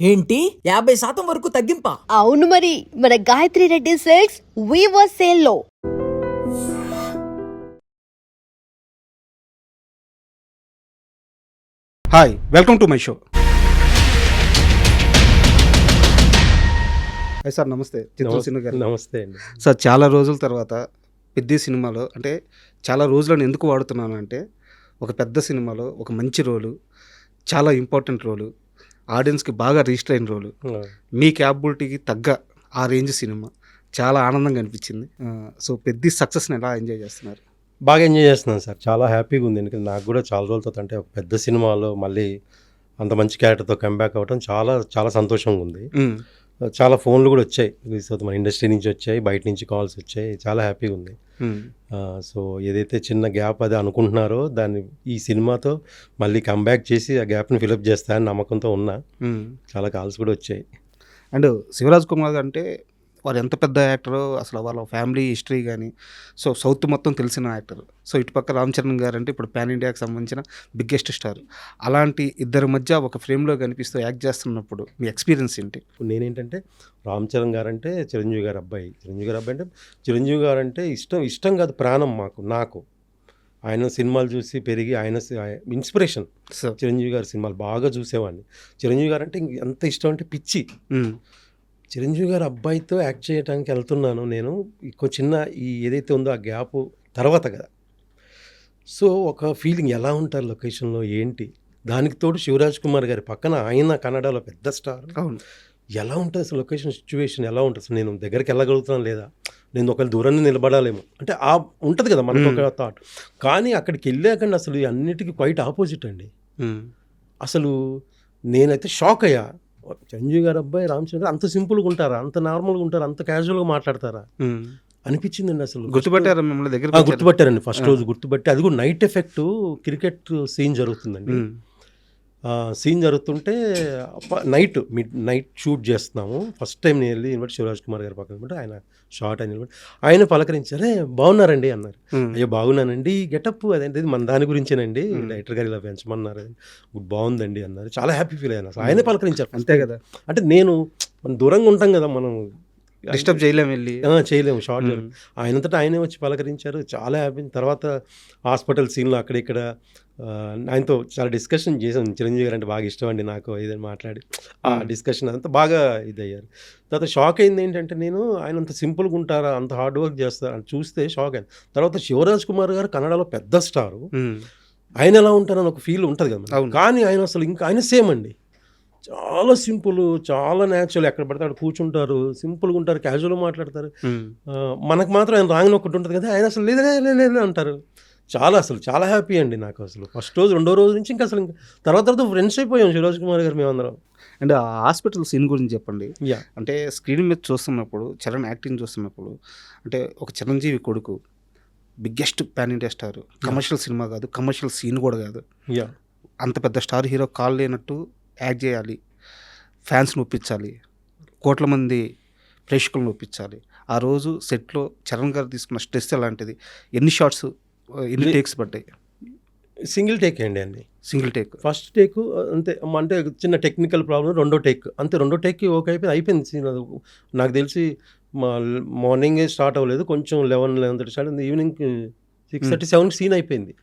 ఏంటి 50% వరకు తగ్గింపా? అవును మరి, మన Gayatri Reddy silks weaver sale లో. Hi, welcome to my show. Sir నమస్తే. చిత్రసీను గారు నమస్తే అండి. సార్, చాలా రోజుల తర్వాత పెద్ద సినిమాలో అంటే చాలా రోజులను ఎందుకు వాడుతున్నాను అంటే, ఒక పెద్ద సినిమాలో ఒక మంచి రోలు, చాలా ఇంపార్టెంట్ రోలు, ఆడియన్స్కి బాగా రిజిస్టర్ అయిన రోలు, మీ క్యాపబిలిటీకి తగ్గ ఆ రేంజ్ సినిమా, చాలా ఆనందంగా అనిపించింది. సో పెద్ద సక్సెస్ని ఎలా ఎంజాయ్ చేస్తున్నారు? బాగా ఎంజాయ్ చేస్తున్నాను సార్, చాలా హ్యాపీగా ఉంది. ఎందుకంటే నాకు కూడా చాలా రోజుల తర్వాత అంటే ఒక పెద్ద సినిమాలో మళ్ళీ అంత మంచి క్యారెక్టర్తో కంబ్యాక్ అవ్వడం చాలా చాలా సంతోషంగా ఉంది. చాలా ఫోన్లు కూడా వచ్చాయి, మన ఇండస్ట్రీ నుంచి వచ్చాయి, బయట నుంచి కాల్స్ వచ్చాయి, చాలా హ్యాపీగా ఉంది. సో ఏదైతే చిన్న గ్యాప్ అది అనుకుంటున్నారో దాన్ని ఈ సినిమాతో మళ్ళీ కంబ్యాక్ చేసి ఆ గ్యాప్ని ఫిలప్ చేస్తానని నమ్మకంతో ఉన్నా. చాలా కాల్స్ కూడా వచ్చాయి. అండ్ శివరాజ్ కుమార్ అంటే వారు ఎంత పెద్ద యాక్టరో, అసలు వాళ్ళ ఫ్యామిలీ హిస్టరీ కానీ, సో సౌత్ మొత్తం తెలిసిన యాక్టర్. సో ఇటుపక్క రామ్ చరణ్ గారు అంటే ఇప్పుడు పాన్ ఇండియాకి సంబంధించిన బిగ్గెస్ట్ స్టార్. అలాంటి ఇద్దరి మధ్య ఒక ఫ్రేమ్లో కనిపిస్తూ యాక్ట్ చేస్తున్నప్పుడు మీ ఎక్స్పీరియన్స్ ఏంటి? నేనేంటంటే రామ్ చరణ్ గారు అంటే చిరంజీవి గారు అబ్బాయి. అంటే చిరంజీవి గారు అంటే ఇష్టం కాదు, ప్రాణం నాకు. ఆయన సినిమాలు చూసి పెరిగి ఆయన ఇన్స్పిరేషన్. చిరంజీవి గారి సినిమాలు బాగా చూసేవాడిని. చిరంజీవి గారు అంటే ఎంత ఇష్టం అంటే పిచ్చి. చిరంజీవి గారు అబ్బాయితో యాక్ట్ చేయడానికి వెళ్తున్నాను నేను. చిన్న ఏదైతే ఉందో ఆ గ్యాప్ తర్వాత కదా, సో ఒక ఫీలింగ్ ఎలా ఉంటారు లొకేషన్లో ఏంటి, దానికి తోడు శివరాజ్ కుమార్ గారి పక్కన ఆయన కన్నడలో పెద్ద స్టార్. అవును, ఎలా ఉంటుంది అసలు లొకేషన్ సిచ్యువేషన్ ఎలా ఉంటుంది అసలు, నేను దగ్గరికి వెళ్ళగలుగుతున్నాను లేదా, నేను ఒకరి దూరాన్ని నిలబడాలేమో అంటే ఆ ఉంటుంది కదా మనకు ఒక థాట్. కానీ అక్కడికి వెళ్ళాకండి అసలు అన్నిటికీ క్వైట్ ఆపోజిట్ అండి. అసలు నేనైతే షాక్ అయ్యా. చిరంజీవి గారు అబ్బాయి రామ్ చరణ్ అంత సింపుల్గా ఉంటారా, అంత నార్మల్గా ఉంటారా, అంత క్యాజువల్గా మాట్లాడతారా అనిపించిందండి. అసలు గుర్తుపట్టారా మిమ్మల్ని? దగ్గర గుర్తుపట్టారండి ఫస్ట్ రోజు గుర్తుపట్టి. అది కూడా నైట్ ఎఫెక్ట్ క్రికెట్ సీన్ జరుగుతుందండి. సీన్ జరుగుతుంటే నైట్ షూట్ చేస్తున్నాము. ఫస్ట్ టైం నేను వెళ్ళి నిలబడి శివరాజ్ కుమార్ గారి పక్కన ఆయన షార్ట్ అని నిలబడి ఆయన పలకరించారే బాగున్నారండి అన్నారు. అయ్యో బాగున్నానండి, గెటప్ అదేంటి మన దాని గురించేనండి, డైరెక్టర్ గారు ఇలా పెంచమన్నారు, బాగుందండి అన్నారు. చాలా హ్యాపీ ఫీల్ అయ్యాను. అసలు ఆయనే పలకరించారు. అంతే కదా, అంటే మనం దూరంగా ఉంటాం కదా, మనం డిస్టర్బ్ చేయలేము, వెళ్ళి చేయలేము. షార్ట్ ఆయనంతటా ఆయనే వచ్చి పలకరించారు. చాలా హ్యాపీ. తర్వాత హాస్పిటల్ సీన్లో అక్కడిక్కడ ఆయనతో చాలా డిస్కషన్ చేశాను. చిరంజీవి గారు అంటే బాగా ఇష్టం అండి నాకు, ఏదైనా మాట్లాడి ఆ డిస్కషన్ అంతా బాగా ఇదయ్యారు. తర్వాత షాక్ అయింది ఏంటంటే, నేను ఆయన అంత సింపుల్గా ఉంటారా, అంత హార్డ్ వర్క్ చేస్తారా అని చూస్తే షాక్ అయింది. తర్వాత శివరాజ్ కుమార్ గారు కన్నడలో పెద్ద స్టారు, ఆయన ఎలా ఉంటారని ఒక ఫీల్ ఉంటుంది కదా. కానీ ఆయన అసలు ఇంకా ఆయన సేమ్ అండి, చాలా సింపుల్, చాలా న్యాచురల్. ఎక్కడ పడితే అక్కడ కూర్చుంటారు, సింపుల్గా ఉంటారు, క్యాజువల్గా మాట్లాడతారు. మనకు మాత్రం ఆయన రాంగ్ ఒకటి ఉంటుంది కదా, ఆయన అసలు లేదు అంటారు. చాలా హ్యాపీ అండి నాకు. అసలు ఫస్ట్ రోజు రెండో రోజు నుంచి ఇంకా అసలు తర్వాత ఫ్రెండ్స్ అయిపోయాం శివరాజ్ కుమార్ గారు మేమందరం. అండ్ ఆ హాస్పిటల్ సీన్ గురించి చెప్పండి. అంటే స్క్రీన్ మీద చూస్తున్నప్పుడు, చరణ్ యాక్టింగ్ చూస్తున్నప్పుడు, అంటే ఒక చిరంజీవి కొడుకు, biggest pan India star, commercial cinema కాదు, కమర్షియల్ సీన్ కూడా కాదు, అంత పెద్ద స్టార్ హీరో కాల్ లేనట్టు యాక్ట్ చేయాలి, ఫ్యాన్స్ని ఒప్పించాలి, కోట్ల మంది ప్రేక్షకులను ఒప్పించాలి. ఆ రోజు సెట్లో చరణ్ గారు తీసుకున్న స్ట్రెస్ అలాంటిది. ఎన్ని షాట్స్, ఎన్ని టేక్స్ పడ్డాయి? సింగిల్ టేక్ అండి అన్ని. Single take. ఫస్ట్ టేక్ అంతే, అంటే చిన్న టెక్నికల్ ప్రాబ్లం. రెండో టేక్ అంతే, రెండో టేక్కి ఓకే అయిపోయింది సీన్. అది నాకు తెలిసి మార్నింగే స్టార్ట్ అవ్వలేదు, కొంచెం 11:30 స్టార్ట్ అయింది, ఈవినింగ్ 6:37 సీన్ అయిపోయింది.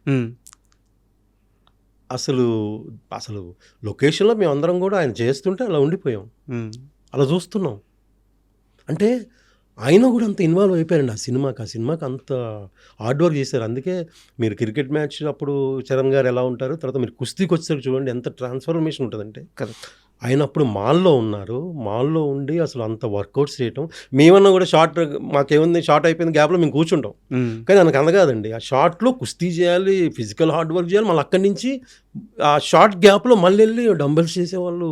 అసలు లొకేషన్లో మేము అందరం కూడా ఆయన చేస్తుంటే అలా ఉండిపోయాం, అలా చూస్తున్నాం. అంటే ఆయన కూడా అంత ఇన్వాల్వ్ అయిపోయారండి ఆ సినిమాకి అంత హార్డ్ వర్క్ చేశారు. అందుకే మీరు క్రికెట్ మ్యాచ్ అప్పుడు చరణ్ గారు ఎలా ఉంటారు, తర్వాత మీరు కుస్తీకి వచ్చేసరికి చూడండి ఎంత ట్రాన్స్ఫర్మేషన్ ఉంటుందంటే. కరెక్ట్. ఆయన అప్పుడు మాల్లో ఉన్నారు, మాల్లో ఉండి అసలు అంత వర్కౌట్స్ చేయటం. మేమన్నా కూడా షార్ట్, మాకేముంది షార్ట్ అయిపోయింది గ్యాప్లో మేము కూర్చుంటాం, కానీ మనకు అందగాదండి. ఆ షార్ట్లో కుస్తీ చేయాలి, ఫిజికల్ హార్డ్ వర్క్ చేయాలి, మళ్ళీ అక్కడి నుంచి ఆ షార్ట్ గ్యాప్లో మళ్ళీ వెళ్ళి డంబెల్స్ చేసేవాళ్ళు,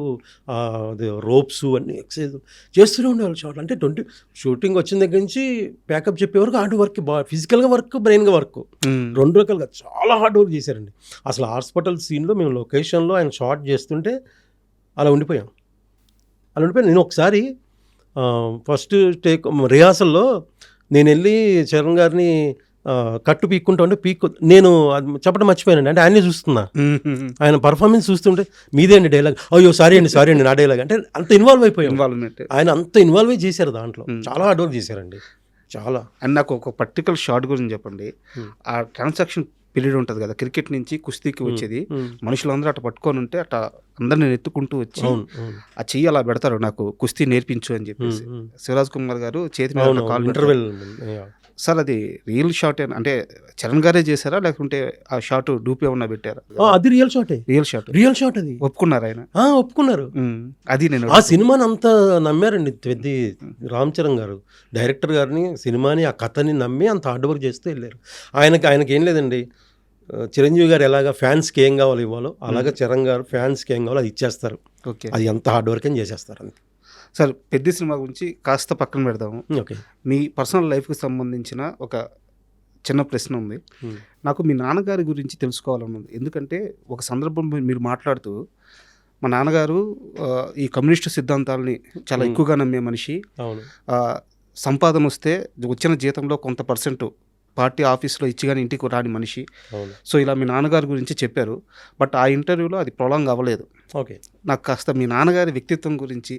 అదే రోప్స్ అన్నీ ఎక్సర్సైజ్ చేస్తూనే ఉండేవాళ్ళు షార్ట్. అంటే షూటింగ్ వచ్చిన దగ్గర నుంచి ప్యాకప్ చెప్పే వరకు హార్డ్ వర్క్, ఫిజికల్గా వర్క్, బ్రెయిన్గా వర్క్, రెండు రకాలుగా చాలా హార్డ్ వర్క్ చేశారండి. అసలు హాస్పిటల్ సీన్లో మేము లొకేషన్లో ఆయన షార్ట్ చేస్తుంటే అలా ఉండిపోయాం. నేను ఒకసారి ఫస్ట్ టేక్ రిహార్సల్లో నేను వెళ్ళి చరణ్ గారిని కట్టు పీక్కుంటా ఉంటే నేను అది చెప్పడం మర్చిపోయానండి. అంటే ఆయనే చూస్తున్నా, ఆయన పర్ఫార్మెన్స్ చూస్తుంటే మీదే అండి డైలాగ్, అయ్యో సారీ అండి నా డైలాగ్ అంటే అంత ఇన్వాల్వ్ అయిపోయాం. ఇన్వాల్వ్మెంట్ ఆయన అంత ఇన్వాల్వ్ చేశారు దాంట్లో, చాలా హార్డ్ వర్క్ చేశారండి చాలా. అండ్ నాకు ఒక పర్టికులర్ షాట్ గురించి చెప్పండి. ఆ ట్రాన్సాక్షన్ పీరియడ్ ఉంటుంది కదా, క్రికెట్ నుంచి కుస్తీకి వచ్చేది, మనుషులందరూ అట్లా పట్టుకొని ఉంటే అట్లా అందరిని ఎత్తుకుంటూ వచ్చి ఆ చెయ్యి అలా పెడతారు, నాకు కుస్తీ నేర్పించు అని చెప్పేసి శివరాజ్ కుమార్ గారు చేతి మీద కాల్ ఇంటర్వెల్. సార్ అది రియల్ షాట్ అంటే చరణ్ గారే చేశారా లేకుంటే ఆ షాట్ డూప్ ఏమన్నా పెట్టారా? అది రియల్ షాటే, రియల్ షాట్ అది. ఒప్పుకున్నారు ఆయన? ఒప్పుకున్నారు. అది నేను ఆ సినిమాని అంత నమ్మారండి పెద్ద రామ్ చరణ్ గారు, డైరెక్టర్ గారిని, సినిమాని, ఆ కథని నమ్మి అంత హార్డ్ వర్క్ చేస్తూ వెళ్ళారు. ఆయనకి ఏం లేదండి, చిరంజీవి గారు ఎలాగా ఫ్యాన్స్కి ఏం కావాలో ఇవ్వాలో అలాగే చరణ్ గారు ఫ్యాన్స్కి ఏం కావాలో అది ఇచ్చేస్తారు. ఓకే, అది ఎంత హార్డ్ వర్క్ అని చేసేస్తారు అంతే. సార్ పెద్ద సినిమా గురించి కాస్త పక్కన పెడదాము. ఓకే, మీ పర్సనల్ లైఫ్కి సంబంధించిన ఒక చిన్న ప్రశ్న ఉంది. నాకు మీ నాన్నగారి గురించి తెలుసుకోవాలన్నది, ఎందుకంటే ఒక సందర్భం మీరు మాట్లాడుతూ మా నాన్నగారు ఈ కమ్యూనిస్టు సిద్ధాంతాలని చాలా ఎక్కువగా నమ్మే మనిషి, అవును, సంపాదన వస్తే వచ్చిన జీతంలో కొంత పర్సెంట్ పార్టీ ఆఫీస్లో ఇచ్చిగానే ఇంటికి రాని మనిషి. అవును. సో ఇలా మీ నాన్నగారి గురించి చెప్పారు, బట్ ఆ ఇంటర్వ్యూలో అది ప్రొలాంగ్ అవ్వలేదు. ఓకే, నాకు కాస్త మీ నాన్నగారి వ్యక్తిత్వం గురించి,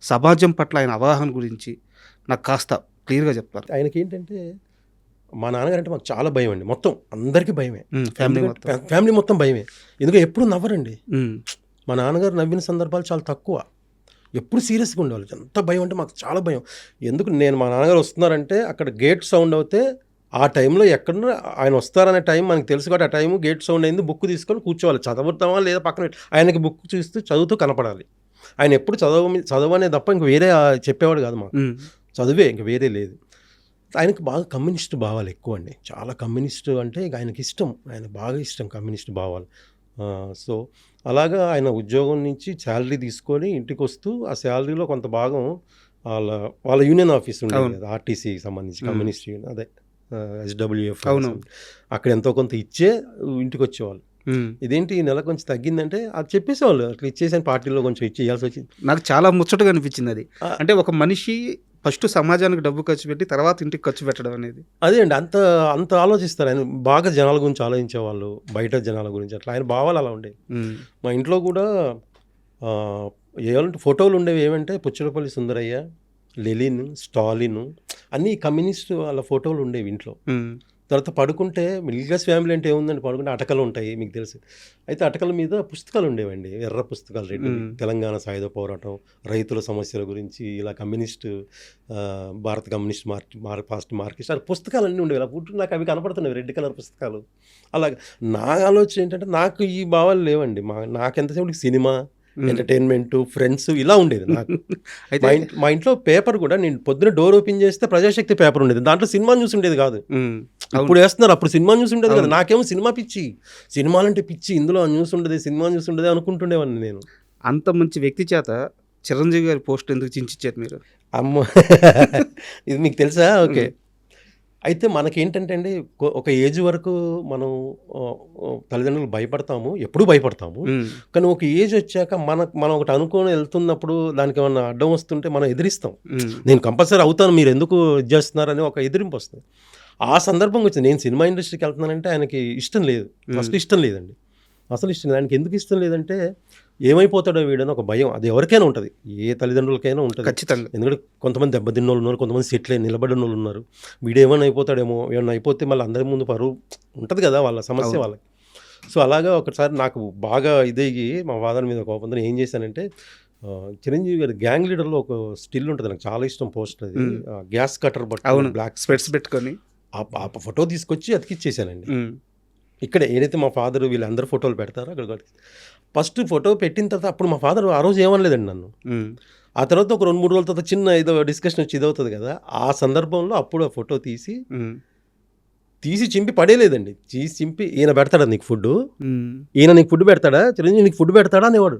సమాజం పట్ల ఆయన అవగాహన గురించి నాకు కాస్త క్లియర్గా చెప్తారు. ఆయనకి ఏంటంటే మా నాన్నగారు అంటే మాకు చాలా భయం అండి, మొత్తం అందరికీ భయమే, ఫ్యామిలీ మొత్తం భయమే. ఎందుకంటే ఎప్పుడు నవ్వరండి, మా నాన్నగారు నవ్విన సందర్భాలు చాలా తక్కువ, ఎప్పుడు సీరియస్గా ఉండేవాళ్ళు. ఎంత భయం అంటే మాకు చాలా భయం. ఎందుకు మా నాన్నగారు వస్తున్నారంటే అక్కడ గేట్ సౌండ్ అవుతే ఆ టైంలో ఎక్కడ ఆయన వస్తారనే టైం మనకు తెలుసు కాబట్టి ఆ టైం గేట్ సౌండ్ అయింది, బుక్ తీసుకొని కూర్చోవాలి, చదువుతామా లేదా పక్కన ఆయనకి బుక్ చూస్తూ చదువుతూ కనపడాలి. ఆయన ఎప్పుడు చదవనే తప్ప ఇంక వేరే చెప్పేవాడు కాదు మాకు, చదువే ఇంక వేరే లేదు. ఆయనకు బాగా కమ్యూనిస్ట్ భావాలు ఎక్కువ అండి, చాలా కమ్యూనిస్ట్ అంటే ఇక ఆయనకి ఇష్టం, ఆయన బాగా ఇష్టం కమ్యూనిస్ట్ భావాలు. సో అలాగా ఆయన ఉద్యోగం నుంచి శాలరీ తీసుకొని ఇంటికి వస్తూ ఆ శాలరీలో కొంత భాగం వాళ్ళ యూనియన్ ఆఫీస్ ఉండేది కదా, ఆర్టీసీకి సంబంధించి కమ్యూనిస్ట్ యూనియన్, అదే SWF, అక్కడ ఎంతో కొంత ఇచ్చే ఇంటికి వచ్చేవాళ్ళు. ఇదేంటి ఈ నెల కొంచెం తగ్గిందంటే అది చెప్పేసేవాళ్ళు, అట్లా ఇచ్చేసాను పార్టీలో కొంచెం ఇచ్చేయాల్సి వచ్చింది. నాకు చాలా ముచ్చటగా అనిపించింది అది. అంటే ఒక మనిషి ఫస్ట్ సమాజానికి డబ్బు ఖర్చు పెట్టి తర్వాత ఇంటికి ఖర్చు పెట్టడం అనేది, అదే అండి, అంత ఆలోచిస్తారు ఆయన. బాగా జనాల గురించి ఆలోచించేవాళ్ళు, బయట జనాల గురించి, అట్లా ఆయన భావాలు అలా ఉండేవి. మా ఇంట్లో కూడా ఏమంటే ఫోటోలు ఉండేవి, ఏమంటే పుచ్చలపల్లి సుందరయ్య, లెనిన్, స్టాలిన్ అన్నీ కమ్యూనిస్ట్ వాళ్ళ ఫోటోలు ఉండేవి ఇంట్లో. తర్వాత పడుకుంటే మిడిల్ క్లాస్ ఫ్యామిలీ అంటే ఏముందండి, పడుకుంటే అటకలు ఉంటాయి మీకు తెలుసు. అయితే అటకల మీద పుస్తకాలు ఉండేవండి, ఎర్ర పుస్తకాలు, రెండు, తెలంగాణ సాయుధ పోరాటం, రైతుల సమస్యల గురించి, ఇలా కమ్యూనిస్ట్, భారత కమ్యూనిస్ట్ పార్టీ మార్కిస్ట్, ఆ పుస్తకాలు అన్నీ ఉండేవి. అలా పుట్టు నాకు అవి కనపడుతున్నాయి, రెడ్ కలర్ పుస్తకాలు. అలాగే నా ఆలోచన ఏంటంటే నాకు ఈ భావాలు లేవండి, నాకెంతసేపు సినిమా, ఎంటర్టైన్మెంట్, ఫ్రెండ్స్ ఇలా ఉండేది నాకు. మా ఇంట్లో పేపర్ కూడా నేను పొద్దున డోర్ ఓపెన్ చేస్తే ప్రజాశక్తి పేపర్ ఉండేది, దాంట్లో సినిమా న్యూస్ ఉండేది కాదు. ఇప్పుడు వేస్తున్నారు, అప్పుడు సినిమా న్యూస్ ఉండేది కదా. నాకేమో సినిమా పిచ్చి, సినిమాలంటే పిచ్చి, ఇందులో న్యూస్ ఉండేది, సినిమా న్యూస్ ఉండేది అనుకుంటుండేవాడిని నేను. అంత మంచి వ్యక్తి చేత చిరంజీవి గారి పోస్ట్ ఎందుకు చించారు మీరు? అమ్మ ఇది మీకు తెలుసా? ఓకే, అయితే మనకేంటంటే అండి, ఒక ఏజ్ వరకు మనం తల్లిదండ్రులు భయపడతాము, ఎప్పుడూ భయపడతాము. కానీ ఒక ఏజ్ వచ్చాక మనం ఒకటి అనుకొని వెళ్తున్నప్పుడు దానికి ఏమన్నా అడ్డం వస్తుంటే మనం ఎదిరిస్తాం. నేను కంపల్సరీ అవుతాను, మీరు ఎందుకు ఇది చేస్తున్నారని ఒక ఎదిరింపు వస్తుంది. ఆ సందర్భం వచ్చింది. నేను సినిమా ఇండస్ట్రీకి వెళ్తున్నానంటే ఆయనకి ఇష్టం లేదు, ఫస్ట్ ఇష్టం లేదండి, అసలు ఇష్టం లేదు. ఆయనకి ఎందుకు ఇష్టం లేదంటే ఏమైపోతాడో వీడని ఒక భయం, అది ఎవరికైనా ఉంటుంది, ఏ తల్లిదండ్రులకైనా ఉంటుంది ఖచ్చితంగా. ఎందుకంటే కొంతమంది దెబ్బతిన్న వాళ్ళు ఉన్నారు, కొంతమంది సెటిల్ అయి నిలబడిన వాళ్ళు ఉన్నారు. వీడేమైనా అయిపోతాడేమో, ఏమైనా అయిపోతే మళ్ళీ అందరి ముందు పరువు ఉంటుంది కదా, వాళ్ళ సమస్య వాళ్ళకి. సో అలాగా ఒకసారి నాకు బాగా ఇదయ్యి మా ఫాదర్ మీద కోపంతో ఏం చేశానంటే, చిరంజీవి గారి గ్యాంగ్ లీడర్లో ఒక స్టిల్ ఉంటుంది, నాకు చాలా ఇష్టం పోస్ట్, అది గ్యాస్ కటర్ బట్ బ్లాక్ స్పెట్స్ పెట్టుకొని ఆ ఫోటో తీసుకొచ్చి అతికిచ్చేసానండి. ఇక్కడే ఏదైతే మా ఫాదర్ వీళ్ళందరూ ఫోటోలు పెడతారో అక్కడ ఫస్ట్ ఫోటో పెట్టిన తర్వాత అప్పుడు మా ఫాదర్ ఆ రోజు ఏమనలేదండి నన్ను. ఆ తర్వాత ఒక 2-3 రోజుల తర్వాత చిన్న ఏదో డిస్కషన్ వచ్చి ఇదవుతుంది కదా, ఆ సందర్భంలో అప్పుడు ఆ ఫోటో తీసి చింపి పడేలేదండి, చింపి ఈయన పెడతాడా నీకు ఫుడ్, ఈయన నీకు ఫుడ్ పెడతాడా, చిరంజీవి నీకు ఫుడ్ పెడతాడా అనేవాడు.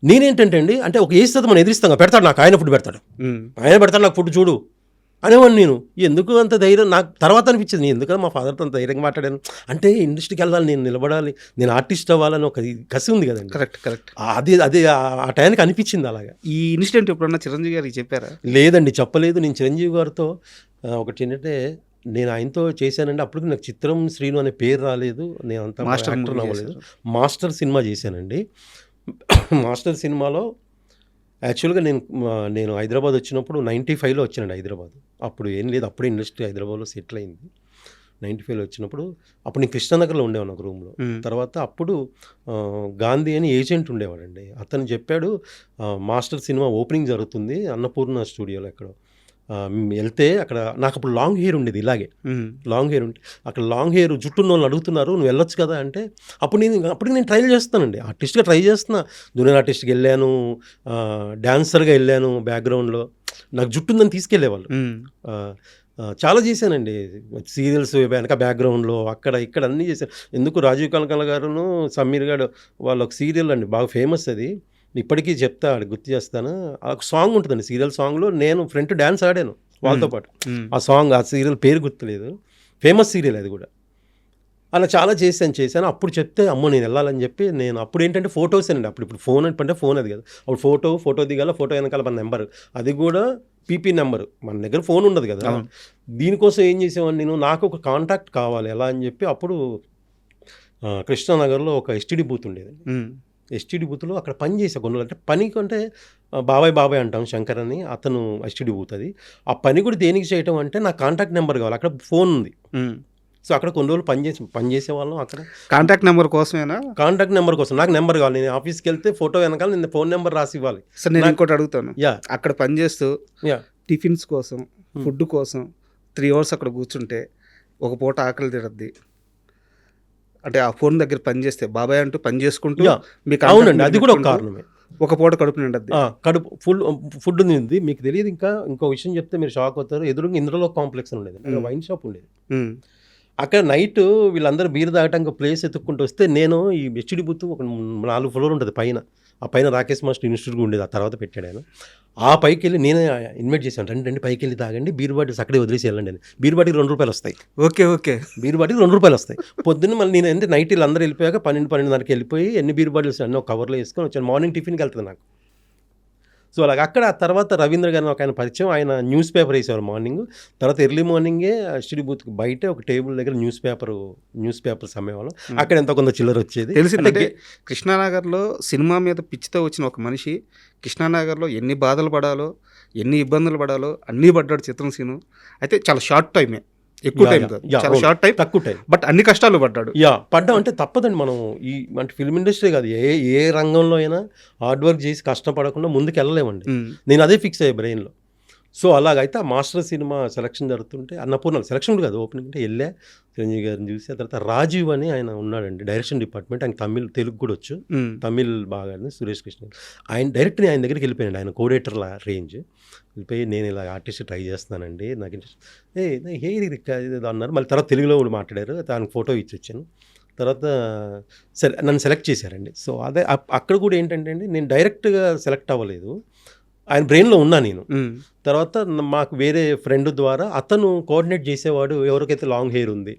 నేనేంటంటే అండి, అంటే ఒక ఏజ్ తర్వాత మనం ఎదిరిస్తాం, పెడతాడు నాకు, ఆయన ఫుడ్ పెడతాడు, ఆయన పెడతాడు నాకు ఫుడ్ చూడు అనేవాడిని నేను. ఎందుకు అంత ధైర్యం నాకు తర్వాత అనిపించింది, నేను ఎందుకని మా ఫాదర్తో అంత ధైర్యంగా మాట్లాడాను అంటే, ఇండస్ట్రీకి వెళ్ళాలి, నేను నిలబడాలి, నేను ఆర్టిస్ట్ అవ్వాలని ఒక కసి ఉంది కదండి. కరెక్ట్. అది ఆ టైంకి అనిపించింది అలాగా. ఈ ఇన్సిడెంట్ ఎప్పుడన్నా చిరంజీవి గారికి చెప్పారా? లేదండి, చెప్పలేదు. నేను చిరంజీవి గారితో ఒకటి ఏంటంటే, నేను ఆయనతో చేశానండి. అప్పటికి నాకు చిత్రం శ్రీను అనే పేరు రాలేదు. నేను అంత మాస్టర్ యాక్టర్ మూవీ అవ్వలేదు. చేశారు. మాస్టర్ సినిమా చేశానండి. మాస్టర్ సినిమాలో యాక్చువల్గా నేను హైదరాబాద్ వచ్చినప్పుడు 95లో వచ్చానండి హైదరాబాద్. అప్పుడు ఏం లేదు, అప్పుడే ఇండస్ట్రీ హైదరాబాద్లో సెటిల్ అయింది. 95లో వచ్చినప్పుడు అప్పుడు నేను కృష్ణానగర్లో ఉండేవాను ఒక రూమ్లో. తర్వాత అప్పుడు గాంధీ అని ఏజెంట్ ఉండేవాడండి. అతను చెప్పాడు, మాస్టర్ సినిమా ఓపెనింగ్ జరుగుతుంది అన్నపూర్ణ స్టూడియోలో ఎక్కడో, వెళ్తే అక్కడ నాకు అప్పుడు లాంగ్ హెయిర్ ఉండేది, ఇలాగే లాంగ్ హెయిర్ ఉంటే అక్కడ లాంగ్ హెయిర్ జుట్టున్న వాళ్ళు అడుగుతున్నారు, నువ్వు వెళ్ళొచ్చు కదా అంటే అప్పటికి నేను ట్రై చేస్తానండి, ఆర్టిస్ట్గా ట్రై చేస్తున్నా. జూనియర్ ఆర్టిస్ట్కి వెళ్ళాను, డాన్సర్గా వెళ్ళాను, బ్యాక్గ్రౌండ్లో నాకు జుట్టు ఉందని తీసుకెళ్ళేవాళ్ళు. చాలా చేశానండి, సీరియల్స్ వెనక బ్యాక్గ్రౌండ్లో అక్కడ ఇక్కడ అన్నీ చేశాను. ఎందుకు రాజీవ్ కనకాల గారును సమీర్ గారు వాళ్ళ ఒక సీరియల్ అండి, బాగా ఫేమస్ అది, ఇప్పటికీ చెప్తా, గుర్తు చేస్తాను. ఒక సాంగ్ ఉంటుందండి, సీరియల్ సాంగ్లో నేను ఫ్రంట్ డ్యాన్స్ ఆడాను వాళ్ళతో పాటు. ఆ సాంగ్, ఆ సీరియల్ పేరు గుర్తులేదు, ఫేమస్ సీరియల్ అది కూడా. అలా చాలా చేశాను. అప్పుడు చెప్తే అమ్మో నేను వెళ్ళాలని చెప్పి నేను అప్పుడు ఏంటంటే ఫొటోస్ అండి, ఇప్పుడు ఫోన్ అంటే ఫోన్ అది కదా, అప్పుడు ఫోటో దిగాల, ఫోటో వెనకాల మన నెంబర్, అది కూడా పీపీ నెంబర్, మన దగ్గర ఫోన్ ఉండదు కదా. దీనికోసం ఏం చేసేవాడిని నేను, నాకు ఒక కాంటాక్ట్ కావాలి ఎలా అని చెప్పి అప్పుడు కృష్ణానగర్లో ఒక ఎస్టీడీ బూత్ ఉండేది. ఎస్టీడీ బూత్లో అక్కడ పని చేసే కొన్ని, అంటే పని కంటే బాబాయ్ అంటాం శంకర్ అని, అతను ఎస్టీడీ బూత్ అది. ఆ పని కూడా దేనికి చేయటం అంటే నాకు కాంటాక్ట్ నెంబర్ కావాలి, అక్కడ ఫోన్ ఉంది. సో అక్కడ కొన్ని రోజులు పని చేసే వాళ్ళం అక్కడ. కాంటాక్ట్ నెంబర్ కోసమేనా? కాంటాక్ట్ నెంబర్ కోసం నాకు నెంబర్ కావాలి. నేను ఆఫీస్కి వెళ్తే ఫోటో వెనకాల నేను ఫోన్ నెంబర్ రాసి ఇవ్వాలి. సార్ నేను ఇంకోటి అడుగుతాను, యా అక్కడ పని చేస్తూ యా టిఫిన్స్ కోసం, ఫుడ్ కోసం 3 hours అక్కడ కూర్చుంటే ఒక పూట ఆకలి తిరద్ది అంటే, ఆ ఫోన్ దగ్గర పని చేస్తే బాబాయ్ అంటూ పని చేసుకుంటూ మీకు, అవునండి, అది కూడా ఒక కారణమే. ఒక పూట కడుపు నిండద్ది, కడుపు ఫుడ్ ఉంది. మీకు తెలియదు, ఇంకో విషయం చెప్తే మీరు షాక్ అవుతారు. ఎదురుగా ఇంద్రలో కాంప్లెక్స్ ఉండేది, వైన్ షాప్ ఉండేది. అక్కడ నైట్ వీళ్ళందరూ బీర్ తాగటానికి ప్లేస్ ఎత్తుక్కుంటూ వస్తే, నేను ఈ హెచ్డి బూత్ ఒక 4 floor ఉంటుంది పైన, ఆ పైన రాకేష్ మాస్టర్ ఇన్స్టిట్యూట్ ఉండేది, ఆ తర్వాత పెట్టాడు ఆయన. ఆ పైకి వెళ్ళి నేనే ఇన్వైట్ చేశాను, రండి పైకి వెళ్ళి తాగండి, బీర్ బాటిల్స్ అక్కడే వదిలేసి వెళ్ళండి అని. బీర్ బాటిల్ ₹2 వస్తాయి. ఓకే బీర్ బాటిల్ ₹2 వస్తాయి. పొద్దున్న మళ్ళీ నేను అంటే నైట్ వీళ్ళు అందరూ వెళ్ళిపోయాక 12:30 వెళ్ళిపోయి ఎన్ని బీర్ బాటిల్స్ అన్నీ ఒక కవర్లో వేసుకొని వచ్చాను. మార్నింగ్ టిఫిన్కి వెళ్తుంది నాకు. సో అలాగ అక్కడ ఆ తర్వాత రవీంద్ర గారిని ఒక ఆయన పరిచయం, ఆయన న్యూస్ పేపర్ వేసేవారు మార్నింగ్. తర్వాత ఎర్లీ మార్నింగే ఎస్టీడీ బూత్కి బయట ఒక టేబుల్ దగ్గర న్యూస్ పేపర్స్ అమ్మేవాళ్ళం. అక్కడ ఎంతో కొంత చిల్లర వచ్చేది. తెలిసిందంటే కృష్ణానగర్లో సినిమా మీద పిచ్చితో వచ్చిన ఒక మనిషి కృష్ణానగర్లో ఎన్ని బాధలు పడాలో, ఎన్ని ఇబ్బందులు పడాలో అన్నీ పడ్డాడు చిత్రం సీను. అయితే చాలా షార్ట్ టైమే, ఎక్కువ టైం కాదు, చాలా షార్ట్ టైం, తక్కువ టైం, బట్ అన్ని కష్టాలు పడ్డాడు. పడ్డాం అంటే తప్పదండి. మనం అంటే ఫిల్మ్ ఇండస్ట్రీ కాదు, ఏ రంగంలో అయినా హార్డ్ వర్క్ చేసి కష్టపడకుండా ముందుకు వెళ్ళలేమండి. నేను అదే ఫిక్స్ అయ్యే బ్రెయిన్లో. సో అలాగైతే ఆ మాస్టర్ సినిమా సెలక్షన్ జరుగుతుంటే, అన్నపూర్ణ సెలక్షన్ కూడా కాదు, ఓపెనింగ్ అంటే వెళ్ళా, చిరంజీవి గారిని చూసి. ఆ తర్వాత రాజీవ్ అని ఆయన ఉన్నాడండి, డైరెక్షన్ డిపార్ట్మెంట్, ఆయన తెలుగు కూడా వచ్చు, తమిళ్ బాగా, సురేష్ కృష్ణ. ఆయన డైరెక్ట్ని ఆయన దగ్గరికి వెళ్ళిపోయాడు, ఆయన కోడేటర్ల రేంజ్ వెళ్ళిపోయి, నేను ఇలా ఆర్టిస్ట్ ట్రై చేస్తున్నానండి, నాకు ఇంట్రెస్ట్, ఇది అన్నారు. మళ్ళీ తర్వాత తెలుగులో కూడా మాట్లాడారు, దానికి ఫోటో ఇచ్చి వచ్చాను. తర్వాత సరే నన్ను సెలెక్ట్ చేశారండి. సో అదే అక్కడ కూడా ఏంటంటే అండి, నేను డైరెక్ట్గా సెలెక్ట్ అవ్వలేదు, ఆయన బ్రెయిన్లో ఉన్నా నేను. తర్వాత మాకు వేరే ఫ్రెండ్ ద్వారా అతను కోఆర్డినేట్ చేసేవాడు, ఎవరికైతే లాంగ్ హెయిర్ ఉంది,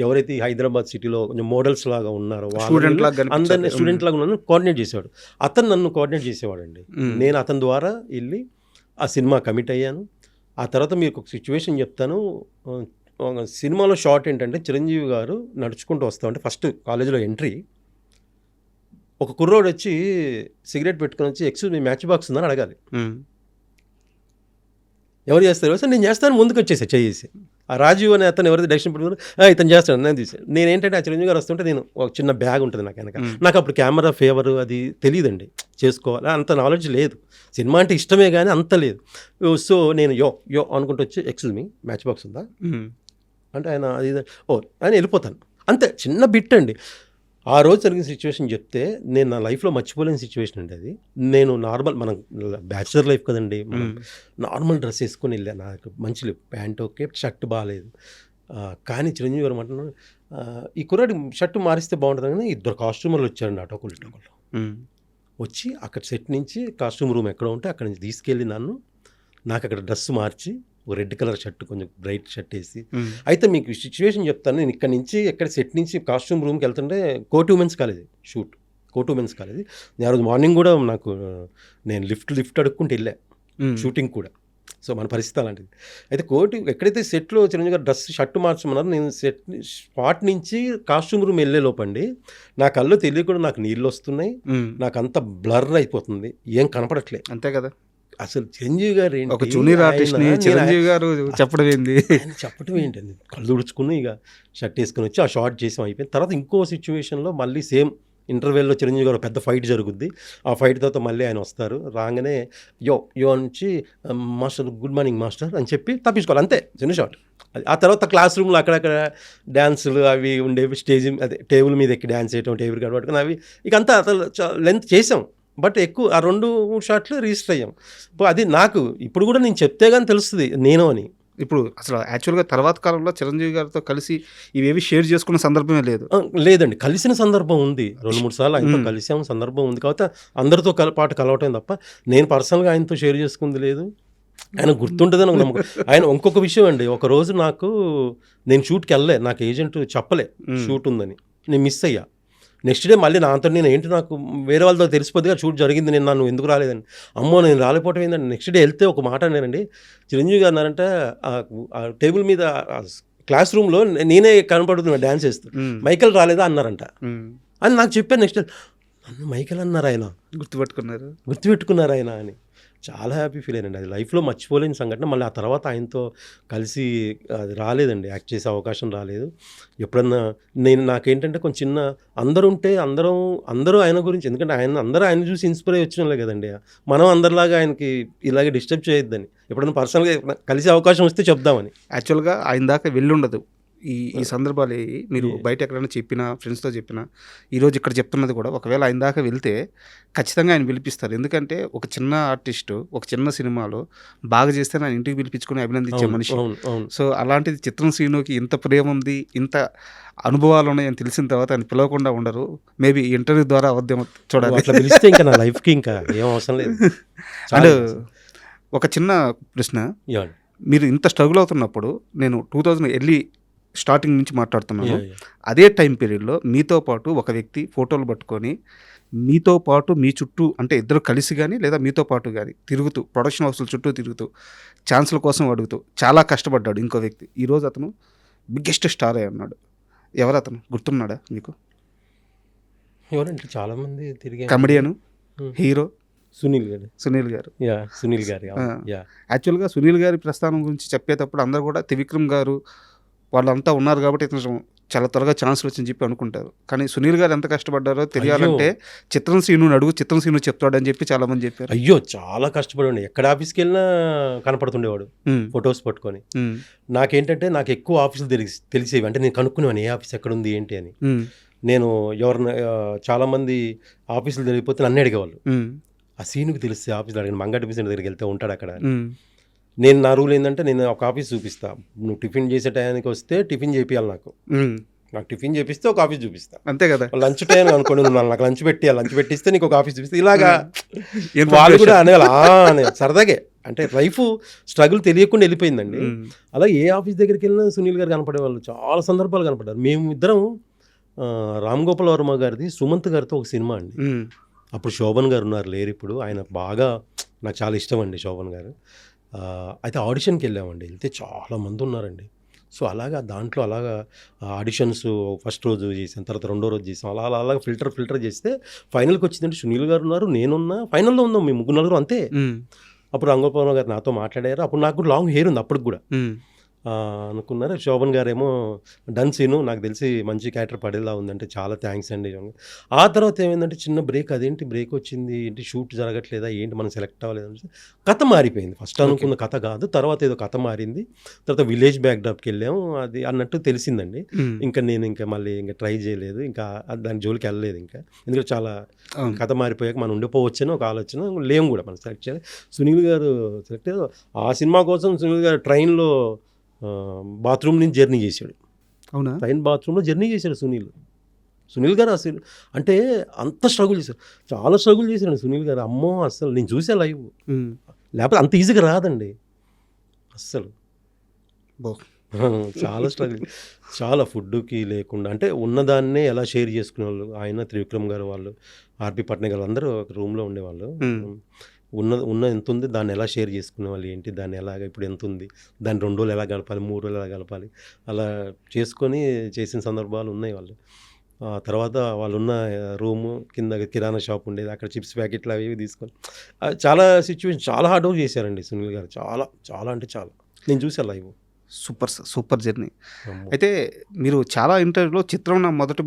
ఎవరైతే హైదరాబాద్ సిటీలో కొంచెం మోడల్స్ లాగా ఉన్నారో అందరినీ స్టూడెంట్ లాగా ఉన్నాను కోఆర్డినేట్ చేసేవాడు. అతను నన్ను కోఆర్డినేట్ చేసేవాడు అండి. నేను అతని ద్వారా వెళ్ళి ఆ సినిమా కమిట్ అయ్యాను. ఆ తర్వాత మీకు ఒక సిచ్యువేషన్ చెప్తాను. సినిమాలో షార్ట్ ఏంటంటే, చిరంజీవి గారు నడుచుకుంటూ వస్తా ఉంటే ఫస్ట్ కాలేజీలో ఎంట్రీ, ఒక కుర్రోడు వచ్చి సిగరెట్ పెట్టుకొని వచ్చి, ఎక్స్క్యూజ్ మీ మ్యాచ్ బాక్స్ ఉందని అడగాలి. ఎవరు చేస్తారు సార్? నేను చేస్తాను, ముందుకు వచ్చేసి చేసి. ఆ రాజీవ్ అనే అతను ఎవరైతే డైరెక్షన్ పెట్టుకున్నారు, ఇతను చేస్తాను నేను తీసాను. నేనేంటంటే ఆ చిరంజీవి గారు వస్తుంటే నేను ఒక చిన్న బ్యాగ్ ఉంటుంది నాకు వెనక. నాకు అప్పుడు కెమెరా ఫేవర్ అది తెలియదండి, చేసుకోవాలి అంత నాలెడ్జ్ లేదు, సినిమా అంటే ఇష్టమే కానీ అంత లేదు. సో నేను యో అనుకుంటూ వచ్చి, ఎక్స్క్యూజ్ మీ మ్యాచ్ బాక్స్ ఉందా అంటే, ఆయన అది ఆయన వెళ్ళిపోతాను అంతే. చిన్న బిట్ అండి. ఆ రోజు జరిగిన సిచ్యువేషన్ చెప్తే నేను నా లైఫ్లో మర్చిపోలేని సిచ్యువేషన్ అండి అది. నేను నార్మల్, మనం బ్యాచులర్ లైఫ్ కదండి, నార్మల్ డ్రెస్ వేసుకొని వెళ్ళాను. నాకు మంచి ప్యాంట్ ఓకే, షర్ట్ బాగాలేదు. కానీ చిరంజీవి గారు అంటున్నాడు, ఈ కుర్రాడి షర్ట్ మారిస్తే బాగుంటుంది కానీ 2 కాస్ట్యూమర్లు వచ్చారండి, అటోకులు వచ్చి అక్కడ సెట్ నుంచి కాస్ట్యూమ్ రూమ్ ఎక్కడ ఉంటే అక్కడ నుంచి తీసుకెళ్ళి నాకు అక్కడ డ్రెస్ మార్చి, ఒక రెడ్ కలర్ షర్ట్, కొంచెం బ్రైట్ షర్ట్ వేసి. అయితే మీకు సిచ్యువేషన్ చెప్తాను, నేను ఇక్కడ నుంచి ఎక్కడ సెట్ నుంచి కాస్ట్యూమ్ రూమ్కి వెళ్తుంటే కోటి ఉమెన్స్ కాలేజ్ షూట్, కోటి ఉమెన్స్ కాలేజ్. నేను ఆ రోజు మార్నింగ్ కూడా నేను లిఫ్ట్ అడుక్కుంటూ వెళ్ళా షూటింగ్ కూడా. సో మన పరిస్థితి అలాంటిది. అయితే కోటి ఎక్కడైతే సెట్లో చిరంజీవి గారు డ్రెస్ షర్ట్ మార్చమన్నారో నేను సెట్ స్పాట్ నుంచి కాస్ట్యూమ్ రూమ్ వెళ్ళే లోపండి నా కళ్ళు తెలియకుండా నాకు నీళ్ళు వస్తున్నాయి, నాకు అంత బ్లర్ అయిపోతుంది, ఏం కనపడట్లే. అంతే కదా, అసలు చిరంజీవి గారు ఏంటి, ఒక జూనియర్ ఆర్టిస్ట్ ని చిరంజీవి గారు చెప్పడం ఏంది, ఆయన చెప్పడం ఏంటండి, కళ్ళు తుడుచుకుని ఇక షర్ట్ వేసుకుని వచ్చి ఆ షార్ట్ చేసాం, అయిపోయింది. తర్వాత ఇంకో సిచ్యువేషన్లో మళ్ళీ సేమ్ ఇంటర్వెల్లో చిరంజీవి గారు పెద్ద ఫైట్ జరుగుద్ది. ఆ ఫైట్ తర్వాత మళ్ళీ ఆయన వస్తారు, రాగానే యో నుంచి మాస్టర్ గుడ్ మార్నింగ్ మాస్టర్ అని చెప్పి తప్పించుకోవాలి, అంతే చిన్న షాట్. ఆ తర్వాత క్లాస్ రూమ్లో అక్కడక్కడ డ్యాన్సులు అవి ఉండేవి, స్టేజ్ అదే టేబుల్ మీద ఎక్కి డ్యాన్స్ చేయటం, టేబుల్ కాడ పట్టుకుని అవి ఇక అంతా అసలు లెంత్ చేసాం. బట్ ఎక్కువ ఆ 2 షాట్లు రిజిస్టర్ అయ్యాం. అది నాకు ఇప్పుడు కూడా నేను చెప్తే కానీ తెలుస్తుంది నేను అని. ఇప్పుడు అసలు యాక్చువల్గా తర్వాత కాలంలో చిరంజీవి గారితో కలిసి ఇవేవి షేర్ చేసుకున్న సందర్భమే లేదు. లేదండి, కలిసిన సందర్భం ఉంది, 2-3 సార్లు ఆయనతో కలిసాము, సందర్భం ఉంది. కాబట్టి అందరితో పాటు కలవటం తప్ప నేను పర్సనల్గా ఆయనతో షేర్ చేసుకుంది లేదు. ఆయన గుర్తుంటుందని ఒక నమ్మకం. ఆయన ఇంకొక విషయం అండి, ఒకరోజు నేను షూట్కి వెళ్ళలే, నాకు ఏజెంట్ చెప్పలే షూట్ ఉందని, నేను మిస్ అయ్యా. నెక్స్ట్ డే మళ్ళీ నాతో నేను ఏంటి నాకు వేరే వాళ్ళతో తెలిసిపోద్దిగా షూట్ జరిగింది, నేను నన్ను ఎందుకు రాలేదని. అమ్మో నేను రాలేకపోవటం ఏంటంటే నెక్స్ట్ డే వెళ్తే ఒక మాట అన్నారండి, చిరంజీవి గారు అన్నారంటే ఆ టేబుల్ మీద క్లాస్ రూమ్లో నేనే కనపడుతున్నా డ్యాన్స్ చేస్తూ, మైకేల్ రాలేదా అన్నారంట అని నాకు చెప్పాను. నెక్స్ట్ నన్ను మైకేల్ అన్నారు, ఆయన గుర్తుపెట్టుకున్నారు ఆయన అని. చాలా హ్యాపీ ఫీల్ అయ్యానండి, అది లైఫ్లో మర్చిపోలేని సంఘటన. మళ్ళీ ఆ తర్వాత ఆయనతో కలిసి అది రాలేదండి, యాక్ట్ చేసే అవకాశం రాలేదు. ఎప్పుడన్నా నాకేంటంటే కొంచెం చిన్న అందరూ ఆయన గురించి, ఎందుకంటే ఆయన చూసి ఇన్స్పైర్ అయ్యి వచ్చిన కదండి, మనం అందరిలాగా ఆయనకి ఇలాగే డిస్టర్బ్ చేయొద్దని ఎప్పుడన్నా పర్సనల్గా కలిసే అవకాశం వస్తే చెప్దామని. యాక్చువల్గా ఆయన దాకా వెళ్ళుండదు ఈ సందర్భాలు మీరు బయట ఎక్కడైనా చెప్పినా, ఫ్రెండ్స్తో చెప్పినా, ఈరోజు ఇక్కడ చెప్తున్నది కూడా, ఒకవేళ ఆయన దాకా వెళ్తే ఖచ్చితంగా ఆయన పిలిపిస్తారు. ఎందుకంటే ఒక చిన్న ఆర్టిస్టు ఒక చిన్న సినిమాలో బాగా చేస్తే ఆయన ఇంటికి పిలిపించుకుని అభినందించే మనిషి. సో అలాంటిది చిత్రం శ్రీనుకి ఇంత ప్రేమ ఉంది, ఇంత అనుభవాలు ఉన్నాయని తెలిసిన తర్వాత ఆయన పిలవకుండా ఉండరు. మేబీ ఇంటర్వ్యూ ద్వారా అవద్దేమో చూడాలి. అట్లా పిలిస్తే ఇంకా నా లైఫ్కి ఇంకా ఏం అవసరం లేదు. అండ్ ఒక చిన్న ప్రశ్న, మీరు ఇంత స్ట్రగుల్ అవుతున్నప్పుడు నేను 2000 ఎర్లీ స్టార్టింగ్ నుంచి మాట్లాడుతున్నాను, అదే టైం పీరియడ్లో మీతో పాటు ఒక వ్యక్తి ఫోటోలు పట్టుకొని మీతో పాటు మీ చుట్టూ, అంటే ఇద్దరు కలిసి కానీ లేదా మీతో పాటు కానీ తిరుగుతూ, ప్రొడక్షన్ హౌస్ల చుట్టూ తిరుగుతూ ఛాన్సుల కోసం అడుగుతూ చాలా కష్టపడ్డాడు ఇంకో వ్యక్తి. ఈరోజు అతను బిగ్గెస్ట్ స్టార్ అయి ఉన్నాడు. ఎవరు అతను, గుర్తున్నాడా మీకు? ఎవరంటే చాలామంది తిరిగి కమెడియను, హీరో సునీల్ గారు. యాక్చువల్గా సునీల్ గారి ప్రస్థానం గురించి చెప్పేటప్పుడు అందరూ కూడా త్రివిక్రమ్ గారు వాళ్ళంతా ఉన్నారు కాబట్టి ఇతను చాలా త్వరగా ఛాన్సులు వచ్చని చెప్పి అనుకుంటారు. కానీ సునీల్ గారు ఎంత కష్టపడ్డారో తెలియాలంటే చిత్రం శ్రీను అడుగు, చిత్రం శ్రీను చెప్తాడని చెప్పి చాలా మంది చెప్పారు. అయ్యో చాలా కష్టపడండి, ఎక్కడ ఆఫీస్కి వెళ్ళినా కనపడుతుండేవాడు ఫొటోస్ పట్టుకొని. నాకేంటంటే నాకు ఎక్కువ ఆఫీసులు తెలిసేవి, అంటే నేను కనుక్కునేవాను ఏ ఆఫీస్ ఎక్కడ ఉంది ఏంటి అని. నేను ఎవరిన చాలామంది ఆఫీసులు తెలియకపోతే నన్ను అడిగేవాళ్ళు, ఆ సీనుకి తెలిస్తే ఆఫీసులో అడిగిన మంగటి మిషన్ దగ్గరికి వెళ్తే ఉంటాడు అక్కడ. నేను నా రూల్ ఏంటంటే నేను ఒక ఆఫీస్ చూపిస్తా, నువ్వు టిఫిన్ చేసే టైంకి వస్తే టిఫిన్ చేపియాలి, నాకు టిఫిన్ చేపిస్తే ఒక ఆఫీస్ చూపిస్తా, అంతే కదా. లంచ్ టైం అనుకోండి, నాకు లంచ్ పెట్టిస్తే నీకు ఒక ఆఫీస్ చూపిస్తే, ఇలాగా వాళ్ళు కూడా అనే సరదాగే, అంటే లైఫ్ స్ట్రగుల్ తెలియకుండా వెళ్ళిపోయిందండి. అలా ఏ ఆఫీస్ దగ్గరికి వెళ్ళినా సునీల్ గారు కనపడే వాళ్ళు చాలా సందర్భాలు కనపడ్డారు. మేము ఇద్దరం రామ్ గోపాల్ వర్మ గారిది సుమంత్ గారితో ఒక సినిమా అండి, అప్పుడు శోభన్ గారు ఉన్నారు, లేరు ఇప్పుడు. ఆయన బాగా నాకు చాలా ఇష్టం అండి శోభన్ గారు. అయితే ఆడిషన్కి వెళ్ళామండి, వెళ్తే చాలామంది ఉన్నారండి. సో అలాగా దాంట్లో ఆడిషన్స్ ఫస్ట్ రోజు చేసాను, తర్వాత 2వ రోజు చేసాం, అలాగా ఫిల్టర్ చేస్తే ఫైనల్కి వచ్చిందంటే సునీల్ గారు ఉన్నారు, నేనున్నా, ఫైనల్లో ఉన్నాం మేము 3-4 అంతే. అప్పుడు రంగోపాల్ గారు నాతో మాట్లాడారు, అప్పుడు నాకు లాంగ్ హెయిర్ ఉంది అప్పటికి కూడా. అనుకున్నారు. శోభన్ గారేమో డన్ సీను, నాకు తెలిసి మంచి క్యారెక్టర్ పడేలా ఉందంటే చాలా థ్యాంక్స్ అండి. ఆ తర్వాత ఏమైందంటే చిన్న బ్రేక్, అదేంటి బ్రేక్ వచ్చింది, ఏంటి షూట్ జరగట్లేదా, ఏంటి మనం సెలెక్ట్ అవ్వలేదని కథ మారిపోయింది. ఫస్ట్ అనుకున్న కథ కాదు, తర్వాత ఏదో కథ మారింది. తర్వాత విలేజ్ బ్యాక్డ్రాప్కి వెళ్ళాము, అది అన్నట్టు తెలిసిందండి. నేను మళ్ళీ ట్రై చేయలేదు, ఇంకా దాని జోలికి వెళ్ళలేదు ఇంకా, ఎందుకంటే చాలా కథ మారిపోయాక మనం ఉండిపోవచ్చని ఒక ఆలోచన, లేము కూడా మనం సెలెక్ట్ చేయాలి. సునీల్ గారు సెలెక్ట్, ఆ సినిమా కోసం సునీల్ గారు ట్రైన్లో బాత్రూమ్ నుంచి జర్నీ చేశాడు. అవునా? ట్రైన్ బాత్రూంలో జర్నీ చేశాడు సునీల్ గారు. అసలు అంటే అంత స్ట్రగుల్ చేశారు, చాలా స్ట్రగుల్ చేశాడు సునీల్ గారు. అమ్మో అస్సలు నేను చూసే లైవ్, లేకపోతే అంత ఈజీగా రాదండి అస్సలు. చాలా స్ట్రగుల్, చాలా ఫుడ్కి లేకుండా, అంటే ఉన్నదాన్నే ఎలా షేర్ చేసుకునే వాళ్ళు. ఆయన త్రివిక్రమ్ గారు వాళ్ళు, ఆర్పి పట్నాయక్ గారు అందరూ ఒక రూమ్లో ఉండేవాళ్ళు. ఉన్న ఎంత ఉంది దాన్ని ఎలా షేర్ చేసుకునే వాళ్ళు ఏంటి, దాన్ని ఎలాగ ఇప్పుడు ఎంత ఉంది, దాన్ని 2 రోజులు ఎలా గడపాలి, 3 రోజులు ఎలా గడపాలి, అలా చేసుకొని చేసిన సందర్భాలు ఉన్నాయి వాళ్ళు. తర్వాత వాళ్ళున్న రూము కింద కిరాణా షాప్ ఉండేది, అక్కడ చిప్స్ ప్యాకెట్లు అవి ఇవి తీసుకొని చాలా సిచ్యువేషన్, చాలా హార్డ్ వర్క్ చేశారండి సునీల్ గారు. చాలా చాలా అంటే చాలా, నేను చూసాను లైవ్. Super journey. అయితే మీరు చాలా ఇంటర్వ్యూలో చిత్రం నా మొదటి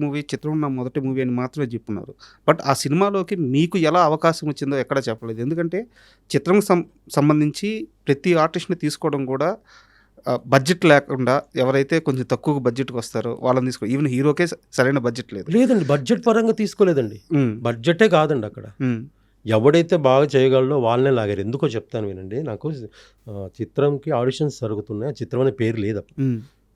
మూవీ అని మాత్రమే చెప్పున్నారు. బట్ ఆ సినిమాలోకి మీకు ఎలా అవకాశం వచ్చిందో ఎక్కడ చెప్పలేదు. ఎందుకంటే చిత్రం సంబంధించి ప్రతి ఆర్టిస్ట్ని తీసుకోవడం కూడా బడ్జెట్ లేకుండా, ఎవరైతే కొంచెం తక్కువ బడ్జెట్కి వస్తారో వాళ్ళని తీసుకో. ఈవెన్ హీరోకే సరైన బడ్జెట్ లేదండి, బడ్జెట్ పరంగా తీసుకోలేదండి. బడ్జెటే కాదండి అక్కడ. ఎవడైతే బాగా చేయగలడో వాళ్ళనే లాగారు. ఎందుకో చెప్తాను వినండి. నాకు చిత్రంకి ఆడిషన్స్ జరుగుతున్నాయి, ఆ చిత్రం అనే పేరు లేదు.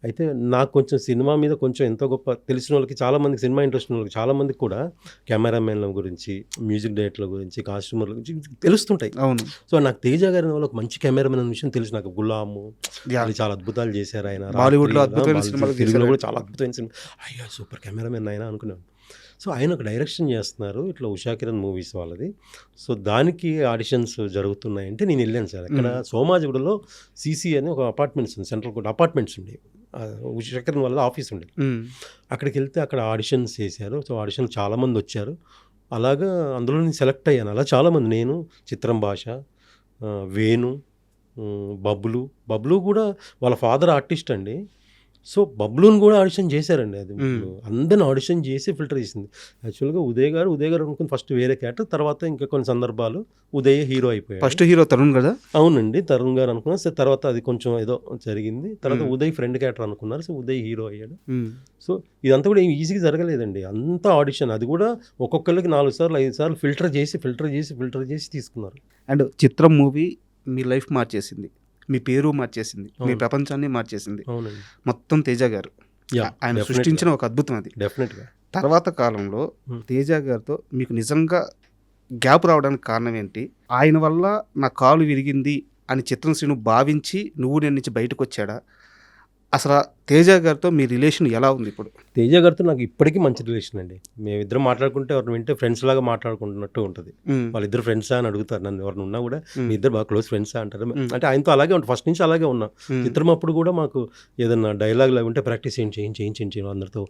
అయితే నాకు కొంచెం సినిమా మీద కొంచెం ఎంతో గొప్ప తెలిసిన వాళ్ళకి, చాలామందికి సినిమా ఇంట్రెస్ట్ ఉన్న వాళ్ళకి, చాలామందికి కూడా కెమెరామెన్ల గురించి, మ్యూజిక్ డైరెక్టర్ల గురించి, కాస్ట్యూమర్ల గురించి తెలుస్తుంటాయి. అవును. సో నాకు తేజ గారి వాళ్ళకి మంచి కెమెరామెన్ అనే విషయం తెలుసు. నాకు గులాము చాలా అద్భుతాలు చేశారు ఆయన. బాలీవుడ్లో అద్భుతమైన సినిమాలు, తెలుగులో కూడా చాలా అద్భుతమైన సినిమా. అయ్యో సూపర్ కెమెరామెన్ ఆయన అనుకున్నాను. సో ఆయన ఒక డైరెక్షన్ చేస్తున్నారు ఇట్లా ఉషా కిరణ్ మూవీస్ వాళ్ళది. సో దానికి ఆడిషన్స్ జరుగుతున్నాయంటే నేను వెళ్ళాను సార్. ఇక్కడ సోమాజిగూడలో సీసీ అని ఒక అపార్ట్మెంట్స్ ఉంది, సెంట్రల్ కోర్ట్ అపార్ట్మెంట్స్ ఉండేవి. ఉషా కిరణ్ వాళ్ళ ఆఫీస్ ఉండేది. అక్కడికి వెళ్తే అక్కడ ఆడిషన్స్ చేశారు. సో ఆడిషన్ చాలామంది వచ్చారు. అలాగా అందులో నేను సెలెక్ట్ అయ్యాను. అలా చాలామంది, నేను, చిత్రం భాష, వేణు, బబ్లు కూడా వాళ్ళ ఫాదర్ ఆర్టిస్ట్ అండి. సో బబ్లూని కూడా ఆడిషన్ చేశారండి. అది అందరిని ఆడిషన్ చేసి ఫిల్టర్ చేసింది. యాక్చువల్గా ఉదయ్ గారు అనుకుని ఫస్ట్ వేరే క్యారెక్టర్, తర్వాత ఇంకా కొన్ని సందర్భాలు ఉదయ్ హీరో అయిపోయాడు. ఫస్ట్ హీరో తరుణ్ కదా? అవునండి, తరుణ్ గారు అనుకున్నారు. సో తర్వాత అది కొంచెం ఏదో జరిగింది. తర్వాత ఉదయ్ ఫ్రెండ్ క్యారెక్టర్ అనుకున్నారు. సో ఉదయ్ హీరో అయ్యాడు. సో ఇదంతా కూడా ఈజీగా జరగలేదండి. అంతా ఆడిషన్, అది కూడా ఒక్కొక్కరికి 4 సార్లు 5 సార్లు ఫిల్టర్ చేసి తీసుకున్నారు. అండ్ చిత్రం మూవీ మీ లైఫ్ మార్చేసింది, మీ పేరు మార్చేసింది, మీ ప్రపంచాన్ని మార్చేసింది. మొత్తం తేజ గారు ఆయన సృష్టించిన ఒక అద్భుతం అది. డెఫినెట్గా తర్వాత కాలంలో తేజ గారితో మీకు నిజంగా గ్యాప్ రావడానికి కారణం ఏంటి? ఆయన వల్ల నా కాలు విరిగింది అని చిత్రం శ్రీను భావించి నువ్వు నేను నుంచి బయటకు వచ్చాడా? అసలు తేజ గారితో మీ రిలేషన్ ఎలా ఉంది ఇప్పుడు? తేజ గారితో నాకు ఇప్పటికీ మంచి రిలేషన్ అండి. మేమిద్దరం మాట్లాడుకుంటే ఎవరిని వింటే ఫ్రెండ్స్ లాగా మాట్లాడుకుంటున్నట్టు ఉంటుంది. వాళ్ళిద్దరు ఫ్రెండ్సా అని అడుగుతారు నన్ను, ఎవరిని ఉన్నా కూడా మీ ఇద్దరు బాగా క్లోజ్ ఫ్రెండ్సా అంటారు. అంటే ఆయనతో అలాగే ఉంటుంది, ఫస్ట్ నుంచి అలాగే ఉన్నా. చిత్రం అప్పుడు కూడా మాకు ఏదన్నా డైలాగ్ లాగా ఉంటే ప్రాక్టీస్ చేయించి అందరితో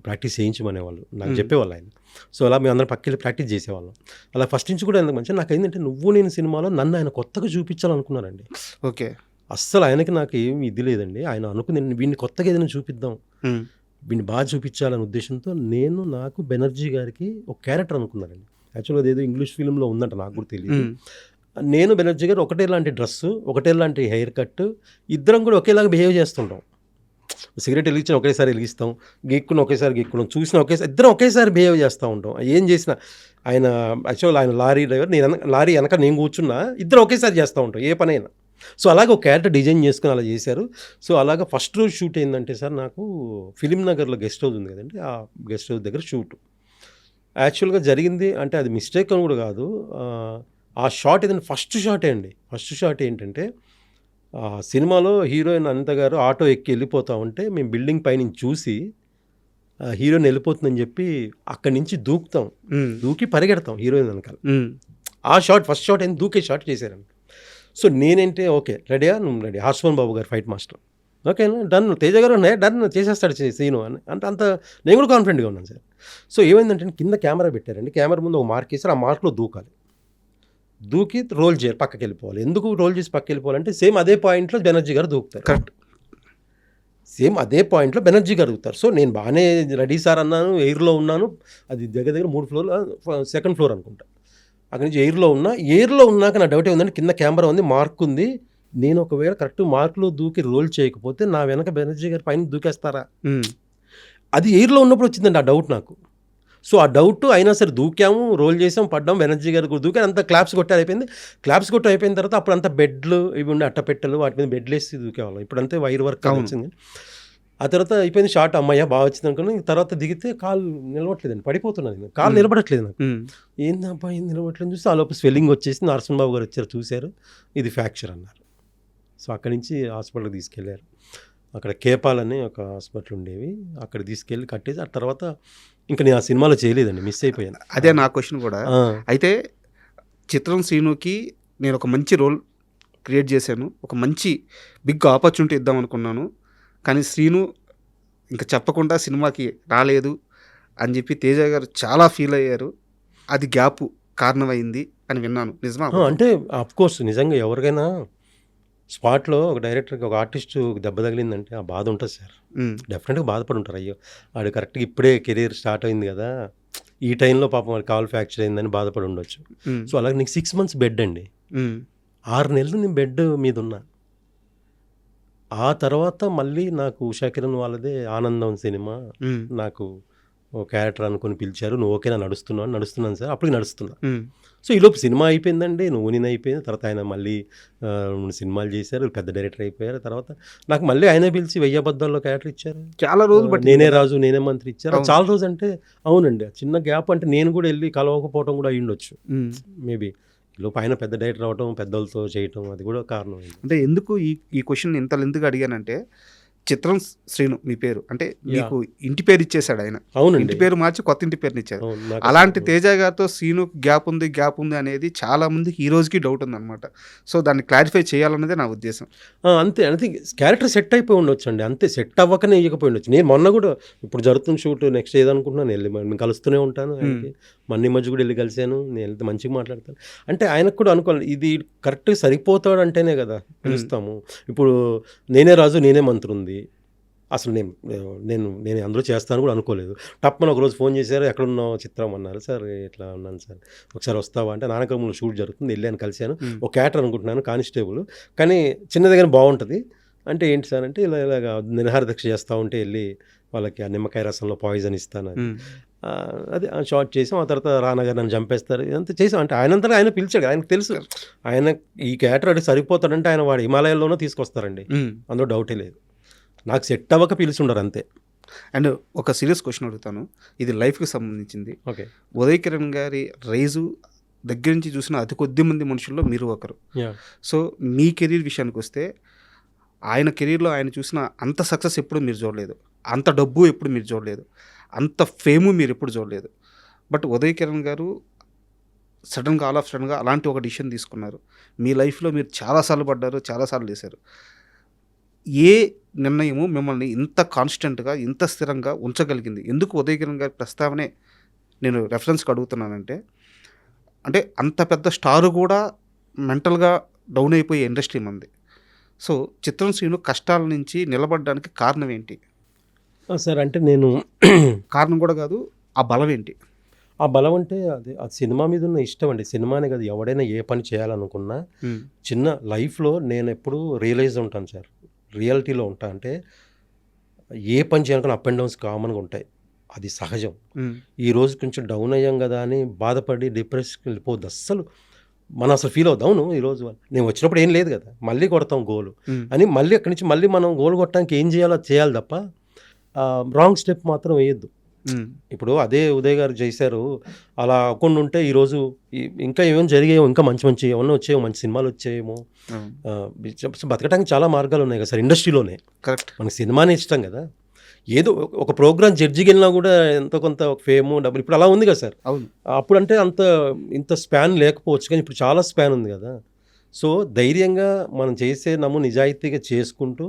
ప్రాక్టీస్ చేయించమనేవాళ్ళు, నాకు చెప్పేవాళ్ళు ఆయన. సో అలా మేము అందరం పక్కకి ప్రాక్టీస్ చేసేవాళ్ళం. అలా ఫస్ట్ నుంచి కూడా ఎందుకు మంచిగా నాకు ఏంటంటే నువ్వు నేను సినిమాలో నన్ను ఆయన కొత్తగా చూపించాలనుకున్నారండి. ఓకే. అస్సలు ఆయనకి నాకు ఏమి ఇది లేదండి. ఆయన అనుకుంది వీడిని కొత్తగా ఏదైనా చూపిద్దాం, వీడిని బాగా చూపించాలనే ఉద్దేశంతో నాకు బెనర్జీ గారికి ఒక క్యారెక్టర్ అనుకున్నారండి. యాక్చువల్గా అదేదో ఇంగ్లీష్ ఫిల్మ్లో ఉందంట, నాకు కూడా తెలియదు. నేను బెనర్జీ గారు ఒకటే లాంటి డ్రెస్సు, ఒకటే లాంటి హెయిర్ కట్, ఇద్దరం కూడా ఒకేలాగా బిహేవ్ చేస్తుంటాం. సిగరెట్ వెలిగించిన ఒకేసారి వెలిగిస్తాం, గీక్కున్న ఒకేసారి గీక్కున్నాం, చూసిన ఒకేసారి, ఇద్దరం ఒకేసారి బిహేవ్ చేస్తూ ఉంటాం. ఏం చేసినా ఆయన యాక్చువల్ ఆయన లారీ డ్రైవర్, లారీ వెనక నేను కూర్చున్నా, ఇద్దరం ఒకేసారి చేస్తూ ఉంటాం ఏ పనైనా. సో అలాగే ఒక క్యారెక్టర్ డిజైన్ చేసుకుని అలా చేశారు. సో అలాగా ఫస్ట్ రోజు షూట్ ఏంటంటే సార్, నాకు ఫిలిం నగర్లో గెస్ట్ హౌస్ ఉంది కదండి, ఆ గెస్ట్ హౌస్ దగ్గర షూట్ యాక్చువల్గా జరిగింది. అంటే అది మిస్టేక్ అని కూడా కాదు, ఆ షాట్ ఏదంటే ఫస్ట్ షాట్ ఏంటంటే సినిమాలో హీరోయిన్ అనిత గారు ఆటో ఎక్కి వెళ్ళిపోతూ ఉంటే మేము బిల్డింగ్ పైనుంచి చూసి హీరోయిన్ వెళ్ళిపోతుందని చెప్పి అక్కడి నుంచి దూకి పరిగెడతాం హీరోయిన్ వెనకాల. ఆ షాట్ ఫస్ట్ షాట్ ఏంటి, దూకే షాట్ చేశారండి. సో నేనంటే ఓకే రెడీయా, నువ్వు రెడీ, హార్స్మన్ బాబు గారు ఫైట్ మాస్టర్, ఓకేనా డన్, తేజ గారు డన్ చేసేస్తాడు సీను అని అంటే అంత నేను కూడా కాన్ఫిడెంట్గా ఉన్నాను సార్. సో ఏమైందంటే కింద కెమెరా పెట్టారండి, కెమెరా ముందు ఒక మార్క్ వేసారు, ఆ మార్క్లో దూకి రోల్ చేయాలి, పక్కకి వెళ్ళిపోవాలి. ఎందుకు రోల్ చేసి పక్కకి వెళ్ళిపోవాలంటే సేమ్ అదే పాయింట్లో బెనర్జీ గారు దూకుతారు. కరెక్ట్, సేమ్ అదే పాయింట్లో బెనర్జీ గారు దూకుతారు. సో నేను బాగానే రెడీ సార్ అన్నాను, ఎయిర్లో ఉన్నాను, అది దగ్గర 3 ఫ్లోర్, 2nd ఫ్లోర్ అనుకుంటా. అక్కడి నుంచి ఎయిర్లో ఉన్నాక నా డౌట్ ఏముందంటే కింద కెమెరా ఉంది, మార్క్ ఉంది, నేను ఒకవేళ కరెక్ట్ మార్క్లో దూకి రోల్ చేయకపోతే నా వెనక బెనర్జీ గారి పైన దూకేస్తారా, అది ఎయిర్లో ఉన్నప్పుడు వచ్చిందండి ఆ డౌట్ నాకు. సో ఆ డౌట్ అయినా సరే దూకాము, రోల్ చేసాం, పడ్డాం, బెనర్జీ గారు కూడా దూకారు, అంతా క్లాప్స్ కొట్టి అయిపోయిన తర్వాత అప్పుడు అంతా బెడ్లు ఇవి ఉండే అట్టపెట్టెలు, వాటి మీద బెడ్లు వేసి దూకేవాళ్ళం. ఇప్పుడంతే వైర్ వర్క్ వచ్చింది. ఆ తర్వాత అయిపోయింది షార్ట్, అమ్మయ్య బాగా వచ్చింది అనుకుని తర్వాత దిగితే కాలు నిలవట్లేదండి, పడిపోతున్నది, కాలు నిలబడట్లేదు నాకు. ఏందబ్బా ఏం నిలబడట్లేదు చూస్తే ఆ లోపు స్వెల్లింగ్ వచ్చేసి నరసింహ బాబు గారు వచ్చారు, చూశారు, ఇది ఫ్రాక్చర్ అన్నారు. సో అక్కడి నుంచి హాస్పిటల్కి తీసుకెళ్లారు. అక్కడ కేపాల్ అని ఒక హాస్పిటల్ ఉండేవి, అక్కడ తీసుకెళ్ళి కట్టేసి ఆ తర్వాత ఇంకా నేను ఆ సినిమాలో చేయలేదండి, మిస్ అయిపోయాను. అదే నా క్వశ్చన్ కూడా. అయితే చిత్రం శ్రీనుకి నేను ఒక మంచి రోల్ క్రియేట్ చేశాను, ఒక మంచి బిగ్ ఆపర్చునిటీ ఇద్దాం అనుకున్నాను, కానీ శ్రీను ఇంకా చెప్పకుండా సినిమాకి రాలేదు అని చెప్పి తేజ గారు చాలా ఫీల్ అయ్యారు. అది గ్యాప్ కారణమైంది అని విన్నాను, నిజమా? అంటే కోర్స్ నిజంగా ఎవరికైనా స్పాట్లో ఒక డైరెక్టర్కి ఒక ఆర్టిస్ట్ దెబ్బ తగిలిందంటే ఆ బాధ ఉంటుంది సార్. డెఫినెట్గా బాధపడి ఉంటారు. అయ్యో వాడు కరెక్ట్గా ఇప్పుడే కెరీర్ స్టార్ట్ అయింది కదా, ఈ టైంలో పాపం వాడు కాల్ ఫ్రాక్చర్ అయిందని బాధపడి ఉండొచ్చు. సో అలాగే నీకు 6 months బెడ్ అండి, 6 నెలలు నేను బెడ్ మీద ఉన్నా. ఆ తర్వాత మళ్ళీ నాకు ఉషా కిరణ్ వాళ్ళదే ఆనందం సినిమా నాకు ఓ క్యారెక్టర్ అనుకుని పిలిచారు. నువ్వు ఓకేనా నడుస్తున్నాను సార్. అప్పటికి నడుస్తున్నా. సో ఈలోపు సినిమా అయిపోయిందండి, నువ్వు నేను అయిపోయింది. తర్వాత ఆయన మళ్ళీ 2 సినిమాలు చేశారు, పెద్ద డైరెక్టర్ అయిపోయారు. తర్వాత నాకు మళ్ళీ ఆయనే పిలిచి 1000 అబద్ధాల్లో క్యారెక్టర్ ఇచ్చారు. చాలా రోజులు బట్టి నేనే రాజు నేనే మంత్రి ఇచ్చారు. చాలా రోజు అంటే అవునండి, చిన్న గ్యాప్ అంటే నేను కూడా వెళ్ళి కలవకపోవడం కూడా అయ్యుండొచ్చు మేబీ. ఈలోపు ఆయన పెద్ద డైరెక్టర్ అవ్వటం, పెద్దలతో చేయటం, అది కూడా కారణం. అంటే ఎందుకు ఈ క్వశ్చన్ ఇంత లెంత్గా అడిగానంటే, చిత్రం శ్రీను మీ పేరు అంటే మీకు ఇంటి పేరు ఇచ్చేసాడు ఆయన. అవునండి, ఇంటి పేరు మార్చి కొత్త ఇంటి పేరుని ఇచ్చారు. అలాంటి తేజ గారితో శ్రీను గ్యాప్ ఉంది అనేది చాలా మందికి ఈ రోజుకి డౌట్ ఉందన్నమాట. సో దాన్ని క్లారిఫై చేయాలన్నదే నా ఉద్దేశం. అంతే అంతే, క్యారెక్టర్ సెట్ అయిపోయి ఉండొచ్చు అండి, అంతే. సెట్ అవ్వకనే ఇవ్వకపోయి ఉండొచ్చు. నేను మొన్న కూడా ఇప్పుడు జరుగుతున్న షూట్ నెక్స్ట్ ఏదనుకుంటున్నాను వెళ్ళి నేను కలుస్తూనే ఉంటాను. ఆయనకి మొన్న మధ్య కూడా వెళ్ళి కలిశాను, నేను వెళ్తే మంచిగా మాట్లాడతాను. అంటే ఆయనకు కూడా అనుకోవాలి, ఇది కరెక్ట్గా సరిపోతాడు అంటేనే కదా పిలుస్తాము. ఇప్పుడు నేనే రాజు నేనే మంత్రి ఉంది, అసలు నేను అందులో చేస్తాను కూడా అనుకోలేదు. టప్పని ఒకరోజు ఫోన్ చేశారు, ఎక్కడున్నావు చిత్రం అన్నారు. సార్ ఇట్లా ఉన్నాను సార్, ఒకసారి వస్తావా అంటే, నానక్రమంలో షూట్ జరుగుతుంది, వెళ్ళాను కలిశాను. ఒక క్యారెక్టర్ అనుకుంటున్నాను కానిస్టేబుల్, కానీ చిన్నది కానీ బాగుంటుంది అంటే. ఏంటి సార్ అంటే, ఇలాగా నిరాహార దీక్ష చేస్తూ ఉంటే వెళ్ళి వాళ్ళకి ఆ నిమ్మకాయ రసంలో పాయిజన్ ఇస్తాను, అది షార్ట్ చేసాం. ఆ తర్వాత రానగారు నన్ను చంపేస్తారు, ఇదంతా చేసాం. అంటే ఆయనంతా ఆయన పిలిచాడు, ఆయనకు తెలుసు ఆయన ఈ క్యారెక్టర్ అంటే సరిపోతాడంటే ఆయన వాడు హిమాలయాల్లోనూ తీసుకొస్తారండి, అందులో డౌటే లేదు. నాకు సెట్ అవ్వక పిలిచి ఉండరు అంతే. అండ్ ఒక సీరియస్ క్వశ్చన్ అడుగుతాను, ఇది లైఫ్కి సంబంధించింది. ఓకే, ఉదయ్ కిరణ్ గారి రైజు దగ్గర నుంచి చూసిన అతి కొద్ది మంది మనుషుల్లో మీరు ఒకరు. సో మీ కెరీర్ విషయానికి వస్తే, ఆయన కెరీర్లో ఆయన చూసిన అంత సక్సెస్ ఎప్పుడు మీరు చూడలేదు, అంత డబ్బు ఎప్పుడు మీరు చూడలేదు, అంత ఫేము మీరు ఎప్పుడు చూడలేదు. బట్ ఉదయ్ కిరణ్ గారు సడన్గా ఆల్ ఆఫ్ సడన్గా అలాంటి ఒక డిసిషన్ తీసుకున్నారు. మీ లైఫ్లో మీరు చాలాసార్లు పడ్డారు, చాలాసార్లు వేశారు. ఏ నిర్ణయము మిమ్మల్ని ఇంత కాన్స్టెంట్గా ఇంత స్థిరంగా ఉంచగలిగింది? ఎందుకు ఉదయ్ కిరణ్ గారి ప్రస్తావనే నేను రెఫరెన్స్కి అడుగుతున్నానంటే, అంటే అంత పెద్ద స్టారు కూడా మెంటల్గా డౌన్ అయిపోయే ఇండస్ట్రీ మంది. సో చిత్రం శ్రీను కష్టాల నుంచి నిలబడడానికి కారణం ఏంటి? సార్ అంటే నేను కారణం కూడా కాదు, ఆ బలం ఏంటి? ఆ బలం అంటే అది ఆ సినిమా మీద ఉన్న ఇష్టం అండి. సినిమానే కాదు, ఎవడైనా ఏ పని చేయాలనుకున్నా చిన్న లైఫ్లో నేను ఎప్పుడు రియలైజ్ ఉంటాను సార్, రియాలిటీలో ఉంటా. అంటే ఏ పని చేయాలనుకున్న అప్ అండ్ డౌన్స్ కామన్గా ఉంటాయి, అది సహజం. ఈరోజు కొంచెం డౌన్ అయ్యాం కదా అని బాధపడి డిప్రెషన్కి వెళ్ళిపోద్దు అస్సలు. మనం అసలు ఫీల్ అవుతాం, అవును ఈరోజు నేను వచ్చినప్పుడు ఏం లేదు కదా, మళ్ళీ కొడతాం గోలు అని, మళ్ళీ అక్కడి నుంచి మళ్ళీ మనం గోల్ కొట్టడానికి ఏం చేయాలో చేయాలి తప్ప రాంగ్ స్టెప్ మాత్రం వేయొద్దు. ఇప్పుడు అదే ఉదయ్ గారు చేశారు, అలా అవ్వకుండా ఉంటే ఈరోజు ఇంకా ఏమేమి జరిగాయో, ఇంకా మంచి ఏమన్నా వచ్చాయో, మంచి సినిమాలు వచ్చాయేమో. బతకడానికి చాలా మార్గాలు ఉన్నాయి కదా సార్ ఇండస్ట్రీలోనే. కరెక్ట్, మనకి సినిమానే ఇష్టం కదా. ఏదో ఒక ప్రోగ్రామ్ జడ్జికి వెళ్ళినా కూడా ఎంతో కొంత ఫేము డబ్బులు ఇప్పుడు అలా ఉంది కదా సార్. అవును, అప్పుడు అంటే ఇంత స్పాన్ లేకపోవచ్చు, కానీ ఇప్పుడు చాలా స్పాన్ ఉంది కదా. సో ధైర్యంగా మనం చేసే నిజాయితీగా చేసుకుంటూ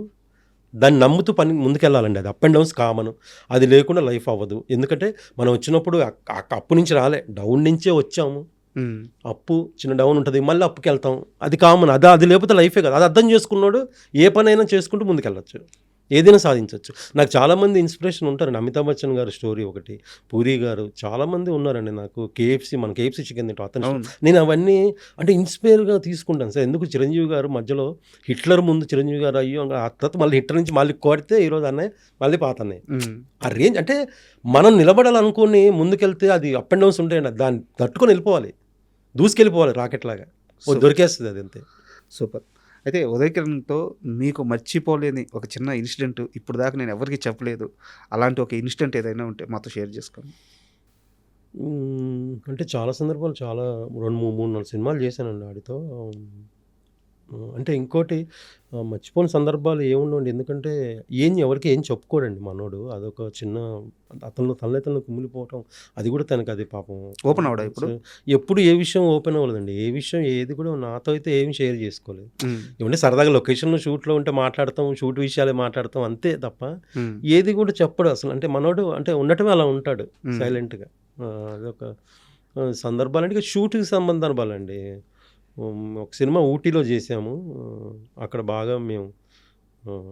దాన్ని నమ్ముతూ పని ముందుకెళ్ళాలండి. అది అప్ అండ్ డౌన్స్ కామన్, అది లేకుండా లైఫ్ అవ్వదు. ఎందుకంటే మనం వచ్చినప్పుడు అప్పు నుంచి రాలే, డౌన్ నుంచే వచ్చాము. అప్పు చిన్న డౌన్ ఉంటుంది, మళ్ళీ అప్పుకి వెళ్తాం, అది కామన్. అది లేకపోతే లైఫే కదా. అది అర్థం చేసుకున్నాడు ఏ పనైనా చేసుకుంటూ ముందుకెళ్ళచ్చు, ఏదైనా సాధించవచ్చు. నాకు చాలామంది ఇన్స్పిరేషన్ ఉంటారండి. అమితాబ్ బచ్చన్ గారు స్టోరీ ఒకటి, పూరి గారు, చాలామంది ఉన్నారండి. నాకు మన కేఎఫ్సీ చికెన్ తింటాం అతను, నేను అవన్నీ అంటే ఇన్స్పైర్గా తీసుకుంటాను సార్. ఎందుకు చిరంజీవి గారు మధ్యలో హిట్లర్ ముందు చిరంజీవి గారు అయ్యో, ఆ తర్వాత మళ్ళీ హిట్లర్ నుంచి మళ్ళీ కొడితే ఈరోజు అన్నయ్య మళ్ళీ పాత అన్నయ్య. ఆ రేంజ్ అంటే మనం నిలబడాలనుకుని ముందుకెళ్తే అది అప్ అండ్ డౌన్స్ ఉంటాయండి, దాన్ని తట్టుకొని వెళ్ళిపోవాలి, దూసుకెళ్ళిపోవాలి రాకెట్ లాగా, దొరికేస్తుంది అది అంతే. సూపర్. అయితే ఉదయ్ కిరణ్తో మీకు మర్చిపోలేని ఒక చిన్న ఇన్సిడెంట్ ఇప్పుడు దాకా నేను ఎవరికి చెప్పలేదు, అలాంటి ఒక ఇన్సిడెంట్ ఏదైనా ఉంటే మాతో షేర్ చేసుకోండి. అంటే చాలా సందర్భాలు, చాలా 2, 3, 4 సినిమాలు చేశానండి వాడితో. అంటే ఇంకోటి మర్చిపోని సందర్భాలు ఏముండవండి. ఎందుకంటే ఎవరికి ఏం చెప్పుకోడండి మనోడు. అదొక చిన్న తనలో కుమిలిపోవటం అది కూడా తనకి అది పాపం ఓపెన్ అవడా ఇప్పుడు? ఎప్పుడు ఏ విషయం ఓపెన్ అవ్వలేదండి. ఏ విషయం ఏది కూడా నాతో అయితే ఏమి షేర్ చేసుకోలేదు. ఏమంటే సరదాగా లొకేషన్లో షూట్లో ఉంటే మాట్లాడతాం, షూట్ విషయాలే మాట్లాడతాం అంతే తప్ప ఏది కూడా చెప్పడు అసలు. అంటే మనోడు అంటే ఉండటమే అలా ఉంటాడు సైలెంట్గా. అదొక సందర్భాలంటే షూట్కి సంబంధాలండి. ఒక సినిమా ఊటీలో చేసాము. అక్కడ బాగా మేము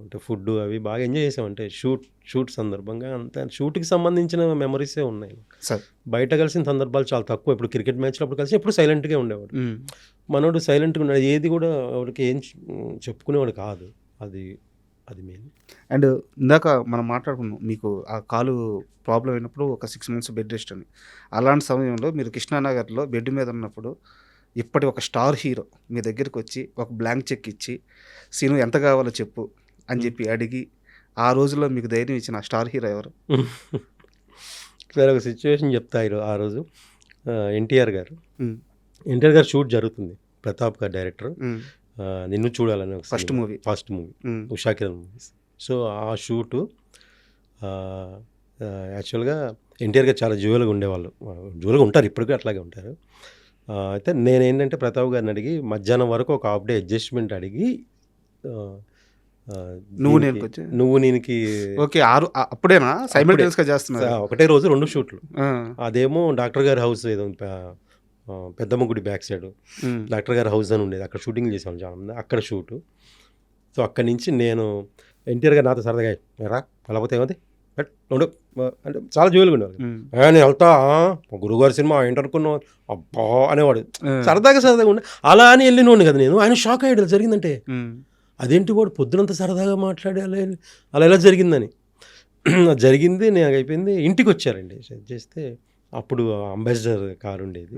అంటే ఫుడ్ అవి బాగా ఎంజాయ్ చేసాం. అంటే షూట్ సందర్భంగా అంతే. షూట్కి సంబంధించిన మెమరీసే ఉన్నాయి. బయట కలిసిన సందర్భాలు చాలా తక్కువ. ఇప్పుడు క్రికెట్ మ్యాచ్లో అప్పుడు కలిసి ఎప్పుడు సైలెంట్గా ఉండేవాడు. మనోడు సైలెంట్గా ఉన్నాడు. ఏది కూడా వాడికి ఏం చెప్పుకునేవాడు కాదు. అది మెయిన్. అండ్ ఇందాక మనం మాట్లాడుకున్నాం మీకు ఆ కాలు ప్రాబ్లం అయినప్పుడు ఒక 6 months బెడ్ రెస్ట్ అని. అలాంటి సమయంలో మీరు కృష్ణానగర్లో బెడ్ మీద ఉన్నప్పుడు ఇప్పటి ఒక స్టార్ హీరో మీ దగ్గరికి వచ్చి ఒక బ్లాంక్ చెక్ ఇచ్చి సీను ఎంత కావాలో చెప్పు అని చెప్పి అడిగి ఆ రోజుల్లో మీకు ధైర్యం ఇచ్చిన ఆ స్టార్ హీరో ఎవరు? సరే ఒక సిచ్యువేషన్ చెప్తా. ఆ రోజు ఎన్టీఆర్ గారు షూట్ జరుగుతుంది. ప్రతాప్ గారు డైరెక్టర్. నిన్ను చూడాలని ఒక first movie Usha Kiran movies. So ఆ షూటు యాక్చువల్గా ఎన్టీఆర్ గారు చాలా జ్యువెల్గా ఉండేవాళ్ళు. జ్యువెల్గా ఉంటారు, ఇప్పటికీ అట్లాగే ఉంటారు. అయితే నేనేంటంటే ప్రతాప్ గారిని అడిగి మధ్యాహ్నం వరకు ఒక హాఫ్ డే అడ్జస్ట్మెంట్ అడిగి నువ్వు నేనుకి ఓకే అప్పుడేనా సైమల్టేనియస్గా చేస్తున్నా ఒకటే రోజు 2 షూట్లు. అదేమో డాక్టర్ గారి హౌస్ ఏదో పెద్దమ్మ గుడి బ్యాక్ సైడ్ డాక్టర్ గారి హౌస్ అని ఉండేది. అక్కడ షూటింగ్ చేసాం చాలా మంది. అక్కడ షూటు. సో అక్కడి నుంచి నేను ఎన్టీఆర్ గారు నాతో సరదాగా రా వెళ్ళకపోతే ఏమవుతుంది ఉండు అంటే చాలా జోలుగా ఉండేవాళ్ళు. నేను వెళ్తా గురువుగారి సినిమా ఏంటనుకున్నావు అబ్బా అనేవాడు. సరదాగా ఉండే అలా అని వెళ్ళినోండి కదా నేను. ఆయన షాక్ అయ్యాడు జరిగిందంటే. అదేంటి వాడు పొద్దునంత సరదాగా మాట్లాడి అలా ఎలా జరిగిందని. జరిగింది. నేను అయిపోయింది. ఇంటికి వచ్చారండి చేస్తే అప్పుడు అంబాసిడర్ కారు ఉండేది.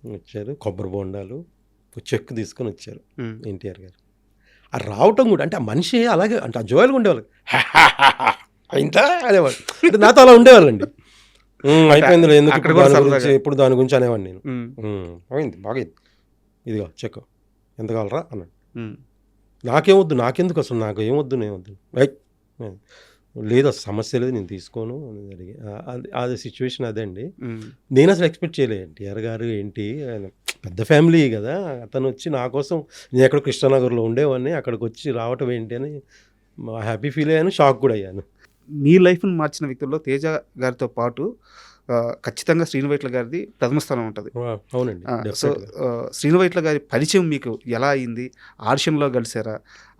వచ్చారు, కొబ్బరి బొండాలు చెక్ తీసుకొని వచ్చారు ఎన్టీఆర్ గారు. ఆ రావటం కూడా అంటే ఆ మనిషి అలాగే అంటే ఆ జోయల్గా ఉండేవాళ్ళు. అయిందా అనేవాడు. అంటే నాతో అలా ఉండేవాళ్ళండి. అయిపోయింది ఎందుకు ఎప్పుడు దాని గురించి అనేవాడిని నేను. అయింది బాగైంది, ఇదిగో చెక్ ఎంత కావాలరా అన్నాడు. నాకేమొద్దు, నాకెందుకు అసలు నాకు ఏమొద్దు, నేమొద్దు లేదు అసలు సమస్య లేదు నేను తీసుకోను అని అడిగి అది సిచ్యువేషన్ అదే అండి. నేను అసలు ఎక్స్పెక్ట్ చేయలేదు. ఎన్టీఆర్ గారు ఏంటి పెద్ద ఫ్యామిలీ కదా, అతను వచ్చి నా కోసం నేను ఎక్కడ కృష్ణానగర్లో ఉండేవాడిని అక్కడికి వచ్చి రావటం ఏంటి అని హ్యాపీ ఫీల్ అయ్యాను, షాక్ కూడా అయ్యాను. మీ లైఫ్ని మార్చిన వ్యక్తుల్లో తేజ గారితో పాటు ఖచ్చితంగా శ్రీను వైట్ల గారిది ప్రథమ స్థానం ఉంటుంది. అవునండి. సో శ్రీను వైట్ల గారి పరిచయం మీకు ఎలా అయింది? ఆడిషన్లో కలిసారా?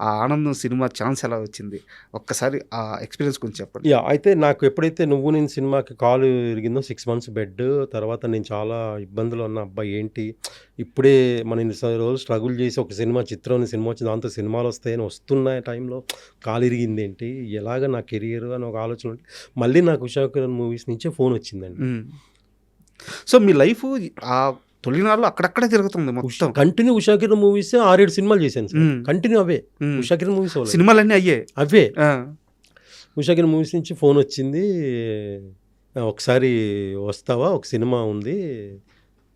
ఆ ఆనందం సినిమా ఛాన్స్ ఎలా వచ్చింది? ఒక్కసారి ఆ ఎక్స్పీరియన్స్ గురించి చెప్పండి. అయితే నాకు ఎప్పుడైతే నువ్వు నేను సినిమాకి కాలు ఇరిగిందో 6 months బెడ్ తర్వాత నేను చాలా ఇబ్బందులు ఉన్న అబ్బాయి ఏంటి ఇప్పుడే మన ఇన్ని రోజులు స్ట్రగుల్ చేసి ఒక సినిమా వచ్చి దాంతో సినిమాలు వస్తాయని వస్తున్న టైంలో కాలు ఇరిగింది ఏంటి, ఎలాగ నా కెరియర్ అని ఒక ఆలోచన ఉంటే మళ్ళీ నాకు ఉషా కిరణ్ మూవీస్ నుంచే ఫోన్ వచ్చిందండి. సో మీ లైఫ్ ఆ తొలినాళ్ళు అక్కడక్కడే తిరుగుతుంది మొత్తం. కంటిన్యూ ఉషా కిరణ్ మూవీస్ 6-7 సినిమాలు చేశాను సార్. కంటిన్యూ అవే ఉషా కిరణ్ మూవీస్ సినిమాలన్నీ అయ్యే అవే. ఉషా కిరణ్ మూవీస్ నుంచి ఫోన్ వచ్చింది, ఒకసారి వస్తావా ఒక సినిమా ఉంది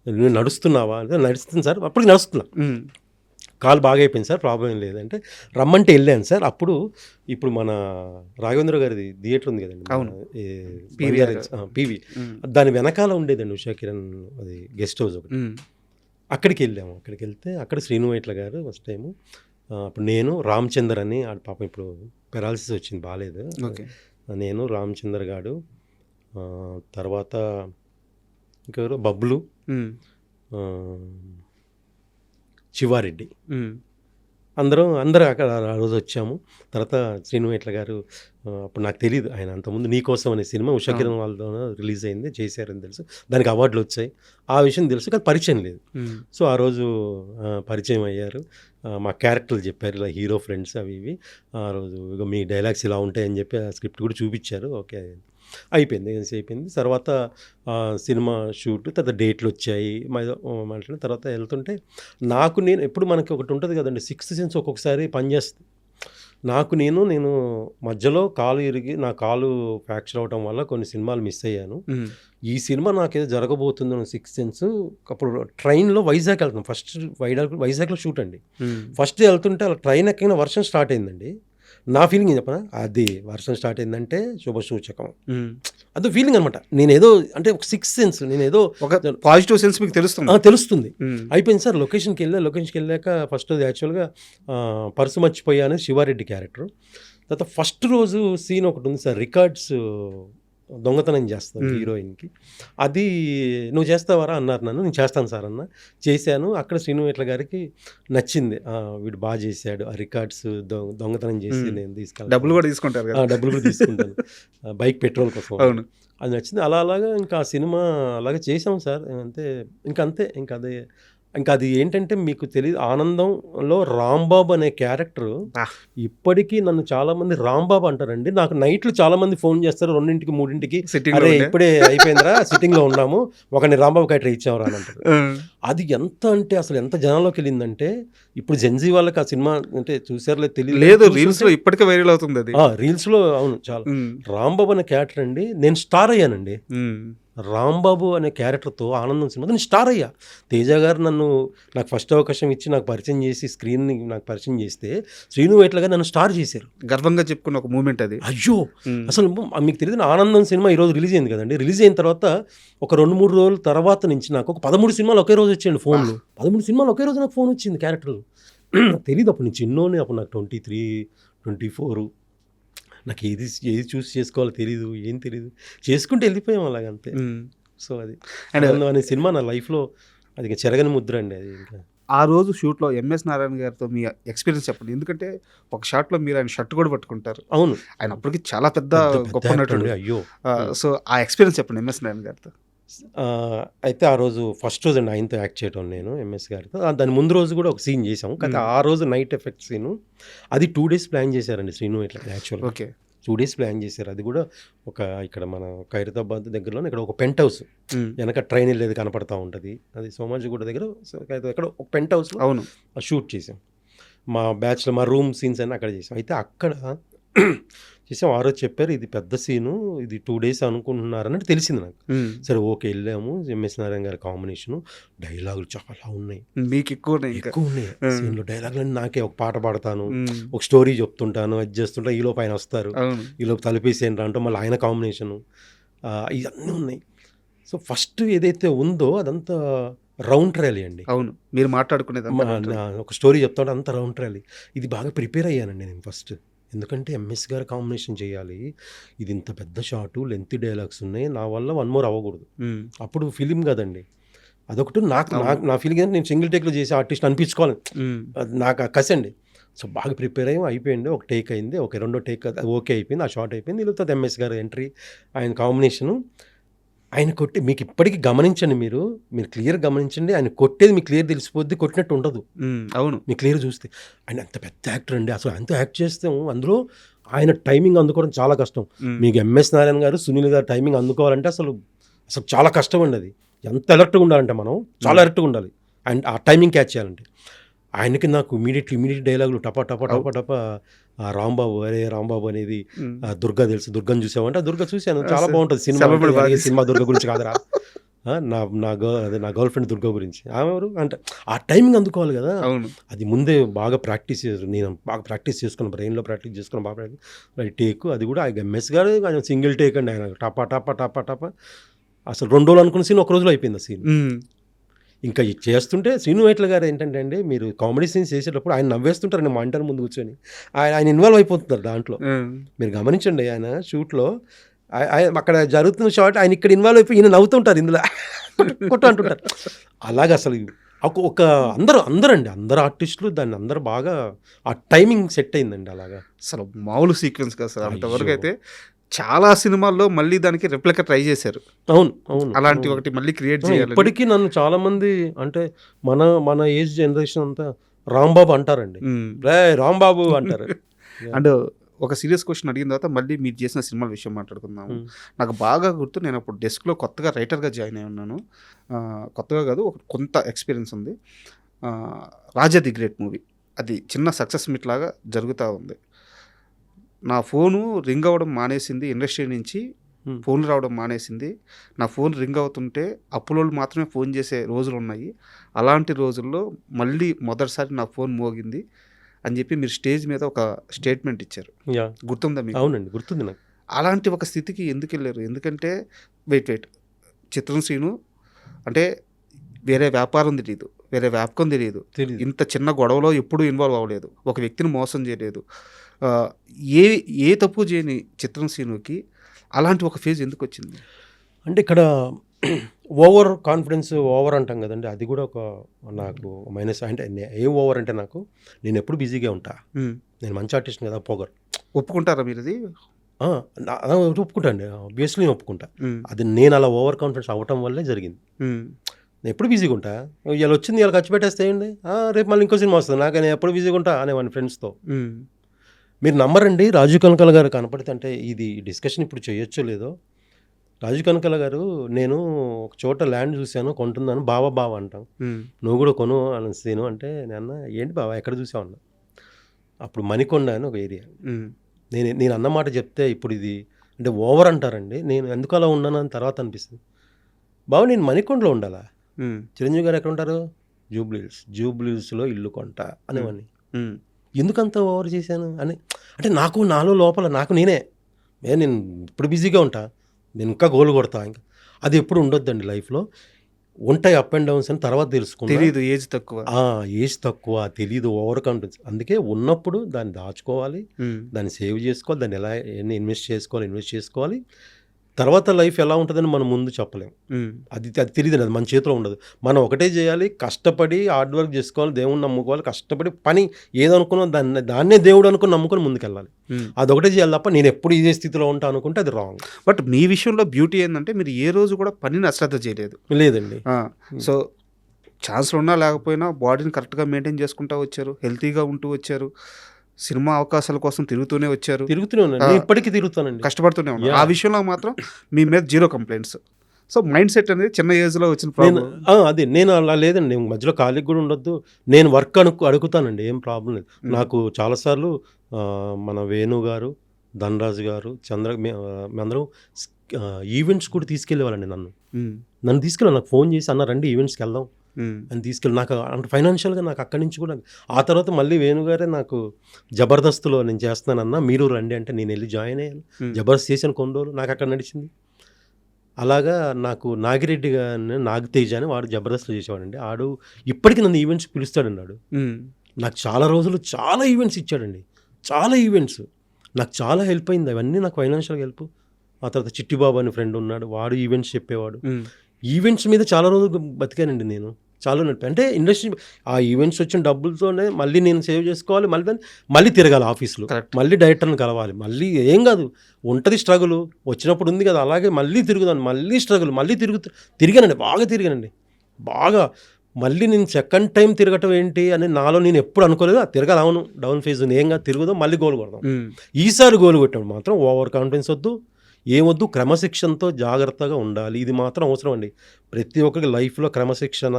నువ్వు నడుస్తున్నావా అంటే నడుస్తుంది సార్. అప్పటికి నడుస్తున్నా, కాలు బాగా అయిపోయింది సార్, ప్రాబ్లం ఏం లేదంటే రమ్మంటే వెళ్ళాను సార్. అప్పుడు ఇప్పుడు మన రాఘవేంద్ర గారిది థియేటర్ ఉంది కదండి, పివి, దాని వెనకాల ఉండేదండి ఉషా కిరణ్ అది గెస్ట్ హౌస్ ఒకటి. అక్కడికి వెళ్ళాము. అక్కడికి వెళ్తే అక్కడ శ్రీను వైట్ల గారు ఫస్ట్ టైము. అప్పుడు నేను రామచందర్ అని ఆడ పాపం ఇప్పుడు పెరాలసిస్ వచ్చింది బాగాలేదు. నేను రామచందర్ గారు, తర్వాత ఇంకెవరు బబ్లు, శివారెడ్డి, అందరూ అక్కడ ఆ రోజు వచ్చాము. తర్వాత శ్రీను వైట్ల గారు అప్పుడు నాకు తెలియదు ఆయన అంతకుముందు నీకోసం అనే సినిమా ఉషా కిరణ్ వాళ్ళతో రిలీజ్ అయింది, చేశారని తెలుసు, దానికి అవార్డులు వచ్చాయి, ఆ విషయం తెలుసు కానీ పరిచయం లేదు. సో ఆ రోజు పరిచయం అయ్యారు, మా క్యారెక్టర్లు చెప్పారు ఇలా హీరో ఫ్రెండ్స్ అవి ఇవి. ఆ రోజు ఇక మీ డైలాగ్స్ ఇలా ఉంటాయని చెప్పి ఆ స్క్రిప్ట్ కూడా చూపించారు. ఓకే అయిపోయింది. తర్వాత సినిమా షూట్, తర్వాత డేట్లు వచ్చాయి మాట్లాడిన తర్వాత వెళ్తుంటే నేను ఎప్పుడు మనకి ఒకటి ఉంటుంది కదండి, 6th సెన్స్ ఒక్కొక్కసారి పనిచేస్తుంది. నేను మధ్యలో కాలు ఇరిగి నా కాలు ఫ్రాక్చర్ అవడం వల్ల కొన్ని సినిమాలు మిస్ అయ్యాను. ఈ సినిమా నాకేదో జరగబోతుందని సిక్స్త్ సెన్స్. అప్పుడు ట్రైన్లో వైజాగ్ వెళ్తున్నాం. ఫస్ట్ వైజాగ్లో షూట్ అండి. ఫస్ట్ వెళ్తుంటే అలా ట్రైన్ ఎక్కిన వర్షం స్టార్ట్ అయిందండి. నా ఫీలింగ్ ఏం చెప్పనా, అది వర్షం స్టార్ట్ అయిందంటే శుభసూచకం, అదో ఫీలింగ్ అనమాట. నేనేదో అంటే ఒక సిక్స్త్ సెన్స్, నేనేదో ఒక పాజిటివ్ సెన్స్ మీకు తెలుస్తుంది. అయిపోయింది సార్. లొకేషన్కి వెళ్ళాక ఫస్ట్ యాక్చువల్గా పర్సు మర్చిపోయాను శివారెడ్డి క్యారెక్టర్. తర్వాత ఫస్ట్ రోజు సీన్ ఒకటి ఉంది సార్, రికార్డ్స్ దొంగతనం చేస్తాను హీరోయిన్కి. అది నువ్వు చేస్తావారా అన్నారు నన్ను. నేను చేస్తాను సార్ అన్న. చేశాను. అక్కడ శ్రీనువేట్ల గారికి నచ్చింది, వీడు బాగా చేశాడు, ఆ రికార్డ్స్ దొంగతనం చేసి నేను తీసుకెళ్ళాను, డబ్బులు కూడా తీసుకుంటాను బైక్ పెట్రోల్ కోసం. అవును, అది నచ్చింది. అలాగా ఇంకా ఆ సినిమా అలాగే చేసాం సార్. అంతే. ఇంకా అది ఏంటంటే మీకు తెలియదు, ఆనందంలో రాంబాబు అనే క్యారెక్టర్ ఇప్పటికీ నన్ను చాలా మంది రాంబాబు అంటారండి. నాకు నైట్లు చాలా మంది ఫోన్ చేస్తారు 2:00, 3:00, అరే ఇప్పుడే అయిపోయిందిరా, సిట్టింగ్ లో ఉన్నాము, ఒకరిని రాంబాబు క్యారెక్టర్ ఇచ్చామరా అని అంటారు. అది ఎంత అంటే అసలు ఎంత జనంలోకి వెళ్ళిందంటే, ఇప్పుడు జెన్జీ వాళ్ళకి ఆ సినిమా అంటే చూసారులే తెలియలేదు, రీల్స్ లో ఇప్పటికే వైరల్ అవుతుంది అది. రీల్స్ లో అవును చాలా. రాంబాబు అనే క్యారెక్టర్ అండి, నేను స్టార్ అయ్యానండి. రాంబాబు అనే క్యారెక్టర్తో ఆనందం సినిమా నేను స్టార్ అయ్యా. తేజ గారు నాకు ఫస్ట్ అవకాశం ఇచ్చి నాకు పరిచయం చేసి స్క్రీన్ని నాకు పరిచయం చేస్తే శ్రీనువేట్ల గారు నన్ను స్టార్ చేశారు. గర్వంగా చెప్పుకున్న ఒక మూమెంట్ అది. అయ్యో అసలు మీకు తెలియదు, ఆనందం సినిమా ఈరోజు రిలీజ్ అయింది కదండి. రిలీజ్ అయిన తర్వాత ఒక 2-3 రోజుల తర్వాత నుంచి నాకు ఒక 13 సినిమాలు ఒకే రోజు వచ్చాయండి ఫోన్లు. 13 సినిమాలు ఒకే రోజు నాకు ఫోన్ వచ్చింది క్యారెక్టర్లు. తెలియదు అప్పుడు నేను చిన్నోని, అప్పుడు నాకు 23, 24. నాకు ఏది చూస్ చేసుకోవాలో తెలీదు, ఏం తెలీదు, చేసుకుంటూ వెళ్ళిపోయాం అలాగంతే. సో అది అనే సినిమా నా లైఫ్లో అది చెరగని ముద్ర అండి. అది ఇంకా ఆ రోజు షూట్లో ఎంఎస్ నారాయణ గారితో మీ ఎక్స్పీరియన్స్ చెప్పండి. ఎందుకంటే ఒక షాట్లో మీరు ఆయన షర్ట్ కూడా పట్టుకుంటారు. అవును, ఆయన అప్పటికి చాలా పెద్ద గొప్ప నటుడు. అయ్యో. సో ఆ ఎక్స్పీరియన్స్ చెప్పండి ఎంఎస్ నారాయణ గారితో. అయితే ఆ రోజు ఫస్ట్ రోజు అండి ఆయనతో యాక్ట్ చేయడం నేను ఎంఎస్ గారితో. దాని ముందు రోజు కూడా ఒక సీన్ చేసాము. కానీ ఆ రోజు నైట్ ఎఫెక్ట్ సీను అది 2 days ప్లాన్ చేశారండి శ్రీను ఇట్లా యాక్చువల్. ఓకే, 2 days ప్లాన్ చేశారు. అది కూడా ఇక్కడ మన ఖైరతాబాద్ దగ్గరలో ఇక్కడ ఒక పెంట్ హౌస్, వెనక ట్రైన్ వెళ్ళేది కనపడతా ఉంటుంది, అది సోమాజిగూడ దగ్గర ఇక్కడ ఒక పెంట్ హౌస్లో అవును షూట్ చేసాం. మా బ్యాచ్లో మా రూమ్ సీన్స్ అన్నీ అక్కడ చేసాం. అయితే అక్కడ చేసాం. ఆ రోజు చెప్పారు ఇది పెద్ద సీను, ఇది 2 days అనుకుంటున్నారన్నట్టు తెలిసింది నాకు. సరే ఓకే వెళ్ళాము. ఎంఎస్ నారాయణ గారి కాంబినేషను, డైలాగులు చాలా ఉన్నాయి, మీకు ఎక్కువ ఉన్నాయి సీన్లో. డైలాగులు నాకే ఒక పాట పాడతాను, ఒక స్టోరీ చెప్తుంటాను, అది చేస్తుంటా, ఈలోపు ఆయన వస్తారు, ఈలోపు తలిపేసేయండి అంటూ మళ్ళీ ఆయన కాంబినేషను, ఇవన్నీ ఉన్నాయి. సో ఫస్ట్ ఏదైతే ఉందో అదంతా రౌండ్ ట్రయల్ అండి. అవును, మీరు మాట్లాడుకునేది ఒక స్టోరీ చెప్తాడు, అంత రౌండ్ ట్రయల్. ఇది బాగా ప్రిపేర్ అయ్యానండి నేను ఫస్ట్. ఎందుకంటే ఎంఎస్ గారు కాంబినేషన్ చేయాలి, ఇది ఇంత పెద్ద షాటు, లెంత్ డైలాగ్స్ ఉన్నాయి, నా వల్ల 1 more అవ్వకూడదు. అప్పుడు ఫిలిం కదండి, అదొకటి నా ఫీలింగ్ అంటే నేను సింగిల్ టేక్లో చేసే ఆర్టిస్ట్ అనిపించుకోవాలి, నాకు కసి అండి. సో బాగా ప్రిపేర్ అయిపోయింది. ఒక టేక్ అయింది, ఓకే, 2వ టేక్ ఓకే అయిపోయింది, ఆ షాట్ అయిపోయింది. వీళ్ళతో ఎంఎస్ గారు ఎంట్రీ, ఆయన కాంబినేషను, ఆయన కొట్టి మీకు ఇప్పటికీ గమనించండి, మీరు క్లియర్ గమనించండి, ఆయన కొట్టేది మీకు క్లియర్ తెలిసిపోద్ది, కొట్టినట్టు ఉండదు. అవును, మీకు క్లియర్ చూస్తే. ఆయన అంత పెద్ద యాక్టర్ అండి, అసలు ఆయనతో యాక్ట్ చేస్తాం, అందులో ఆయన టైమింగ్ అందుకోవడం చాలా కష్టం. మీకు ఎంఎస్ నారాయణ గారు, సునీల్ గారు టైమింగ్ అందుకోవాలంటే అసలు చాలా కష్టం అండి. అది ఎంత అలర్ట్గా ఉండాలంటే మనం చాలా అలర్ట్గా ఉండాలి, అండ్ ఆ టైమింగ్ క్యాచ్ చేయాలంటే. ఆయనకి నాకు ఇమీడియట్ డైలాగులు టపా రాంబాబు, అరే రాంబాబు అనేది దుర్గా తెలుసు, దుర్గని చూసామంటే దుర్గా చూశాను, చాలా బాగుంటుంది సినిమా దుర్గ గురించి కాదరా, నా గర్ల్ ఫ్రెండ్ దుర్గా గురించి, ఆమె ఎవరు అంటే ఆ టైమింగ్ అందుకోవాలి కదా. అది ముందే బాగా ప్రాక్టీస్ నేను బాగా ప్రాక్టీస్ చేసుకున్నాను, బ్రెయిన్లో ప్రాక్టీస్ చేసుకున్నాను, బాగా ప్రాక్టీస్ టేక్. అది కూడా ఎంఎస్ గారు ఆయన సింగిల్ టేక్ అండి, ఆయన టపా అసలు 2 రోజులు అనుకున్న సీన్ 1 రోజులో అయిపోయింది ఆ సీన్. ఇంకా చేస్తుంటే శ్రీనువేట్ల గారు ఏంటంటే అండి, మీరు కామెడీ సీన్స్ చేసేటప్పుడు ఆయన నవ్వేస్తుంటారు, నేను మానిటర్ ముందు కూర్చొని, ఆయన ఇన్వాల్వ్ అయిపోతున్నారు దాంట్లో. మీరు గమనించండి, ఆయన షూట్లో అక్కడ జరుగుతున్న షాట్ ఆయన ఇక్కడ ఇన్వాల్వ్ అయిపోయి ఈయన నవ్వుతుంటారు, ఇందులో కొట్టు అంటుంటారు. అలాగే అసలు ఒక అందరు ఆర్టిస్టులు దాన్ని అందరూ బాగా ఆ టైమింగ్ సెట్ అయిందండి. అలాగా అసలు మామూలు సీక్వెన్స్ కదా సార్. అంతవరకు అయితే చాలా సినిమాల్లో మళ్ళీ దానికి రెప్లికా ట్రై చేశారు. అవును, అలాంటి ఒకటి మళ్ళీ క్రియేట్ చేయాలి. ఇప్పటికీ నన్ను చాలా మంది అంటే మన ఏజ్ జనరేషన్ అంతా రాంబాబు అంటారండి, రాంబాబు అంటారు. అండ్ ఒక సీరియస్ క్వశ్చన్ అడిగిన తర్వాత మళ్ళీ మీరు చేసిన సినిమాల విషయం మాట్లాడుకుందాము. నాకు బాగా గుర్తు, నేను అప్పుడు డెస్క్లో కొత్తగా రైటర్గా జాయిన్ అయి ఉన్నాను. కొత్తగా కాదు, ఒక కొంత ఎక్స్పీరియన్స్ ఉంది. రాజా ది గ్రేట్ మూవీ, అది చిన్న సక్సెస్ మీట్ లాగా జరుగుతూ ఉంది. నా ఫోను రింగ్ అవ్వడం మానేసింది, ఇండస్ట్రీ నుంచి ఫోన్లు రావడం మానేసింది. నా ఫోన్ రింగ్ అవుతుంటే అప్పులోళ్ళు మాత్రమే ఫోన్ చేసే రోజులు ఉన్నాయి. అలాంటి రోజుల్లో మళ్ళీ మొదటిసారి నా ఫోన్ మోగింది అని చెప్పి మీరు స్టేజ్ మీద ఒక స్టేట్మెంట్ ఇచ్చారు. గుర్తుందా మీకు? అవునండి, గుర్తుంది నాకు. అలాంటి ఒక స్థితికి ఎందుకు వెళ్ళారు? ఎందుకంటే వెయిట్ చిత్రం శ్రీను అంటే వేరే వ్యాపారం తెలియదు, వేరే వ్యాపకం తెలియదు, ఇంత చిన్న గొడవలో ఎప్పుడూ ఇన్వాల్వ్ అవ్వలేదు, ఒక వ్యక్తిని మోసం చేయలేదు, ఏ తప్పు చేయని చిత్రం శ్రీనుకి అలాంటి ఒక ఫేజ్ ఎందుకు వచ్చింది? అంటే ఇక్కడ ఓవర్ కాన్ఫిడెన్స్, ఓవర్ అంటాం కదండి, అది కూడా ఒక నాకు మైనస్. అంటే ఏం ఓవర్ అంటే నాకు నేను ఎప్పుడు బిజీగా ఉంటా, నేను మంచి ఆర్టిస్ట్ కదా, పొగరు. ఒప్పుకుంటారా మీరు ఇది? ఒప్పుకుంటా అండి, ఆబ్వియస్లీ నేను ఒప్పుకుంటా. అది నేను అలా ఓవర్ కాన్ఫిడెన్స్ అవ్వటం వల్లే జరిగింది. నేను ఎప్పుడు బిజీగా ఉంటా, ఇలా వచ్చింది ఇలా ఖర్చు పెట్టేస్తేయండి, రేపు మళ్ళీ ఇంకో సినిమా వస్తుంది, నాకు నేను ఎప్పుడు బిజీగా ఉంటా అనేవాడిని ఫ్రెండ్స్తో. మీరు నమ్మరండి, రాజు కనకాల గారు కనపడితే, అంటే ఇది డిస్కషన్ ఇప్పుడు చేయొచ్చో లేదో, రాజు కనకాల గారు నేను ఒక చోట ల్యాండ్ చూశాను, కొంటున్నాను, బావ అంటాం, నువ్వు కూడా కొను అనేసి అంటే నేను ఏంటి బావ ఎక్కడ చూసావు అన్న. అప్పుడు మణికొండ అని ఒక ఏరియా. నేను అన్నమాట చెప్తే ఇప్పుడు ఇది అంటే ఓవర్ అంటారండి, నేను ఎందుకు అలా ఉన్నాను అని తర్వాత అనిపిస్తుంది. బావ నేను మణికొండలో ఉండాలా, చిరంజీవి గారు ఎక్కడ ఉంటారు, జూబ్లీహిల్స్లో ఇల్లు కొంటా అనేవాడిని. ఎందుకంత ఓవర్ చేశాను అని అంటే నాలో లోపల నేను ఇప్పుడు బిజీగా ఉంటా, నేను ఇంకా గోల్ కొడతా, ఇంకా అది ఎప్పుడు ఉండొద్దండి లైఫ్లో. ఉంటాయి అప్ అండ్ డౌన్స్ అని తర్వాత తెలుసుకుంటా. తెలియదు, ఏజ్ తక్కువ తెలియదు, ఓవర్ కాన్ఫిడెన్స్. అందుకే ఉన్నప్పుడు దాన్ని దాచుకోవాలి, దాన్ని సేవ్ చేసుకోవాలి, దాన్ని ఎలా ఇన్వెస్ట్ చేసుకోవాలి. తర్వాత లైఫ్ ఎలా ఉంటుందని మనం ముందు చెప్పలేం, అది తెలియదు, అది మన చేతిలో ఉండదు. మనం ఒకటే చేయాలి, కష్టపడి హార్డ్ వర్క్ చేసుకోవాలి, దేవుడిని నమ్ముకోవాలి, కష్టపడి పని ఏదనుకున్నా దాన్నే దేవుడు అనుకుని నమ్ముకొని ముందుకెళ్ళాలి. అదొకటే చేయాలి తప్ప నేను ఎప్పుడు ఇదే స్థితిలో ఉంటా అనుకుంటే అది రాంగ్. బట్ మీ విషయంలో బ్యూటీ ఏంటంటే మీరు ఏ రోజు కూడా పనిని అశ్రద్ధ చేయలేదు. లేదండి. సో ఛాన్స్లు ఉన్నా లేకపోయినా బాడీని కరెక్ట్గా మెయింటైన్ చేసుకుంటూ వచ్చారు, హెల్తీగా ఉంటూ వచ్చారు, సినిమా అవకాశాల కోసం తిరుగుతూనే ఉన్నాను, ఇప్పటికీ తిరుగుతానండి, కష్టపడుతూనే ఉన్నాను. ఆ విషయంలో మాత్రం మీ మీద 0 కంప్లైంట్స్. సో మైండ్ సెట్ అనేది చిన్న ఏజ్లో వచ్చిన ప్రాబ్లం. అది నేను అలా లేదండి, నేను మధ్యలో ఖాళీకి కూడా ఉండొద్దు, నేను వర్క్ అడుగుతానండి, ఏం ప్రాబ్లం లేదు. నాకు చాలాసార్లు మన వేణు గారు, ధనరాజు గారు, మేమందరం ఈవెంట్స్ కూడా తీసుకెళ్ళేవాళ్ళండి. నన్ను తీసుకెళ్ళి నాకు ఫోన్ చేసి అన్న రండి ఈవెంట్స్కి వెళ్దాం అని తీసుకెళ్ళి, నాకు అంటే ఫైనాన్షియల్గా నాకు అక్కడి నుంచి కూడా. ఆ తర్వాత మళ్ళీ వేణుగారే నాకు జబర్దస్త్లో నేను చేస్తున్నానన్నా మీరు రండి అంటే నేను వెళ్ళి జాయిన్ అయ్యాను. జబర్దస్త్ చేశాను కొన్ని రోజులు, నాకు అక్కడ నడిచింది. అలాగా నాకు నాగిరెడ్డి గారిని, నాగతేజ అని వాడు జబర్దస్త్లో చేసేవాడండి. ఆడు ఇప్పటికీ నన్ను ఈవెంట్స్ పిలుస్తాడన్నాడు. నాకు చాలా రోజులు చాలా ఈవెంట్స్ ఇచ్చాడండి, చాలా ఈవెంట్స్, నాకు చాలా హెల్ప్ అయింది. అవన్నీ నాకు ఫైనాన్షియల్గా హెల్ప్. ఆ తర్వాత చిట్టిబాబు అని ఫ్రెండ్ ఉన్నాడు, వాడు ఈవెంట్స్ చెప్పేవాడు. ఈవెంట్స్ మీద చాలా రోజులు బతికానండి నేను, చాలా నడిపి. అంటే ఇండస్ట్రీ ఆ ఈవెంట్స్ వచ్చిన డబ్బులతోనే మళ్ళీ నేను సేవ్ చేసుకోవాలి, మళ్ళీ తిరగాలి ఆఫీసులో, మళ్ళీ డైరెక్టర్ని కలవాలి, మళ్ళీ ఏం కాదు ఉంటుంది స్ట్రగుల్, వచ్చినప్పుడు ఉంది కదా అలాగే మళ్ళీ తిరుగుదాను, మళ్ళీ స్ట్రగుల్, మళ్ళీ తిరిగానండి, బాగా తిరిగానండి, బాగా. మళ్ళీ నేను సెకండ్ టైం తిరగటం ఏంటి అని నాలో నేను ఎప్పుడు అనుకోలేదు. తిరగాలి, అవును డౌన్ ఫేజ్ ఉంది, ఏం కాదు తిరుగుదాం, మళ్ళీ గోల్ కొడదాం. ఈసారి గోల్ కొట్టాడు మాత్రం ఓవర్ కాన్ఫిడెన్స్ వద్దు, ఏమొద్దు, క్రమశిక్షణతో జాగ్రత్తగా ఉండాలి. ఇది మాత్రం అవసరం అండి, ప్రతి ఒక్కరికి లైఫ్లో క్రమశిక్షణ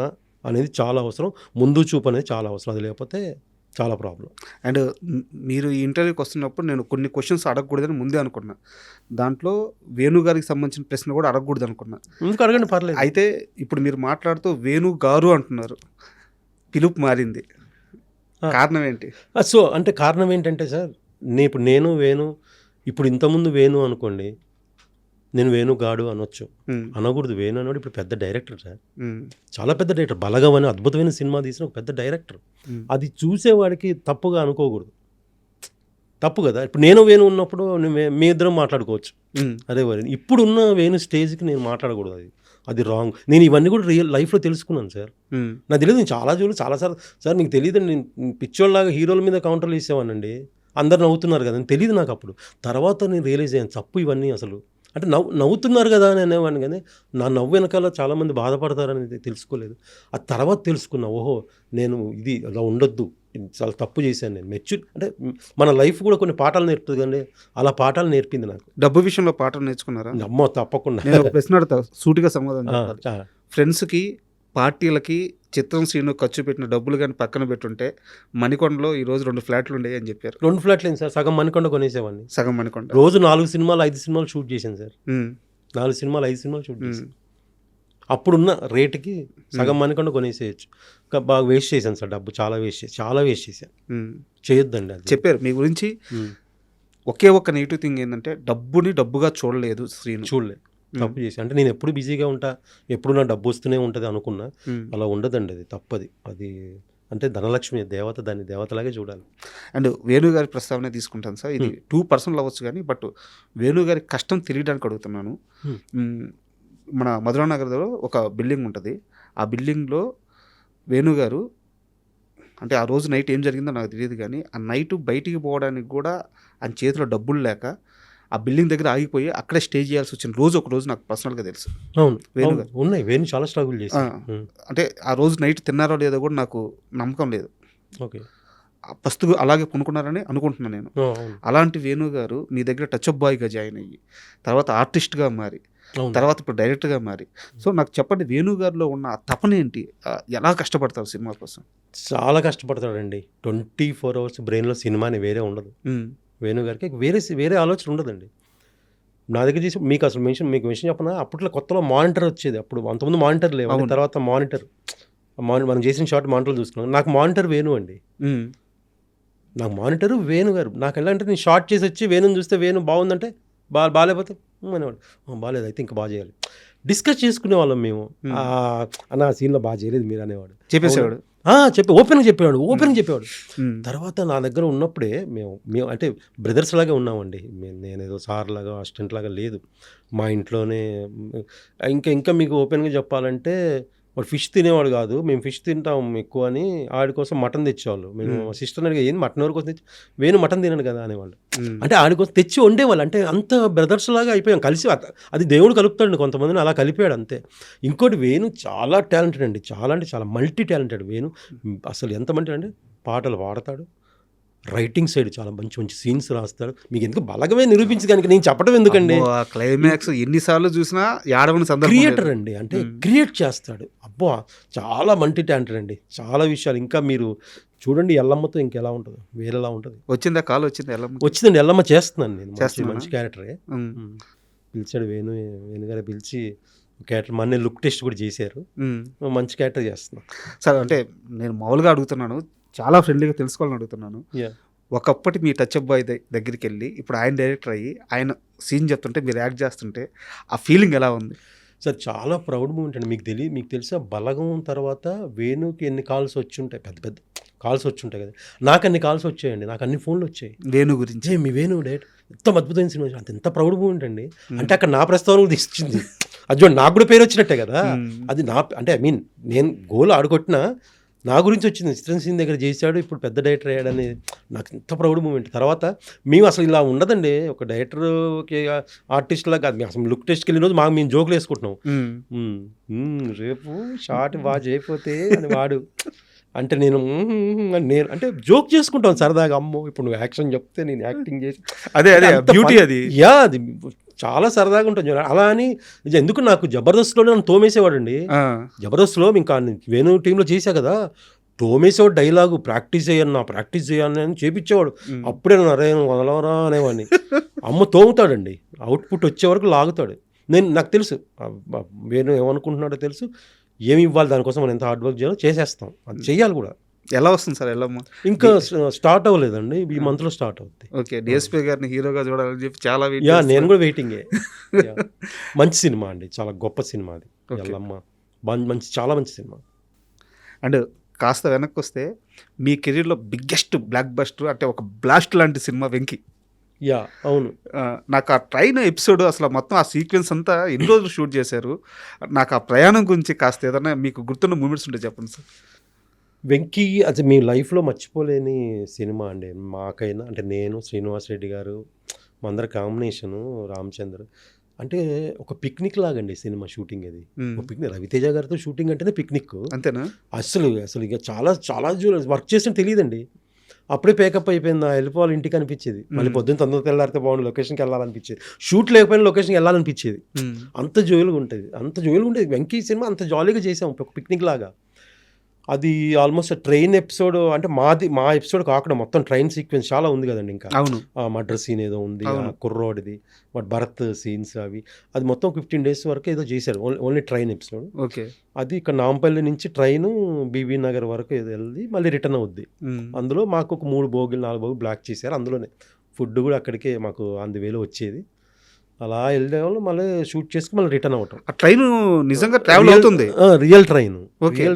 అనేది చాలా అవసరం, ముందు చూపు అనేది చాలా అవసరం, అది లేకపోతే చాలా ప్రాబ్లం. అండ్ మీరు ఈ ఇంటర్వ్యూకి వస్తున్నప్పుడు నేను కొన్ని క్వశ్చన్స్ అడగకూడదని ముందే అనుకున్నా, దాంట్లో వేణు గారికి సంబంధించిన ప్రశ్న కూడా అడగకూడదు అనుకున్నా. ఎందుకు అడగండి, పర్లేదు. అయితే ఇప్పుడు మీరు మాట్లాడుతూ వేణు గారు అంటున్నారు, పిలుపు మారింది, కారణం ఏంటి? సో అంటే కారణం ఏంటంటే సార్, నేను వేణు, ఇప్పుడు ఇంతకుముందు వేణు అనుకోండి, నేను వేణు గాడు అనొచ్చు, అనకూడదు. వేణు అన్నాడు ఇప్పుడు పెద్ద డైరెక్టర్ సార్, చాలా పెద్ద డైరెక్టర్, బలగం అని అద్భుతమైన సినిమా తీసిన ఒక పెద్ద డైరెక్టర్. అది చూసేవాడికి తప్పుగా అనుకోకూడదు, తప్పు కదా. ఇప్పుడు నేను వేణు ఉన్నప్పుడు మీ ఇద్దరం మాట్లాడుకోవచ్చు, అదే వారి ఇప్పుడున్న వేణు స్టేజ్కి నేను మాట్లాడకూడదు, అది రాంగ్. నేను ఇవన్నీ కూడా రియల్ లైఫ్లో తెలుసుకున్నాను సార్, నాకు తెలియదు. నేను చాలాసార్లు సార్ మీకు తెలియదు, నేను పిచ్చోళ్ళలాగా హీరోల మీద కౌంటర్లు వేసేవానండి, అందరు నవ్వుతున్నారు కదా అని తెలియదు నాకు. అప్పుడు తర్వాత నేను రియలైజ్ అయ్యాను తప్పు ఇవన్నీ అసలు. అంటే నవ్వుతున్నారు కదా అని అనేవాడిని, కానీ నా నవ్వు వెనకాల చాలామంది బాధపడతారని తెలుసుకోలేదు. ఆ తర్వాత తెలుసుకున్నా, ఓహో నేను ఇది అలా ఉండొద్దు, చాలా తప్పు చేశాను నేను. అంటే మన లైఫ్ కూడా కొన్ని పాఠాలు నేర్పుతుంది కానీ అలా పాఠాలు నేర్పింది నాకు. డబ్బు విషయంలో పాఠాలు నేర్చుకున్నారా? అమ్మో తప్పకుండా. నేను ప్రశ్న అడుగుతా, సూటిగా సమాధానం. ఫ్రెండ్స్కి పార్టీలకి చిత్రం శ్రీను ఖర్చు పెట్టిన డబ్బులు కానీ పక్కన పెట్టుంటే మణికొండలో ఈరోజు 2 ఫ్లాట్లు ఉండేవి అని చెప్పారు. 2 ఫ్లాట్లు ఏంటి సార్, సగం మణికొండ కొనేసేవాడిని. సగం మణికొండ రోజు 4 సినిమాలు 5 సినిమాలు షూట్ చేశాను సార్. ఉమ్, 4 సినిమాలు 5 సినిమాలు షూట్ చేశాను. అప్పుడున్న రేటుకి సగం మణికొండ కొనేసేయచ్చు. బాగా వేస్ట్ చేశాను సార్, డబ్బు చాలా వేస్ట్ చేశాను. ఉమ్. చేయొద్దండి అది. చెప్పారు మీ గురించి. ఒకే ఒక్క నెగిటివ్ థింగ్ ఏంటంటే డబ్బుని డబ్బుగా చూడలేదు శ్రీను. చూడలేదు, తప్పు చేసి. అంటే నేను ఎప్పుడు బిజీగా ఉంటా, ఎప్పుడు నా డబ్బు వస్తూనే ఉంటుంది అనుకున్నా. అలా ఉండదండి, అది తప్పది. అది అంటే ధనలక్ష్మి దేవత, దాన్ని దేవతలాగే చూడాలి. అండ్ వేణు గారి ప్రస్తావన తీసుకుంటాను సార్. ఇది 2% అవ్వచ్చు కానీ బట్ వేణు గారి కష్టం తెలియడానికి అడుగుతున్నాను. మన మధురా నగర్లో ఒక బిల్డింగ్ ఉంటుంది. ఆ బిల్డింగ్లో వేణు గారు అంటే ఆ రోజు నైట్ ఏం జరిగిందో నాకు తెలియదు కానీ ఆ నైట్ బయటికి పోవడానికి కూడా ఆయన చేతిలో డబ్బులు లేక ఆ బిల్డింగ్ దగ్గర ఆగిపోయి అక్కడే స్టే చేయాల్సి వచ్చిన రోజు ఒక రోజు నాకు పర్సనల్గా తెలుసు. అవును, వేణు గారు ఉన్నాయి. వేణు చాలా స్ట్రగుల్ చేసి. అంటే ఆ రోజు నైట్ తిన్నారో లేదో కూడా నాకు నమ్మకం లేదు. ఓకే, పస్తుగా అలాగే కొనుక్కున్నారని అనుకుంటున్నాను నేను. అలాంటి వేణు గారు మీ దగ్గర టచ్ అప్ బాయ్గా జాయిన్ అయ్యి తర్వాత ఆర్టిస్ట్గా మారి తర్వాత ఇప్పుడు డైరెక్టర్గా మారి, సో నాకు చెప్పండి వేణు గారిలో ఉన్న ఆ తపన ఏంటి, ఎలా కష్టపడతారు సినిమా కోసం? చాలా కష్టపడతాడండి. 24 hours బ్రెయిన్లో సినిమా అని వేరే ఉండదు. వేణు గారికి వేరే ఆలోచన ఉండదండి. నా దగ్గర చేసి మీకు అసలు మీకు విషయం చెప్పనా, అప్పట్లో కొత్తలో మానిటర్ వచ్చేది. అప్పుడు అంతకుముందు మానిటర్ లేవు, తర్వాత మానిటర్ మనం చేసిన షార్ట్ మానిటర్లు చూసుకున్నాం. నాకు మానిటర్ వేణు అండి. నాకు మానిటరు వేణు గారు. నాకు ఎలా అంటే నేను షార్ట్ చేసి వచ్చి వేణుని చూస్తే వేణు బాగుందంటే బాగాలేకపోతే అనేవాడు, బాగాలేదు అయితే ఇంకా బాగా చేయాలి. డిస్కస్ చేసుకునే వాళ్ళం మేము. అన్న సీన్లో బాగా చేయలేదు మీరు అనేవాడు, చెప్పేసేవాడు. ఓపెన్గా చెప్పేవాడు. తర్వాత నా దగ్గర ఉన్నప్పుడే మేము అంటే బ్రదర్స్ లాగా ఉన్నామండి. నేనేదో సార్ లాగా అసిస్టెంట్ లాగా లేదు. మా ఇంట్లోనే ఇంకా మీకు ఓపెన్గా చెప్పాలంటే వాడు ఫిష్ తినేవాడు కాదు. మేము ఫిష్ తింటాం ఎక్కువ అని ఆడి కోసం మటన్ తెచ్చేవాళ్ళు. మేము మా సిస్టర్ అడిగా ఏంది మటన్ ఎవరి కోసం తెచ్చి, వేణు మటన్ తినడు కదా అనేవాళ్ళు. అంటే ఆడి కోసం తెచ్చి వండేవాళ్ళు. అంటే అంత బ్రదర్స్ లాగా అయిపోయాం కలిసి. అది దేవుడు కలుపుతాడు, కొంతమందిని అలా కలిపాడు అంతే. ఇంకోటి వేణు చాలా టాలెంటెడ్ అండి, చాలా అంటే చాలా మల్టీ టాలెంటెడ్ వేణు. అసలు ఎంత మల్టీ అంటే పాటలు పాడతాడు, రైటింగ్ సైడ్ చాలా మంచి సీన్స్ రాస్తాడు. మీకు ఎందుకు బలగమే నిరూపించడానికి నేను చెప్పడం ఎందుకండి. క్లైమాక్స్ ఎన్నిసార్లు చూసినా యాడవని సందర్భం. క్రియేటర్ అండి, అంటే క్రియేట్ చేస్తాడు. అబ్బో చాలా మల్టీ టాలెంటెడ్ అండి, చాలా విషయాలు. ఇంకా మీరు చూడండి ఎల్లమ్మతో ఇంకెలా ఉంటుంది, వేరేలా ఉంటుంది. వచ్చిందా కాల్ వచ్చింది ఎల్లమ్మ? వచ్చిందండి, ఎల్లమ్మ చేస్తున్నాను నేను. మంచి క్యారెక్టరే పిలిచాడు వేణు గారు పిలిచి క్యారెక్టర్ మొన్నే లుక్ టెస్ట్ కూడా చేశారు. మంచి క్యారెక్టర్ చేస్తున్నాను సార్. అంటే నేను మామూలుగా అడుగుతున్నాను, చాలా ఫ్రెండ్లీగా తెలుసుకోవాలని అడుగుతున్నాను. ఒకప్పటి మీ టచ్ అప్ బాయ్ దగ్గరికి వెళ్ళి ఇప్పుడు ఆయన డైరెక్టర్ అయ్యి ఆయన సీన్ చెప్తుంటే మీరు యాక్ట్ చేస్తుంటే ఆ ఫీలింగ్ ఎలా ఉంది సార్? చాలా ప్రౌడ్ మూమెంట్ అండి. మీకు తెలుసా బలగం తర్వాత వేణుకి ఎన్ని కాల్స్ వచ్చి ఉంటాయి, పెద్ద కాల్స్ వచ్చి ఉంటాయి కదా. నాకు అన్ని కాల్స్ వచ్చాయండి, నాకు అన్ని ఫోన్లు వచ్చాయి వేణు గురించి. మీ వేణు డైరెక్ట్ ఎంత అద్భుతమైన సినిమా, ఎంత ప్రౌడ్ మూమెంట్ అండి. అంటే అక్కడ నా ప్రస్తావన కూడా ఇచ్చింది. అది నాకు కూడా పేరు వచ్చినట్టే కదా. అది నా అంటే నేను గోల్ ఆడుకొట్టినా నా గురించి వచ్చింది. చిత్రం సీన్ దగ్గర చేశాడు, ఇప్పుడు పెద్ద డైరెక్టర్ అయ్యాడని నాకు ఎంత ప్రౌడ్ మూమెంట్. తర్వాత మేము అసలు ఇలా ఉండదండి, ఒక డైరెక్టర్కి ఆర్టిస్ట్ లాగా కాదు. మేము అసలు లుక్ టెస్ట్కి వెళ్ళిన రోజు మేము జోకులు వేసుకుంటున్నాం. రేపు షార్ట్ బాగా చేయకపోతే అని వాడు అంటే నేను అంటే జోక్ చేసుకుంటాను సరదాగా. అమ్మో ఇప్పుడు నువ్వు యాక్షన్ చెప్తే నేను యాక్టింగ్ చేసి అదే బ్యూటీ అది. అది చాలా సరదాగా ఉంటుంది. అలా అని ఎందుకు నాకు జబర్దస్త్లోనే నన్ను తోమేసేవాడండి. జబర్దస్త్లో ఇంకా వేణు టీంలో చేశా కదా, తోమేసేవాడు. డైలాగు ప్రాక్టీస్ చేయను అని చేపించేవాడు. అప్పుడే నన్ను అరే వదలవరా అనేవాడిని. అమ్మ తోముతాడండి, అవుట్పుట్ వచ్చే వరకు లాగుతాడు. నాకు తెలుసు వేణు ఏమనుకుంటున్నాడో తెలుసు, ఏమి ఇవ్వాలి దానికోసం మనం ఎంత హార్డ్ వర్క్ చేయాలో చేసేస్తాం. అది చెయ్యాలి కూడా. ఎలా వస్తుంది సార్ ఎల్లమ్మ? ఇంకా స్టార్ట్ అవ్వలేదండి, ఈ మంత్లో స్టార్ట్ అవుతుంది. ఓకే, డిఎస్పీ గారిని హీరోగా చూడాలని చెప్పి చాలా నేను కూడా వెయిటింగే. మంచి సినిమా అండి, చాలా గొప్ప సినిమా అది ఎల్లమ్మ. చాలా మంచి సినిమా. అండ్ కాస్త వెనక్కి వస్తే మీ కెరీర్లో బిగ్గెస్ట్ బ్లాక్ బస్టర్ అంటే ఒక బ్లాస్ట్ లాంటి సినిమా వెంకీ. అవును. నాకు ఆ ట్రైన్ ఎపిసోడ్ అసలు మొత్తం ఆ సీక్వెన్స్ అంతా ఎన్ని రోజులు షూట్ చేశారు? నాకు ఆ ప్రయాణం గురించి కాస్త ఏదైనా మీకు గుర్తున్న మూమెంట్స్ ఉంటే చెప్పండి సార్. వెంకీ అది మీ లైఫ్లో మర్చిపోలేని సినిమా అండి. మాకైనా అంటే నేను, శ్రీనివాస్ రెడ్డి గారు, మా అందరి కాంబినేషను, రామచంద్ర, అంటే ఒక పిక్నిక్ లాగండి సినిమా షూటింగ్. అది ఒక పిక్నిక్. రవితేజ గారితో షూటింగ్ అంటేనే పిక్నిక్, అంతేనా? అసలు ఇక చాలా వర్క్ చేసిన తెలియదండి. అప్పుడే పేకప్ అయిపోయింది, వెళ్ళిపోవాలి ఇంటికి అనిపించేది. మళ్ళీ పొద్దున్న తొందరగా తెల్లారితే బాగుంది, లొకేషన్కి వెళ్ళాలనిపించేది. షూట్ లేకపోయినా లొకేషన్కి వెళ్ళాలనిపించేది. అంత జోయిల్గా ఉంటుంది వెంకీ సినిమా. అంత జాలీగా చేసాం, ఒక పిక్నిక్ లాగా. అది ఆల్మోస్ట్ ట్రైన్ ఎపిసోడ్, అంటే మా ఎపిసోడ్ కాకుండా మొత్తం ట్రైన్ సీక్వెన్స్ చాలా ఉంది కదండి. ఇంకా అవును, మర్డర్ సీన్ ఏదో ఉంది, కుర్రోడిది, భరత్ సీన్స్ అవి, అది మొత్తం 15 days వరకు ఏదో చేశారు, ఓన్లీ ట్రైన్ ఎపిసోడ్. ఓకే. అది ఇక్కడ నాంపల్లి నుంచి ట్రైన్ బీబీ నగర్ వరకు ఏదో వెళ్ళి మళ్ళీ రిటర్న్ అవుద్ది. అందులో మాకు ఒక 3 బోగీలు 4 బోగీలు బ్లాక్ చేశారు. అందులోనే ఫుడ్ కూడా అక్కడికే మాకు 1,000 వచ్చేది. అలా వెళ్ళే వాళ్ళు మళ్ళీ షూట్ చేసుకుని మళ్ళీ రిటర్న్ అవటం. ఆ ట్రైన్ నిజంగా ట్రావెల్ అవుతుంది, రియల్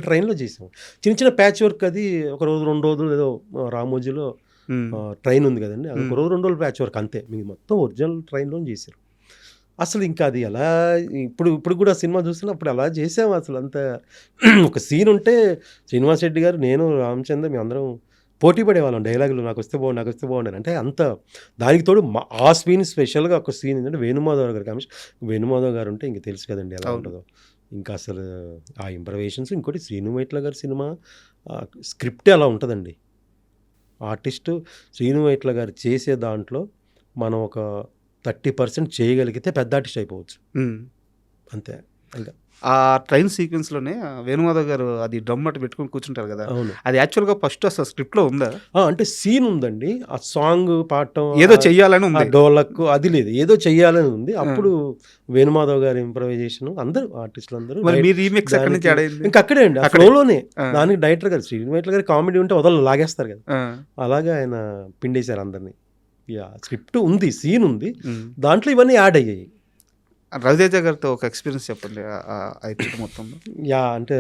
ట్రైన్లో చేసాం. చిన్న ప్యాచ్ వర్క్, అది ఒక రోజు 2 రోజులు ఏదో రామోజీలో ట్రైన్ ఉంది కదండి, అది ఒక రోజు 2 రోజులు ప్యాచ్ వర్క్ అంతే. మీకు మొత్తం ఒరిజినల్ ట్రైన్లో చేశారు. అసలు ఇంకా అది ఎలా, ఇప్పుడు కూడా సినిమా చూస్తున్నప్పుడు అలా చేసాము. అసలు అంత ఒక సీన్ ఉంటే శ్రీనివాస్ రెడ్డి గారు, నేను, రామచంద్ర, మేము అందరం పోటీ పడేవాళ్ళం డైలాగులు, నాకు వస్తే బాగుండు అంటే. అంత దానికి తోడు ఆ సీన్ స్పెషల్గా ఒక సీన్ ఏంటంటే వేణుమాధవ్ గారు కామెంట్స్. వేణుమాధవ్ గారు ఉంటే ఇంక తెలుసు కదండి ఎలా ఉంటుందో. ఇంకా అసలు ఆ ఇంప్రవేషన్స్. ఇంకోటి శ్రీను వైట్ల గారి సినిమా స్క్రిప్టే అలా ఉంటుందండి. ఆర్టిస్టు శ్రీను వైట్ల గారు చేసే దాంట్లో మనం ఒక 30% చేయగలిగితే పెద్ద ఆర్టిస్ట్ అయిపోవచ్చు అంతే. ఇంకా ఆ ట్రైన్ సీక్వెన్స్లోనే వేణుమాధవ్ గారు అది డ్రమ్ అటు పెట్టుకుని కూర్చుంటారు కదా, అవును. అది యాక్చువల్గా ఫస్ట్ అసలు స్క్రిప్ట్లో ఉందా? అంటే సీన్ ఉందండి, ఆ సాంగ్ పాడటం ఏదో చెయ్యాలని ఉంది, డోలక్ అది లేదు, ఏదో చెయ్యాలని ఉంది. అప్పుడు వేణుమాధవ్ గారి ఇంప్రవైజేషన్, అందరూ ఆర్టిస్టులు అందరూ. మీ రీమిక్స్ ఎక్కడి నుంచి ఆడైంది? ఇంకా అక్కడే అండి, ఆ ఫ్లోలోనే. దానికి డైరెక్టర్ గారు శ్రీనివాట్ల గారి కామెడీ ఉంటే వదలు లాగేస్తారు కదా, అలాగే ఆయన పిండేశారు అందరినీ. స్క్రిప్ట్ ఉంది, సీన్ ఉంది, దాంట్లో ఇవన్నీ యాడ్ అయ్యాయి. రవితేజ గారితో ఒక ఎక్స్పీరియన్స్ చెప్పండి అయితే మొత్తంలో. అంటే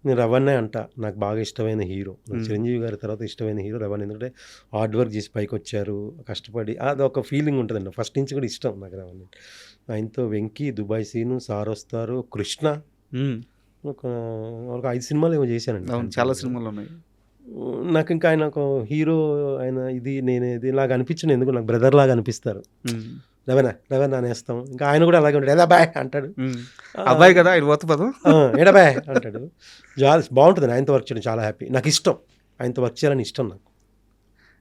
నేను రవణే అంట, నాకు బాగా ఇష్టమైన హీరో. చిరంజీవి గారి తర్వాత ఇష్టమైన హీరో రవణ్. ఎందుకంటే హార్డ్ వర్క్ చేసి పైకి వచ్చారు, కష్టపడి, అది ఒక ఫీలింగ్ ఉంటుందండి. ఫస్ట్ నుంచి కూడా ఇష్టం నాకు రవణ్. ఆయనతో వెంకీ, దుబాయ్ సీను, సార్ వస్తారు, కృష్ణ, ఒక 5 సినిమాలు ఏమో చేశానండి. చాలా సినిమాలు ఉన్నాయి. నాకు ఇంకా ఆయన ఒక హీరో, ఆయన ఇది నాకు అనిపించింది. ఎందుకు నాకు బ్రదర్ లాగా అనిపిస్తారు. రవణ అనేస్తాం. ఇంకా ఆయన కూడా అలాగే ఉంటాడు, ఎడాబాయ్ అంటాడు. అబ్బాయి కదా ఆయన పోత పదం, ఎడాబాయ్ అంటాడు. బాగుంటుంది ఆయనతో వర్క్ చేయడం, చాలా హ్యాపీ. నాకు ఇష్టం ఆయనతో వర్క్ చేయాలని ఇష్టం నాకు.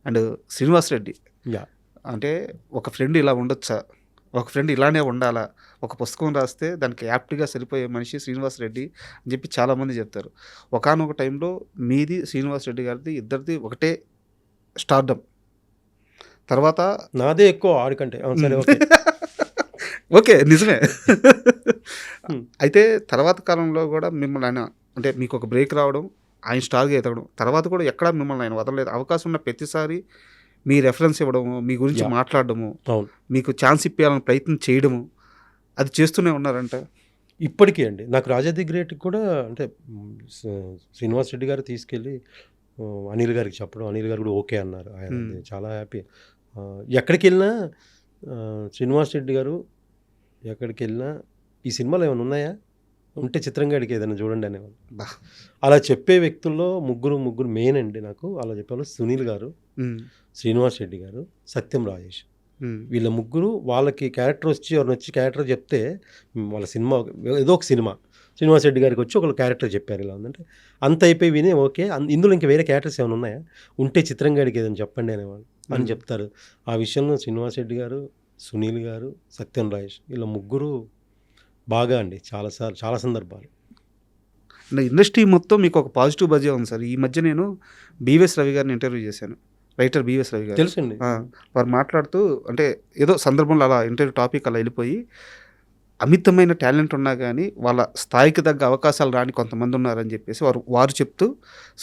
అండ్ శ్రీనివాస్ రెడ్డి అంటే ఒక ఫ్రెండ్ ఇలా ఉండొచ్చా, ఒక ఫ్రెండ్ ఇలానే ఉండాలా, ఒక పుస్తకం రాస్తే దానికి యాప్ట్గా సరిపోయే మనిషి శ్రీనివాస్ రెడ్డి అని చెప్పి చాలామంది చెప్తారు. ఒకానొక టైంలో మీది శ్రీనివాస్ రెడ్డి గారిది ఇద్దరిది ఒకటే స్టార్డమ్. తర్వాత నాదే ఎక్కువ ఆడికంటే. సరే, ఓకే. ఓకే, నిజమే. అయితే తర్వాత కాలంలో కూడా మిమ్మల్ని ఆయన, అంటే మీకు ఒక బ్రేక్ రావడం, ఆయన స్టార్గా ఎదగడం, తర్వాత కూడా ఎక్కడా మిమ్మల్ని ఆయన వదలలేదు. అవకాశం ఉన్న ప్రతిసారి మీ రెఫరెన్స్ ఇవ్వడము, మీ గురించి మాట్లాడడము, మీకు ఛాన్స్ ఇప్పించాలని ప్రయత్నం చేయడము, అది చేస్తూనే ఉన్నారంట ఇప్పటికీ అండి. నాకు రాజా ది గ్రేట్ కూడా, అంటే శ్రీనివాస్ రెడ్డి గారు తీసుకెళ్ళి అనిల్ గారికి చెప్పడం, అనిల్ గారు కూడా ఓకే అన్నారు. ఆయన చాలా హ్యాపీ. ఎక్కడికి వెళ్ళినా శ్రీనివాస్ రెడ్డి గారు ఎక్కడికి వెళ్ళినా ఈ సినిమాలు ఏమైనా ఉన్నాయా, ఉంటే చిత్రంగాడికి ఏదైనా చూడండి అనేవాళ్ళు. అలా చెప్పే వ్యక్తుల్లో ముగ్గురు మెయిన్ అండి నాకు. అలా చెప్పేవాళ్ళు సునీల్ గారు, శ్రీనివాస్ రెడ్డి గారు, సత్యం రాజేష్. వీళ్ళ ముగ్గురు, వాళ్ళకి క్యారెక్టర్ వచ్చి ఎవరిని వచ్చి క్యారెక్టర్ చెప్తే, వాళ్ళ సినిమా ఏదో ఒక సినిమా శ్రీనివాస్ రెడ్డి గారికి వచ్చి ఒక క్యారెక్టర్ చెప్పారు, ఇలా ఉందంటే అంత అయిపోయి విని ఓకే, ఇందులో ఇంకా వేరే క్యారెక్టర్స్ ఏమైనా ఉన్నాయా, ఉంటే చిత్రంగాడికి ఏదైనా చెప్పండి అనేవాళ్ళు అని చెప్తారు. ఆ విషయంలో శ్రీనివాస్ రెడ్డి గారు, సునీల్ గారు, సత్యం రాజేష్, వీళ్ళ ముగ్గురు బాగా అండి, చాలా సందర్భాలు. ఇండస్ట్రీ మొత్తం మీకు ఒక పాజిటివ్ బజ్జే ఉంది సార్. ఈ మధ్య నేను బీవీఎస్ రవి గారిని ఇంటర్వ్యూ చేశాను, రైటర్ బీవీఎస్ రవి గారు. తెలుసండి. వారు మాట్లాడుతూ, అంటే ఏదో సందర్భంలో అలా ఇంటర్వ్యూ టాపిక్ అలా వెళ్ళిపోయి, అమితమైన టాలెంట్ ఉన్నా కానీ వాళ్ళ స్థాయికి తగ్గ అవకాశాలు రాని కొంతమంది ఉన్నారని చెప్పేసి వారు చెప్తూ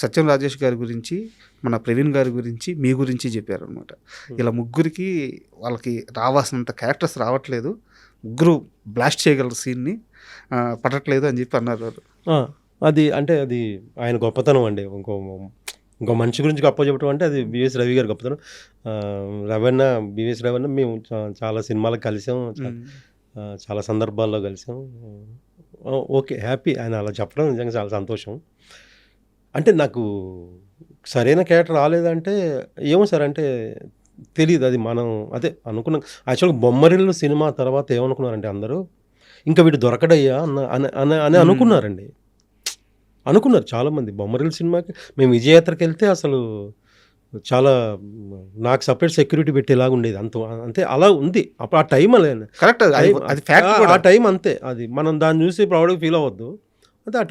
సత్యం రాజేష్ గారి గురించి, మన ప్రవీణ్ గారి గురించి, మీ గురించి చెప్పారనమాట. ఇలా ముగ్గురికి వాళ్ళకి రావాల్సినంత క్యారెక్టర్స్ రావట్లేదు, ముగ్గురు బ్లాస్ట్ చేయగలరు సీన్ని, పడట్లేదు అని చెప్పి అన్నారు వారు. అది ఆయన గొప్పతనం అండి. ఇంకో మనిషి గురించి గొప్ప చెప్పడం అంటే అది బీవీఎస్ రవి గారు గొప్పతనం. బీవీఎస్ రవణ మేము చాలా సినిమాలకు కలిసాం, చాలా సందర్భాల్లో కలిసాం. ఓకే, హ్యాపీ ఆయన అలా చెప్పడం నిజంగా చాలా సంతోషం. అంటే నాకు సరైన క్యారెక్టర్ రాలేదంటే ఏమో సార్, అంటే తెలియదు, అది మనం అదే అనుకున్నాం. యాక్చువల్గా బొమ్మరిల్లు సినిమా తర్వాత ఏమనుకున్నారంటే అందరూ, ఇంకా వీడు దొరకడయ్యా అని అనుకున్నారండి. అనుకున్నారు చాలామంది. బొమ్మరిల్లు సినిమాకి మేము విజయయాత్రకి వెళ్తే అసలు చాలా నాకు సపరేట్ సెక్యూరిటీ పెట్టేలాగా ఉండేది. అంతే అలా ఉంది అప్పుడు ఆ టైం. అలా కరెక్ట్, అది ఫ్యాక్ట్ కూడా. ఆ టైం అంతే. అది మనం దాన్ని చూసి ప్రౌడ్గా ఫీల్ అవ్వద్దు. అంటే ఆ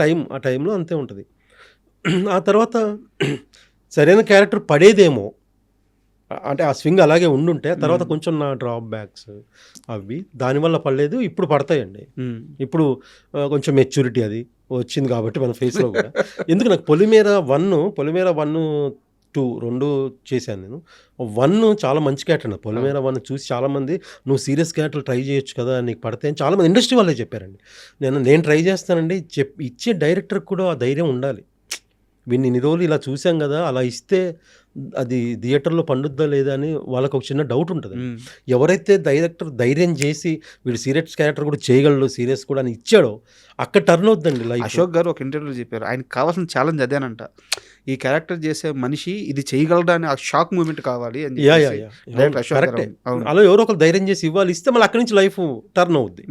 టైంలో అంతే ఉంటుంది. ఆ తర్వాత సరైన క్యారెక్టర్ పడేదేమో, అంటే ఆ స్వింగ్ అలాగే ఉండుంటే తర్వాత కొంచెం నా డ్రాప్ బ్యాక్స్ అవి దానివల్ల పడలేదు. ఇప్పుడు పడతాయండి. ఇప్పుడు కొంచెం మెచ్యూరిటీ అది వచ్చింది కాబట్టి మన ఫేస్లో కూడా. ఎందుకు నాకు పొలిమేర 1, 2 రెండు చేశాను నేను. 1 చాలా మంచి క్యారెక్టర్ అండి. పొలిమేర 1 చూసి చాలామంది నువ్వు సీరియస్ క్యారెక్టర్ ట్రై చేయొచ్చు కదా, నీకు పడితే అని చాలామంది ఇండస్ట్రీ వాళ్ళే చెప్పారండి. నేను ట్రై చేస్తానండి. ఇచ్చే డైరెక్టర్కి కూడా ఆ ధైర్యం ఉండాలి. వీడిని ఇన్ని రోజులు ఇలా చూసాం కదా, అలా ఇస్తే అది థియేటర్లో పండుద్దా లేదా అని వాళ్ళకి ఒక చిన్న డౌట్ ఉంటుంది. ఎవరైతే డైరెక్టర్ ధైర్యం చేసి వీడు సీరియస్ క్యారెక్టర్ కూడా చేయగలడు, సీరియస్ కూడా అని ఇచ్చాడో అక్కడ టర్న్ అవుతుందండి లైఫ్. అశోక్ గారు ఒక ఇంటర్వ్యూలో చెప్పారు, ఆయనకు కావాల్సిన ఛాలెంజ్ అదేనంట. ఈ క్యారెక్టర్ చేసే మనిషి ఇది చేయగలడా అని ఆ షాక్ మూమెంట్ కావాలి అని కరెక్టే. అలా ఎవరో ఒకరు ధైర్యం చేసి ఇవ్వాలి, ఇస్తే మళ్ళీ అక్కడి నుంచి లైఫ్ టర్న్ అవుద్ది.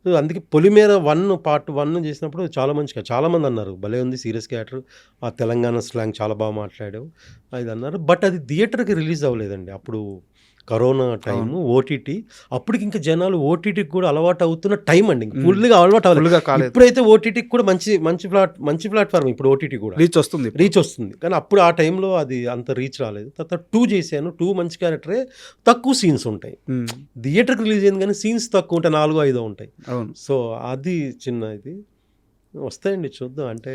సో అందుకే పొలిమేర 1 పార్ట్ 1 చేసినప్పుడు చాలామంది అన్నారు భలే ఉంది సీరియస్ క్యారెక్టర్, ఆ తెలంగాణ స్లాంగ్ చాలా బాగా మాట్లాడావు అది అన్నారు. బట్ అది థియేటర్కి రిలీజ్ అవ్వలేదండి. అప్పుడు కరోనా టైము, ఓటీటీ. అప్పటికి ఇంకా జనాలు ఓటీటీకి కూడా అలవాటు అవుతున్న టైం అండి. ఫుల్గా అలవాటు అవ్వలేదు. ఇప్పుడైతే ఓటీటీకి కూడా మంచి ప్లాట్ఫామ్. ఇప్పుడు ఓటీటీ కూడా రీచ్ వస్తుంది. కానీ అప్పుడు ఆ టైంలో అది అంత రీచ్ రాలేదు. తర్వాత 2 చేశాను. 2 మంచి క్యారెక్టరే, తక్కువ సీన్స్ ఉంటాయి. థియేటర్కి రిలీజ్ అయింది కానీ సీన్స్ తక్కువ ఉంటాయి, 4-5 ఉంటాయి. సో అది చిన్న ఇది వస్తాయండి, చూద్దాం. అంటే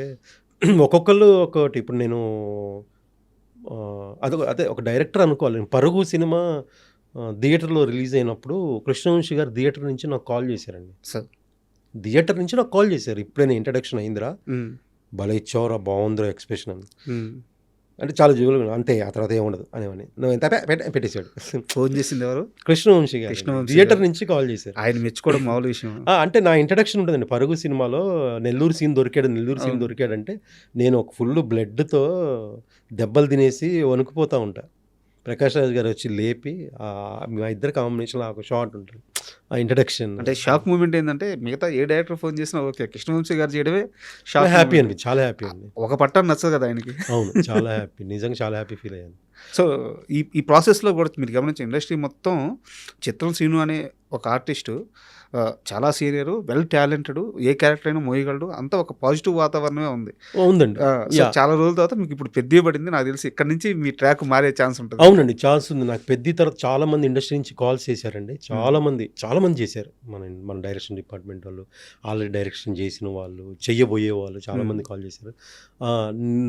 ఒక్కొక్కళ్ళు ఒక్కొక్కటి. ఇప్పుడు నేను అదే ఒక డైరెక్టర్ అనుకోవాలి. పరుగు సినిమా థియేటర్లో రిలీజ్ అయినప్పుడు కృష్ణవంశీ గారు థియేటర్ నుంచి నాకు కాల్ చేశారండి. థియేటర్ నుంచి నాకు కాల్ చేశారు, ఇప్పుడే నేను ఇంట్రడక్షన్ అయిందిరా, భలే ఇచ్చావురా, బాగుందిరా ఎక్స్ప్రెషన్ అని. అంటే చాలా జోలుగా అంతే, ఆ తర్వాత ఏముండదు అనేవని నువ్వు ఎంత పెట్టేశాడు. ఫోన్ చేసింది ఎవరు? కృష్ణవంశీ గారు థియేటర్ నుంచి కాల్ చేశారు. ఆయన మెచ్చుకోవడం మామూలు విషయం. అంటే నా ఇంట్రడక్షన్ ఉంటుందండి పరుగు సినిమాలో. నెల్లూరు సీన్ దొరికాడంటే నేను ఒక ఫుల్ బ్లడ్తో దెబ్బలు తినేసి వణుకుపోతూ ఉంటా. ప్రకాష్ రాజ్ గారు వచ్చి లేపి మా ఇద్దరు కాంబినేషన్లో ఒక షార్ట్ ఉంటుంది, ఆ ఇంట్రడక్షన్. అంటే షాక్ మూమెంట్ ఏంటంటే మిగతా ఏ డైరెక్టర్ ఫోన్ చేసినా ఓకే, కృష్ణవంశీ గారు చేయడమే షాక్. హ్యాపీ అండి, చాలా హ్యాపీ అండి. ఒక పట్టం నచ్చదు కదా ఆయనకి. అవును, చాలా హ్యాపీ, నిజంగా చాలా హ్యాపీ ఫీల్ అయ్యాను. సో ఈ ప్రాసెస్లో కూడా మీరు గమనించే ఇండస్ట్రీ మొత్తం చిత్రం శ్రీను అనే ఒక ఆర్టిస్టు చాలా సీనియర్, వెల్ టాలెంటెడ్, ఏ క్యారెక్టర్ అయినా మోయగలడు, అంతా ఒక పాజిటివ్ వాతావరణమే ఉందండి. చాలా రోజుల తర్వాత మీకు ఇప్పుడు పెద్ద పడింది, నాకు తెలిసి ఇక్కడ నుంచి మీ ట్రాక్ మారే ఛాన్స్ ఉంటుంది. అవునండి, ఛాన్స్ ఉంది. నాకు పెద్ద తర్వాత చాలా మంది ఇండస్ట్రీ నుంచి కాల్స్ చేశారండి. చాలా మంది చేశారు. మన డైరెక్షన్ డిపార్ట్మెంట్ వాళ్ళు, ఆల్రెడీ డైరెక్షన్ చేసిన వాళ్ళు, చెయ్యబోయే వాళ్ళు చాలా మంది కాల్ చేశారు.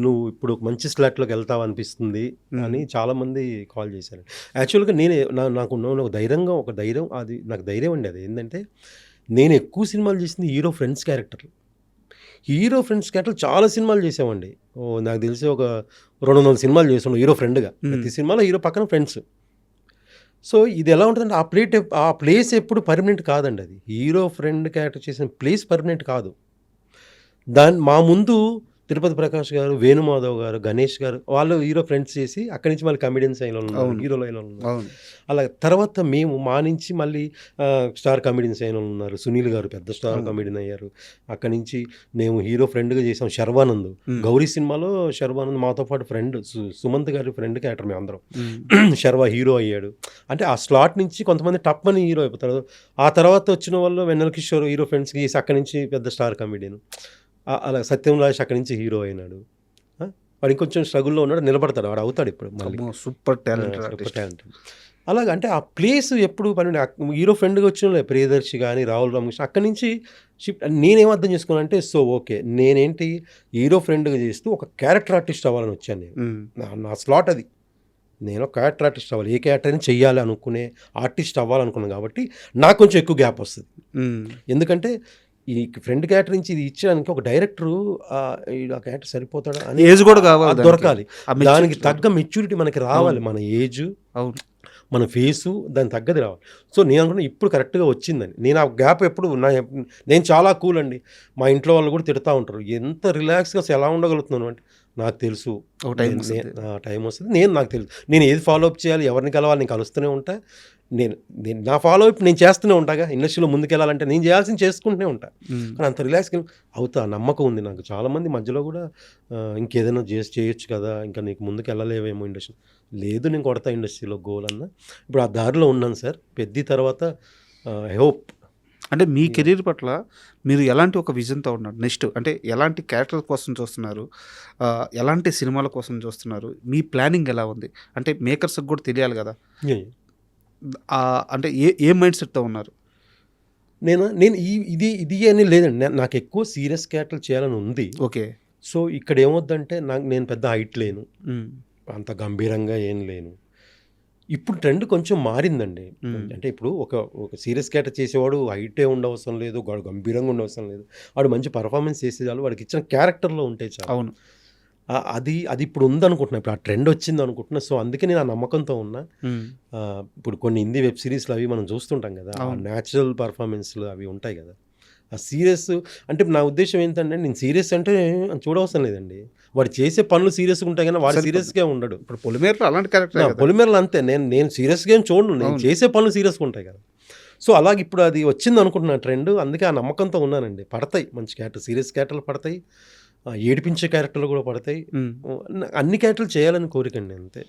నువ్వు ఇప్పుడు ఒక మంచి స్లాట్లోకి వెళ్తావు అనిపిస్తుంది అని చాలా మంది కాల్ చేశారు. యాక్చువల్గా నాకు ఒక ధైర్యం, అది నాకు ధైర్యం అండి. అది ఏంటంటే, నేను ఎక్కువ సినిమాలు చేసింది హీరో ఫ్రెండ్స్ క్యారెక్టర్ చాలా సినిమాలు చేసామండి. నాకు తెలిసి ఒక 200 సినిమాలు చేసాం హీరో ఫ్రెండ్గా. ప్రతి సినిమాలో హీరో పక్కన ఫ్రెండ్స్. సో ఇది ఎలా ఉంటుందంటే, ఆ ప్లేస్ ఎప్పుడు పర్మనెంట్ కాదండి. అది హీరో ఫ్రెండ్ క్యారెక్టర్ చేసిన ప్లేస్ పర్మనెంట్ కాదు. మా ముందు తిరుపతి ప్రకాష్ గారు, వేణుమాధవ్ గారు, గణేష్ గారు వాళ్ళు హీరో ఫ్రెండ్స్ చేసి అక్కడి నుంచి మళ్ళీ కమెడియన్స్ అయిన ఉన్నారు, హీరోలు అయిన ఉన్నారు. అలా తర్వాత మేము మా నుంచి మళ్ళీ స్టార్ కమెడియన్స్ అయిన ఉన్నారు. సునీల్ గారు పెద్ద స్టార్ కమెడియన్ అయ్యారు. అక్కడి నుంచి మేము హీరో ఫ్రెండ్గా చేసాం. శర్వానంద్, గౌరీ సినిమాలో శర్వానంద్ మాతో పాటు ఫ్రెండ్, సుమంత్ గారి ఫ్రెండ్ క్యారెక్టర్ మేము అందరం. శర్వా హీరో అయ్యాడు. అంటే ఆ స్లాట్ నుంచి కొంతమంది టప్ అని హీరో అయిపోతారు. ఆ తర్వాత వచ్చిన వాళ్ళు వెన్నెల కిషోర్ హీరో ఫ్రెండ్స్కి చేసి అక్కడి నుంచి పెద్ద స్టార్ కమెడియన్. అలా సత్యం రాజ్ అక్కడి నుంచి హీరో అయినాడు. వాడు ఇంకొంచెం స్ట్రగుల్లో ఉన్నాడు, నిలబడతాడు, వాడు అవుతాడు ఇప్పుడు మళ్ళీ సూపర్ టాలెంట్. అలాగే అంటే ఆ ప్లేస్ ఎప్పుడు హీరో ఫ్రెండ్గా వచ్చిన ప్రియదర్శి కానీ, రాహుల్ రామకృష్ణ అక్కడి నుంచి షిఫ్ట్. నేనేం అర్థం చేసుకున్నానంటే, సో ఓకే, నేనేంటి హీరో ఫ్రెండ్గా చేస్తూ ఒక క్యారెక్టర్ ఆర్టిస్ట్ అవ్వాలని వచ్చాను నేను. నా స్లాట్ అది. నేను క్యారెక్టర్ ఆర్టిస్ట్ అవ్వాలి, ఏ క్యారెక్టర్ అయినా చెయ్యాలి అనుకునే ఆర్టిస్ట్ అవ్వాలనుకున్నాను. కాబట్టి నాకు కొంచెం ఎక్కువ గ్యాప్ వస్తుంది. ఎందుకంటే ఈ ఫ్రెండ్ క్యారెక్టర్ నుంచి ఇది ఇచ్చడానికి ఒక డైరెక్టరు ఆ క్యారెక్టర్ సరిపోతాడా అని ఏజ్ కూడా కావాలి, దొరకాలి. దానికి తగ్గ మెచ్యూరిటీ మనకి రావాలి. మన ఏజ్, మన ఫేసు దానికి తగ్గది రావాలి. సో నేను అనుకున్నా ఇప్పుడు కరెక్ట్గా వచ్చిందని. నేను ఆ గ్యాప్ ఎప్పుడు నేను చాలా కూల్ అండి. మా ఇంట్లో వాళ్ళు కూడా తిడతా ఉంటారు, ఎంత రిలాక్స్గా ఎలా ఉండగలుగుతున్నాను అంటే, నాకు తెలుసు, ఒక టైం వస్తుంది. టైం వస్తుంది, నాకు తెలుసు నేను ఏది ఫాలో అప్ చేయాలి, ఎవరిని కలవాలి, నేను కలుస్తూనే ఉంటా. నేను నా ఫాలో అప్ నేను చేస్తూనే ఉంటాగా. ఇండస్ట్రీలో ముందుకెళ్ళాలంటే నేను చేయాల్సింది చేసుకుంటూనే ఉంటా. కానీ అంత రిలాక్స్గా అవుతా నమ్మకం ఉంది నాకు. చాలామంది మధ్యలో కూడా ఇంకేదైనా చేయొచ్చు కదా, ఇంకా నీకు ముందుకు వెళ్ళలేవేమో ఇండస్ట్రీ. లేదు, నేను కొడతా ఇండస్ట్రీలో గోల్ అన్న. ఇప్పుడు ఆ దారిలో ఉన్నాను సార్. పెద్ద తర్వాత ఐ హోప్. అంటే మీ కెరీర్ పట్ల మీరు ఎలాంటి ఒక విజన్తో ఉన్నారు? నెక్స్ట్ అంటే ఎలాంటి క్యారెక్టర్ కోసం చూస్తున్నారు, ఎలాంటి సినిమాల కోసం చూస్తున్నారు, మీ ప్లానింగ్ ఎలా ఉంది? అంటే మేకర్స్కి కూడా తెలియాలి కదా. అంటే ఏ మైండ్ సెట్తో ఉన్నారు? నేను ఇది అని లేదండి. నాకు ఎక్కువ సీరియస్ క్యారెక్టర్ చేయాలని ఉంది. ఓకే. సో ఇక్కడ ఏమవుద్దంటే నేను పెద్ద హైట్ లేను, అంత గంభీరంగా ఏం లేను. ఇప్పుడు ట్రెండ్ కొంచెం మారిందండి. అంటే ఇప్పుడు ఒక సీరియస్ క్యారెక్టర్ చేసేవాడు హైటే ఉండవసరం లేదు, గంభీరంగా ఉండవసరం లేదు. వాడు మంచి పర్ఫార్మెన్స్ చేసేవాళ్ళు వాడికి ఇచ్చిన క్యారెక్టర్లో ఉంటే చాలు. అవును. అది ఇప్పుడు ఉందనుకుంటున్నా, ఇప్పుడు ఆ ట్రెండ్ వచ్చింది అనుకుంటున్నా. సో అందుకే నేను ఆ నమ్మకంతో ఉన్నా. ఇప్పుడు కొన్ని హిందీ వెబ్ సిరీస్లు అవి మనం చూస్తుంటాం కదా, న్యాచురల్ పర్ఫార్మెన్స్లు అవి ఉంటాయి కదా. ఆ సీరియస్ అంటే నా ఉద్దేశం ఏంటంటే, నేను సీరియస్ అంటే చూడవసరం లేదండి, వాడు చేసే పనులు సీరియస్గా ఉంటాయి కానీ వాడు సీరియస్గా ఉండడు. ఇప్పుడు పొలిమేరలో అలాంటి క్యారెక్టర్, పొలిమేరలు అంతే. నేను సీరియస్గా ఏం చూడను, నేను చేసే పనులు సీరియస్గా ఉంటాయి కదా. సో అలాగే ఇప్పుడు అది వచ్చింది అనుకుంటున్నా ట్రెండ్. అందుకే ఆ నమ్మకంతో ఉన్నానండి. పడతాయి మంచి క్యారెక్టర్, సీరియస్ క్యారెక్టర్లు పడతాయి, ఏడిపించే క్యారెక్టర్లు కూడా పడతాయి. అన్ని క్యారెక్టర్లు చేయాలని కోరికండి అంతే.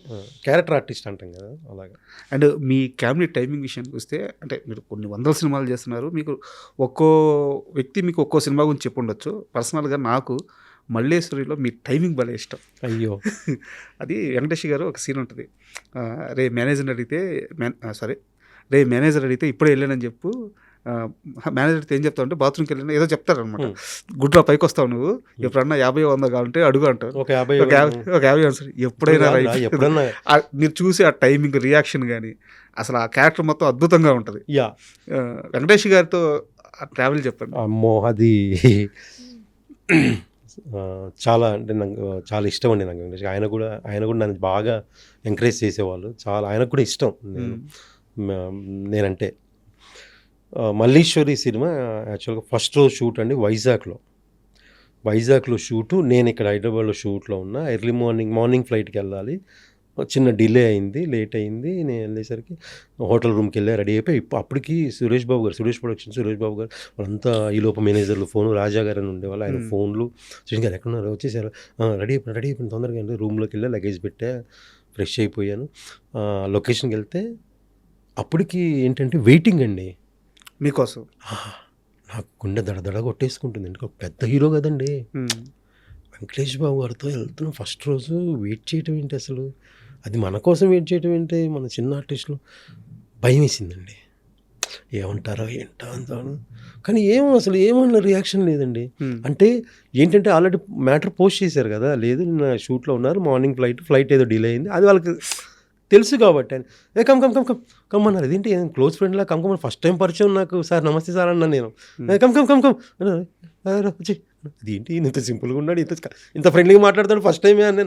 క్యారెక్టర్ ఆర్టిస్ట్ అంటాం కదా, అలాగా. అండ్ మీ క్యాబినెట్ టైమింగ్ విషయానికి వస్తే, అంటే మీరు కొన్ని వందల సినిమాలు చేస్తున్నారు, మీకు ఒక్కో వ్యక్తి మీకు ఒక్కో సినిమా గురించి చెప్పుండొచ్చు. పర్సనల్గా నాకు మల్లేశ్వరిలో మీ టైమింగ్ భలే ఇష్టం. అయ్యో, అది వెంకటేష్ గారు ఒక సీన్ ఉంటుంది, రే మేనేజర్ అడిగితే మేనేజర్ అడిగితే ఇప్పుడే వెళ్ళానని చెప్పు, మేనేజర్ ఏం చెప్తావు అంటే బాత్రూమ్కి వెళ్ళినా ఏదో చెప్తారనమాట. గుడ్లో పైకి వస్తావు నువ్వు, ఎప్పుడన్నా 50 100 కావాలంటే అడుగు అంటారు. ఒక 50 ఆన్సర్ ఎప్పుడైనా మీరు చూసి ఆ టైమింగ్ రియాక్షన్ కానీ అసలు ఆ క్యారెక్టర్ మొత్తం అద్భుతంగా ఉంటుంది. వెంకటేష్ గారితో ట్రావెల్ చెప్పండి. అమ్మో, అది చాలా అంటే నాకు చాలా ఇష్టం అండి. నాకు వెంకటేష్ ఆయన కూడా నన్ను బాగా ఎంకరేజ్ చేసేవాళ్ళు. చాలా ఆయనకు కూడా ఇష్టం నేనంటే. మల్లీశ్వరి సినిమా యాక్చువల్గా ఫస్ట్ రోజు షూట్ అండి వైజాగ్లో షూటు. నేను ఇక్కడ హైదరాబాద్లో షూట్లో ఉన్నా. ఎర్లీ మార్నింగ్ ఫ్లైట్కి వెళ్ళాలి. చిన్న డిలే అయింది, లేట్ అయింది. నేను వెళ్ళేసరికి హోటల్ రూమ్కి వెళ్ళి రెడీ అయిపోయి, అప్పటికి సురేష్ బాబు గారు వాళ్ళంతా ఈ లోప మేనేజర్లు ఫోను, రాజా గారు అని ఉండేవాళ్ళు, ఆయన ఫోన్లు, సురేష్ గారు ఎక్కడున్నారు, వచ్చేసారు, రెడీ అయిపోయిన తొందరగా వెళ్ళి రూమ్లోకి వెళ్ళి లగేజ్ పెట్టా, ఫ్రెష్ అయిపోయాను. లొకేషన్కి వెళ్తే అప్పటికి ఏంటంటే వెయిటింగ్ అండి మీకోసం. నాకు గుండె దడదడ కొట్టేసుకుంటుంది. ఎందుకు పెద్ద హీరో కదండి, వెంకటేష్ బాబు గారితో వెళ్తున్నాం. ఫస్ట్ రోజు వెయిట్ చేయటం ఏంటి అసలు, అది మన కోసం వెయిట్ చేయటం ఏంటి, మన చిన్న ఆర్టిస్టులు. భయం వేసిందండి, ఏమంటారో ఏంటో అంతాను. కానీ అసలు ఏమన్నా రియాక్షన్ లేదండి. అంటే ఏంటంటే ఆల్రెడీ మ్యాటర్ పోస్ట్ చేశారు కదా, లేదు నిన్న షూట్లో ఉన్నారు, మార్నింగ్ ఫ్లైట్ ఏదో డిలే అయింది, అది వాళ్ళకి తెలుసు కాబట్టి ఆయన కమ్ అన్నారు. అదేంటి క్లోజ్ ఫ్రెండ్లా కమ్ ఫస్ట్ టైం పరిచయం నాకు, సార్ నమస్తే సార్ అన్నా నేను. కమ్ వచ్చి, అదేంటి ఇంత సింపుల్గా ఉన్నాడు, ఇంత ఫ్రెండ్లీగా మాట్లాడతాడు ఫస్ట్ టైమే అని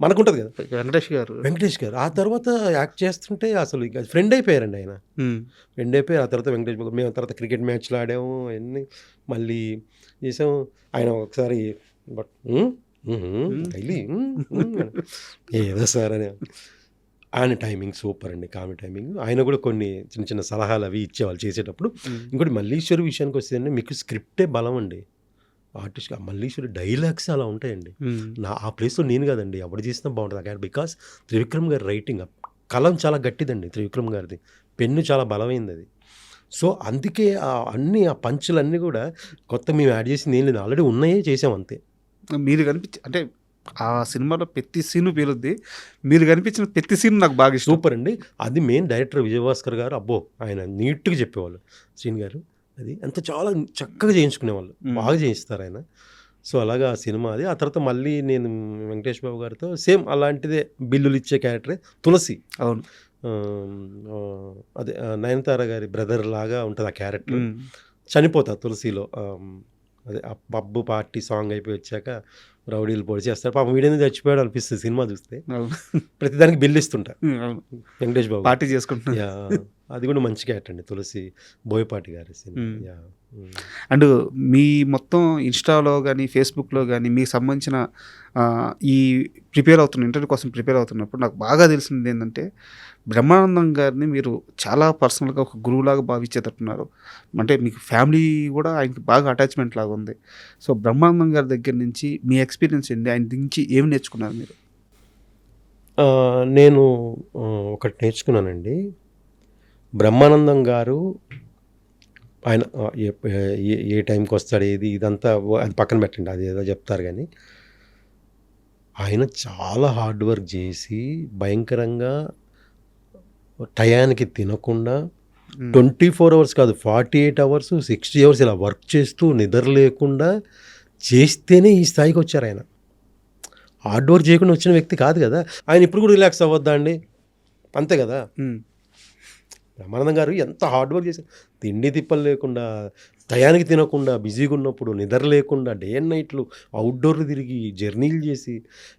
మనకుంటుంది కదా. వెంకటేష్ గారు ఆ తర్వాత యాక్ట్ చేస్తుంటే అసలు ఇక ఫ్రెండ్ అయిపోయారండి ఆయన. ఫ్రెండ్ అయిపోయారు. ఆ తర్వాత వెంకటేష్ బాబు, మేము తర్వాత క్రికెట్ మ్యాచ్లు ఆడాము, అవన్నీ మళ్ళీ చేసాము. ఆయన ఒకసారి బట్ డైలీ ఏదో సార్ అని. ఆయన టైమింగ్ సూపర్ అండి, కామెడీ టైమింగ్. ఆయన కూడా కొన్ని చిన్న సలహాలు అవి ఇచ్చేవాళ్ళు చేసేటప్పుడు. ఇంకోటి మల్లీశ్వరి విషయానికి వస్తే మీకు స్క్రిప్టే బలం అండి. ఆర్టిస్ట్ మల్లీశ్వరి డైలాగ్స్ అలా ఉంటాయండి. ఆ ప్లేస్లో నేను కాదండి, ఎవరు చేసినా బాగుంటుంది ఆ. బికాస్ త్రివిక్రమ్ గారి రైటింగ్ కలం చాలా గట్టిదండి, త్రివిక్రమ్ గారిది పెన్ను చాలా బలమైంది అది. సో అందుకే అన్ని ఆ పంచులన్నీ కూడా కొత్త మేము యాడ్ చేసింది ఏం లేదు, ఆల్రెడీ ఉన్నాయే చేసాం అంతే. మీరు అంటే ఆ సినిమాలో ప్రతి సీను పేరుద్ది, మీరు కనిపించిన ప్రతి సీన్ నాకు బాగా ఇష్టం. సూపర్ అండి. అది మెయిన్ డైరెక్టర్ విజయభాస్కర్ గారు, అబ్బో ఆయన నీట్గా చెప్పేవాళ్ళు. శ్రీని గారు అది అంత చాలా చక్కగా చేయించుకునేవాళ్ళు, బాగా చేయిస్తారు ఆయన. సో అలాగా ఆ సినిమా అది. ఆ తర్వాత మళ్ళీ నేను వెంకటేష్ బాబు గారితో సేమ్ అలాంటిదే, బిల్లులు ఇచ్చే క్యారెక్టరే తులసి. అవును, అదే నయనతార గారి బ్రదర్ లాగా ఉంటుంది ఆ క్యారెక్టర్. చనిపోతా తులసిలో. అదే ఆ పబ్బు పార్టీ సాంగ్ అయిపోయి వచ్చాక రౌడీలు పొడి చేస్తారు, పాపం వీడేందుకు చచ్చిపోయాడు అనిపిస్తుంది సినిమా చూస్తే. ప్రతిదానికి బిల్లు ఇస్తుంటా వెంకటేష్ బాబు, పార్టీ చేసుకుంటున్నా. అది కూడా మంచి క్యారెక్టర్ అండి తులసి, బోయపాటి గారి సినిమా. అండ్ మీ మొత్తం ఇన్స్టాలో కానీ ఫేస్బుక్లో కానీ మీకు సంబంధించిన ఈ ఇంటర్వ్యూ కోసం ప్రిపేర్ అవుతున్నప్పుడు నాకు బాగా తెలిసింది ఏంటంటే బ్రహ్మానందం గారిని మీరు చాలా పర్సనల్గా ఒక గురువులాగా భావించేటట్టున్నారు. అంటే మీకు ఫ్యామిలీ కూడా ఆయనకి బాగా అటాచ్మెంట్ లాగా ఉంది. సో బ్రహ్మానందం గారి దగ్గర నుంచి మీ ఎక్స్పీరియన్స్ ఏంటి, ఆయన నుంచి ఏమి నేర్చుకున్నారు మీరు? నేను ఒకటి నేర్చుకున్నానండి. బ్రహ్మానందం గారు ఆయన ఏ టైంకి వస్తాడు ఏది ఇదంతా అది పక్కన పెట్టండి, అది ఏదో చెప్తారు. కానీ ఆయన చాలా హార్డ్ వర్క్ చేసి భయంకరంగా టయానికి తినకుండా 24 అవర్స్ కాదు 48 అవర్స్ 60 అవర్స్ ఇలా వర్క్ చేస్తూ నిద్ర లేకుండా చేస్తేనే ఈ స్థాయికి వచ్చారు. ఆయన హార్డ్ వర్క్ చేయకుండా వచ్చిన వ్యక్తి కాదు కదా. ఆయన ఇప్పుడు కూడా రిలాక్స్ అవ్వద్దా అండి? అంతే కదా. బ్రహ్మానందం గారు ఎంత హార్డ్ వర్క్ చేశారు. తిండి తిప్పలు లేకుండా, టయానికి తినకుండా, బిజీగా ఉన్నప్పుడు నిద్ర లేకుండా, డే అండ్ నైట్లు అవుట్డోర్లు తిరిగి జర్నీలు చేసి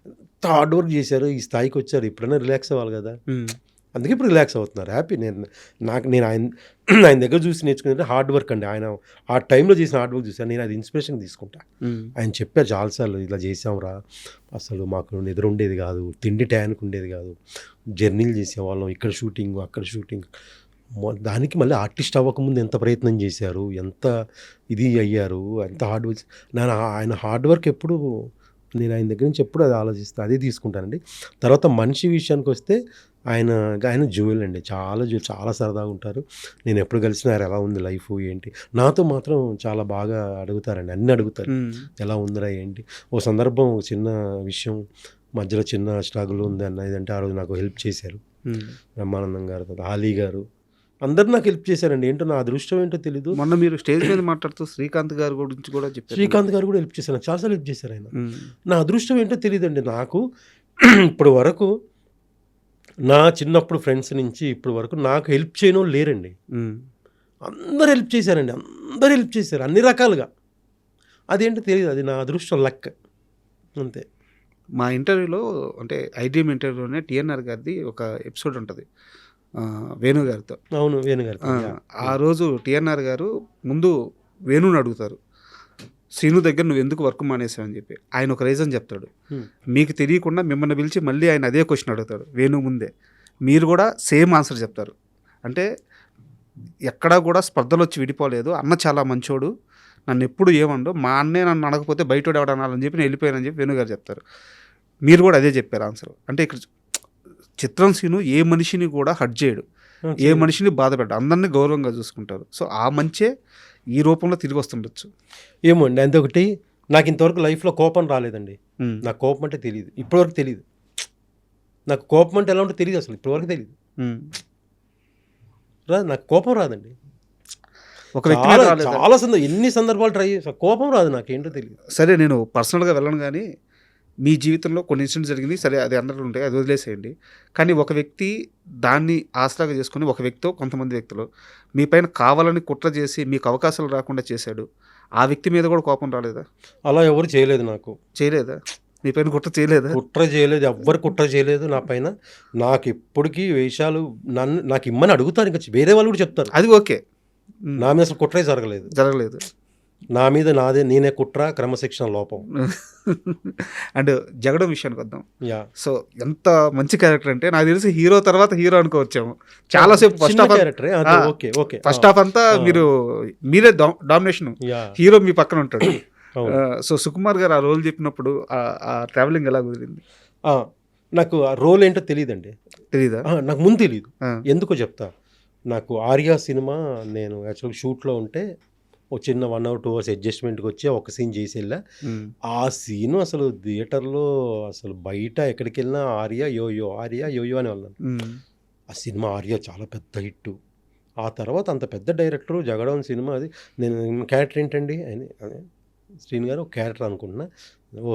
ఎంత హార్డ్ వర్క్ చేశారు, ఈ స్థాయికి వచ్చారు. ఇప్పుడైనా రిలాక్స్ అవ్వాలి కదా. అందుకే ఇప్పుడు రిలాక్స్ అవుతున్నారు, హ్యాపీ. నేను ఆయన దగ్గర చూసి నేర్చుకునేది హార్డ్ వర్క్ అండి. ఆయన ఆ టైంలో చేసిన హార్డ్ వర్క్ చూసాను, నేను అది ఇన్స్పిరేషన్ తీసుకుంటా. ఆయన చెప్పారు చాలాసార్లు, ఇలా చేసాంరా, అసలు మాకు నిద్ర ఉండేది కాదు, తిండి టయానికి ఉండేది కాదు, జర్నీలు చేసేవాళ్ళం, ఇక్కడ షూటింగ్ అక్కడ షూటింగ్. దానికి మళ్ళీ ఆర్టిస్ట్ అవ్వకముందు ఎంత ప్రయత్నం చేశారు, ఎంత ఇది అయ్యారు, ఎంత హార్డ్ వర్క్. ఆయన హార్డ్ వర్క్ ఎప్పుడు నేను ఆయన దగ్గర నుంచి ఎప్పుడు అది ఆలోచిస్తాను, అదే తీసుకుంటానండి. తర్వాత మనిషి విషయానికి వస్తే ఆయన జ్యువెల్ అండి, చాలా సరదాగా ఉంటారు. నేను ఎప్పుడు కలిసినా ఎలా ఉంది లైఫ్ ఏంటి, నాతో మాత్రం చాలా బాగా అడుగుతారండి, అన్నీ అడుగుతారు, ఎలా ఉందిరా ఏంటి. ఓ సందర్భం చిన్న విషయం మధ్యలో చిన్న స్ట్రగుల్ ఉంది అన్నదంటే ఆ రోజు నాకు హెల్ప్ చేశారు బ్రహ్మానందం గారు, ఆలీ గారు, అందరు నాకు హెల్ప్ చేశారండి. ఏంటో నా అదృష్టం ఏంటో తెలీదు. మొన్న మీరు స్టేజ్ మీద మాట్లాడుతూ శ్రీకాంత్ గారి గురించి కూడా చెప్పారు. శ్రీకాంత్ గారు కూడా హెల్ప్ చేశారు, చాలాసార్లు హెల్ప్ చేశారు ఆయన. నా అదృష్టం ఏంటో తెలియదండి నాకు. ఇప్పుడు వరకు నా చిన్నప్పుడు ఫ్రెండ్స్ నుంచి ఇప్పుడు వరకు నాకు హెల్ప్ చేయని వాళ్ళు లేరండి. అందరు హెల్ప్ చేశారండి, అందరు హెల్ప్ చేశారు అన్ని రకాలుగా. అదేంటో తెలియదు, అది నా అదృష్టం, లక్ అంతే. మా ఇంటర్వ్యూలో అంటే ఐడ్రీమ్ ఇంటర్వ్యూలోనే టిఎన్ఆర్ గారిది ఒక ఎపిసోడ్ ఉంటుంది వేణు గారితో. అవును, వేణు గారు. ఆ రోజు టిఎన్ఆర్ గారు ముందు వేణుని అడుగుతారు, శ్రీను దగ్గర నువ్వు ఎందుకు వర్క్ మానేసావు అని చెప్పి. ఆయన ఒక రీజన్ చెప్తాడు, మీకు తెలియకుండా మిమ్మల్ని పిలిచి మళ్ళీ ఆయన అదే క్వశ్చన్ అడుగుతాడు వేణు ముందే. మీరు కూడా సేమ్ ఆన్సర్ చెప్తారు. అంటే ఎక్కడా కూడా స్పర్ధలు వచ్చి విడిపోలేదు, అన్న చాలా మంచోడు, నన్ను ఎప్పుడు ఏమండు, మా అన్నే నన్ను అడగకపోతే బయటోడు ఎవడనాలని చెప్పి నేను వెళ్ళిపోయానని చెప్పి వేణు గారు చెప్తారు. మీరు కూడా అదే చెప్పారు ఆన్సర్. అంటే ఇక్కడ చిత్రం శ్రీను ఏ మనిషిని కూడా హర్ట్ చేయడు, ఏ మనిషిని బాధ పెట్టడు, అందరినీ గౌరవంగా చూసుకుంటారు. సో ఆ మంచే ఈ రూపంలో తిరిగి వస్తుండొచ్చు. ఏమో అండి, అంతొకటి నాకు ఇంతవరకు లైఫ్లో కోపం రాలేదండి. నాకు కోపం అంటే తెలియదు, ఇప్పటివరకు తెలియదు. నాకు కోపం అంటే ఎలా ఉంటే తెలియదు, అసలు ఇప్పటివరకు తెలియదు. నాకు కోపం రాదండి. ఒక వ్యక్తి చాలా ఎన్ని సందర్భాలు ట్రై చేసా, కోపం రాదు, నాకేంటో తెలియదు. సరే నేను పర్సనల్గా వెళ్ళను, కానీ మీ జీవితంలో కొన్ని ఇన్సిడెంట్స్ జరిగింది, సరే అది అందరూ ఉంటాయి, అది వదిలేసేయండి. కానీ ఒక వ్యక్తి దాన్ని ఆసరాగా చేసుకుని ఒక వ్యక్తితో కొంతమంది వ్యక్తులు మీ పైన కావాలని కుట్ర చేసి మీకు అవకాశాలు రాకుండా చేశాడు, ఆ వ్యక్తి మీద కూడా కోపం రాలేదా? అలా ఎవరు చేయలేదు, నాకు చేయలేదా? మీ పైన కుట్ర చేయలేదా? కుట్ర చేయలేదు, ఎవ్వరు కుట్ర చేయలేదు నా పైన. నాకు ఎప్పటికీ వేషాలు నాకు ఇమ్మని అడుగుతారు, ఇంకా వేరే వాళ్ళు కూడా చెప్తారు, అది ఓకే. నా మీద అసలు కుట్రే జరగలేదు. నా మీద నేనే కుట్ర, క్రమశిక్షణ లోపం. అండ్ జగడం విషయానికి వద్దాం. సో ఎంత మంచి క్యారెక్టర్ అంటే నాకు తెలిసి హీరో తర్వాత హీరో అనుకోవచ్చాము. చాలాసేపు ఫస్ట్ హాఫ్ అంతా మీరే డామినేషన్, హీరో మీ పక్కన ఉంటాడు. సో సుకుమార్ గారు ఆ రోల్ చెప్పినప్పుడు ఆ ట్రావెలింగ్ ఎలా కుదిరింది? నాకు ఆ రోల్ ఏంటో తెలియదండి. తెలీదా? నాకు ముందు తెలియదు, ఎందుకో చెప్తా. నాకు ఆర్యా సినిమా నేను యాక్చువల్గా షూట్లో ఉంటే ఒక చిన్న 1 or 2 hours అడ్జస్ట్మెంట్కి వచ్చి ఒక సీన్ చేసి వెళ్ళా. ఆ సీను అసలు థియేటర్లో అసలు బయట ఎక్కడికి వెళ్ళినా ఆర్యా యోయో అని వెళ్ళాను. ఆ సినిమా ఆర్యా చాలా పెద్ద హిట్. ఆ తర్వాత అంత పెద్ద డైరెక్టరు జగడం సినిమా, అది నేను క్యారెక్టర్ ఏంటండి అని శ్రీను గారు ఒక క్యారెక్టర్ అనుకుంటున్నా.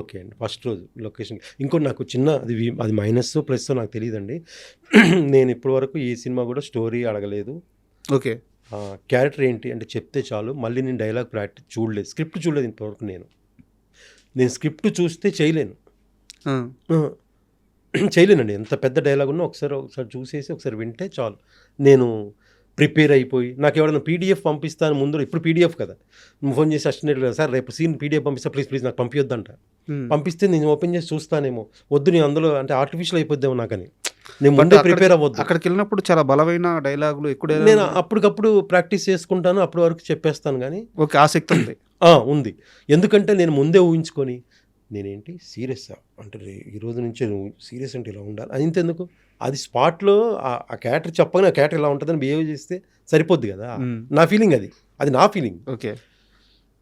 ఓకే అండి, ఫస్ట్ రోజు లొకేషన్. ఇంకోటి నాకు చిన్న అది మైనస్ ప్లస్ నాకు తెలియదండి. నేను ఇప్పటి వరకు ఈ సినిమా కూడా స్టోరీ అడగలేదు. ఓకే, క్యారెక్టర్ ఏంటి అంటే చెప్తే చాలు. మళ్ళీ నేను డైలాగ్ ప్రాక్టీస్ చూడలేదు, స్క్రిప్ట్ చూడలేదు ఇంతవరకు. నేను స్క్రిప్ట్ చూస్తే చేయలేనండి. ఎంత పెద్ద డైలాగ్ ఉన్నా ఒకసారి చూసేసి ఒకసారి వింటే చాలు. నేను ప్రిపేర్ అయిపోయి నాకు ఎవరైనా పీడిఎఫ్ పంపిస్తాను ముందు, ఇప్పుడు పీడిఎఫ్ కదా, నువ్వు ఫోన్ చేసి అసిస్టెంట్ సార్ రేపు సీన్ పీడిఎఫ్ పంపిస్తా ప్లీజ్ నాకు పంపించొద్దంట. పంపిస్తే నేను ఓపెన్ చేసి చూస్తానేమో, వద్దు నేను అందులో అంటే ఆర్టిఫిషియల్ అయిపోద్దేమో నాకని నేను ముందే ప్రిపేర్ అవ్వద్దు. అక్కడికి వెళ్ళినప్పుడు చాలా బలమైన డైలాగులు ఎక్కువ నేను అప్పటికప్పుడు ప్రాక్టీస్ చేసుకుంటాను, అప్పటి వరకు చెప్పేస్తాను. కానీ ఓకే, ఆసక్తి ఉంది. ఉంది. ఎందుకంటే నేను ముందే ఊహించుకొని నేనేంటి సీరియస్సా అంటే ఈరోజు నుంచే నువ్వు సీరియస్ అంటే ఇలా ఉండాలి అది ఇంతెందుకు, అది స్పాట్లో ఆ క్యారెక్టర్ చెప్పగానే ఆ క్యారెక్టర్ ఇలా ఉంటుందని బిహేవ్ చేస్తే సరిపోద్ది కదా. నా ఫీలింగ్ అది నా ఫీలింగ్. ఓకే,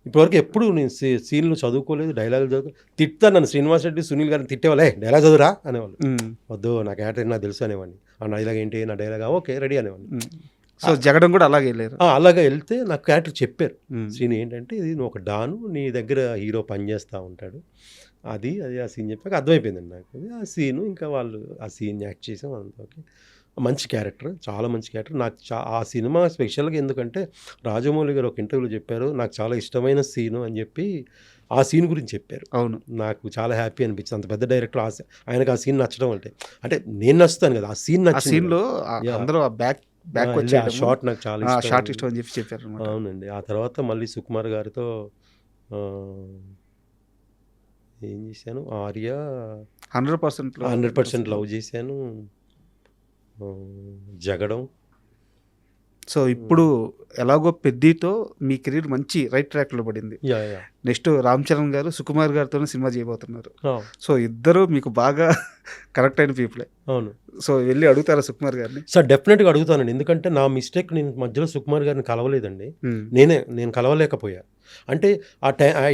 ఇప్పటివరకు ఎప్పుడు నేను సీన్లు చదువుకోలేదు, డైలాగులు చదువుకో తిట్టాను. నన్ను శ్రీనివాస్ రెడ్డి సునీల్ గారిని తిట్టేవాళ్ళే డైలాగ్ చదువురా అనేవాళ్ళు. వద్దు నా క్యారెక్టర్ నాకు తెలుసు అనేవాడిని. ఆ డైలాగ్ ఏంటి, నా డైలాగ్ ఓకే రెడీ అనేవాడిని. సో జగడం కూడా అలాగే వెళ్ళారు. అలాగే వెళ్తే నాకు క్యారెక్టర్ చెప్పారు శ్రీని ఏంటంటే ఇది నువ్వు ఒక డాను, నీ దగ్గర హీరో పనిచేస్తూ ఉంటాడు, అది ఆ సీన్ చెప్పాక అర్థమైపోయిందండి నాకు. ఆ సీను ఇంకా వాళ్ళు ఆ సీన్ యాక్ట్ చేసాం అంతా. ఓకే, మంచి క్యారెక్టర్, చాలా మంచి క్యారెక్టర్. నాకు ఆ సినిమా స్పెషల్గా ఎందుకంటే రాజమౌళి గారు ఒక ఇంటర్వ్యూలో చెప్పారు నాకు చాలా ఇష్టమైన సీను అని చెప్పి ఆ సీన్ గురించి చెప్పారు. అవును, నాకు చాలా హ్యాపీ అనిపించింది. అంత పెద్ద డైరెక్టర్ ఆయనకు ఆ సీన్ నచ్చడం అంటే నేను నచ్చుతాను కదా, ఆ సీన్ సీన్లో అందరూ బ్యాక్ షార్ట్ నాకు చాలా షార్ట్ ఇష్టం అని చెప్పి చెప్పారు. అవునండి. ఆ తర్వాత మళ్ళీ సుకుమార్ గారితో ఏం చేశాను, ఆర్య 100% లవ్ చేశాను, జగడం. సో ఇప్పుడు ఎలాగో పెద్దతో మీ కెరీర్ మంచి రైట్ ట్రాక్లో పడింది. నెక్స్ట్ రామ్ చరణ్ గారు సుకుమార్ గారితో సినిమా చేయబోతున్నారు. సో ఇద్దరు మీకు బాగా కరెక్ట్ అయిన పీపులే. అవును. సో వెళ్ళి అడుగుతారా సుకుమార్ గారిని? సార్ డెఫినెట్గా అడుగుతానండి. ఎందుకంటే నా మిస్టేక్, నేను మధ్యలో సుకుమార్ గారిని కలవలేదండి. నేను కలవలేకపోయా. అంటే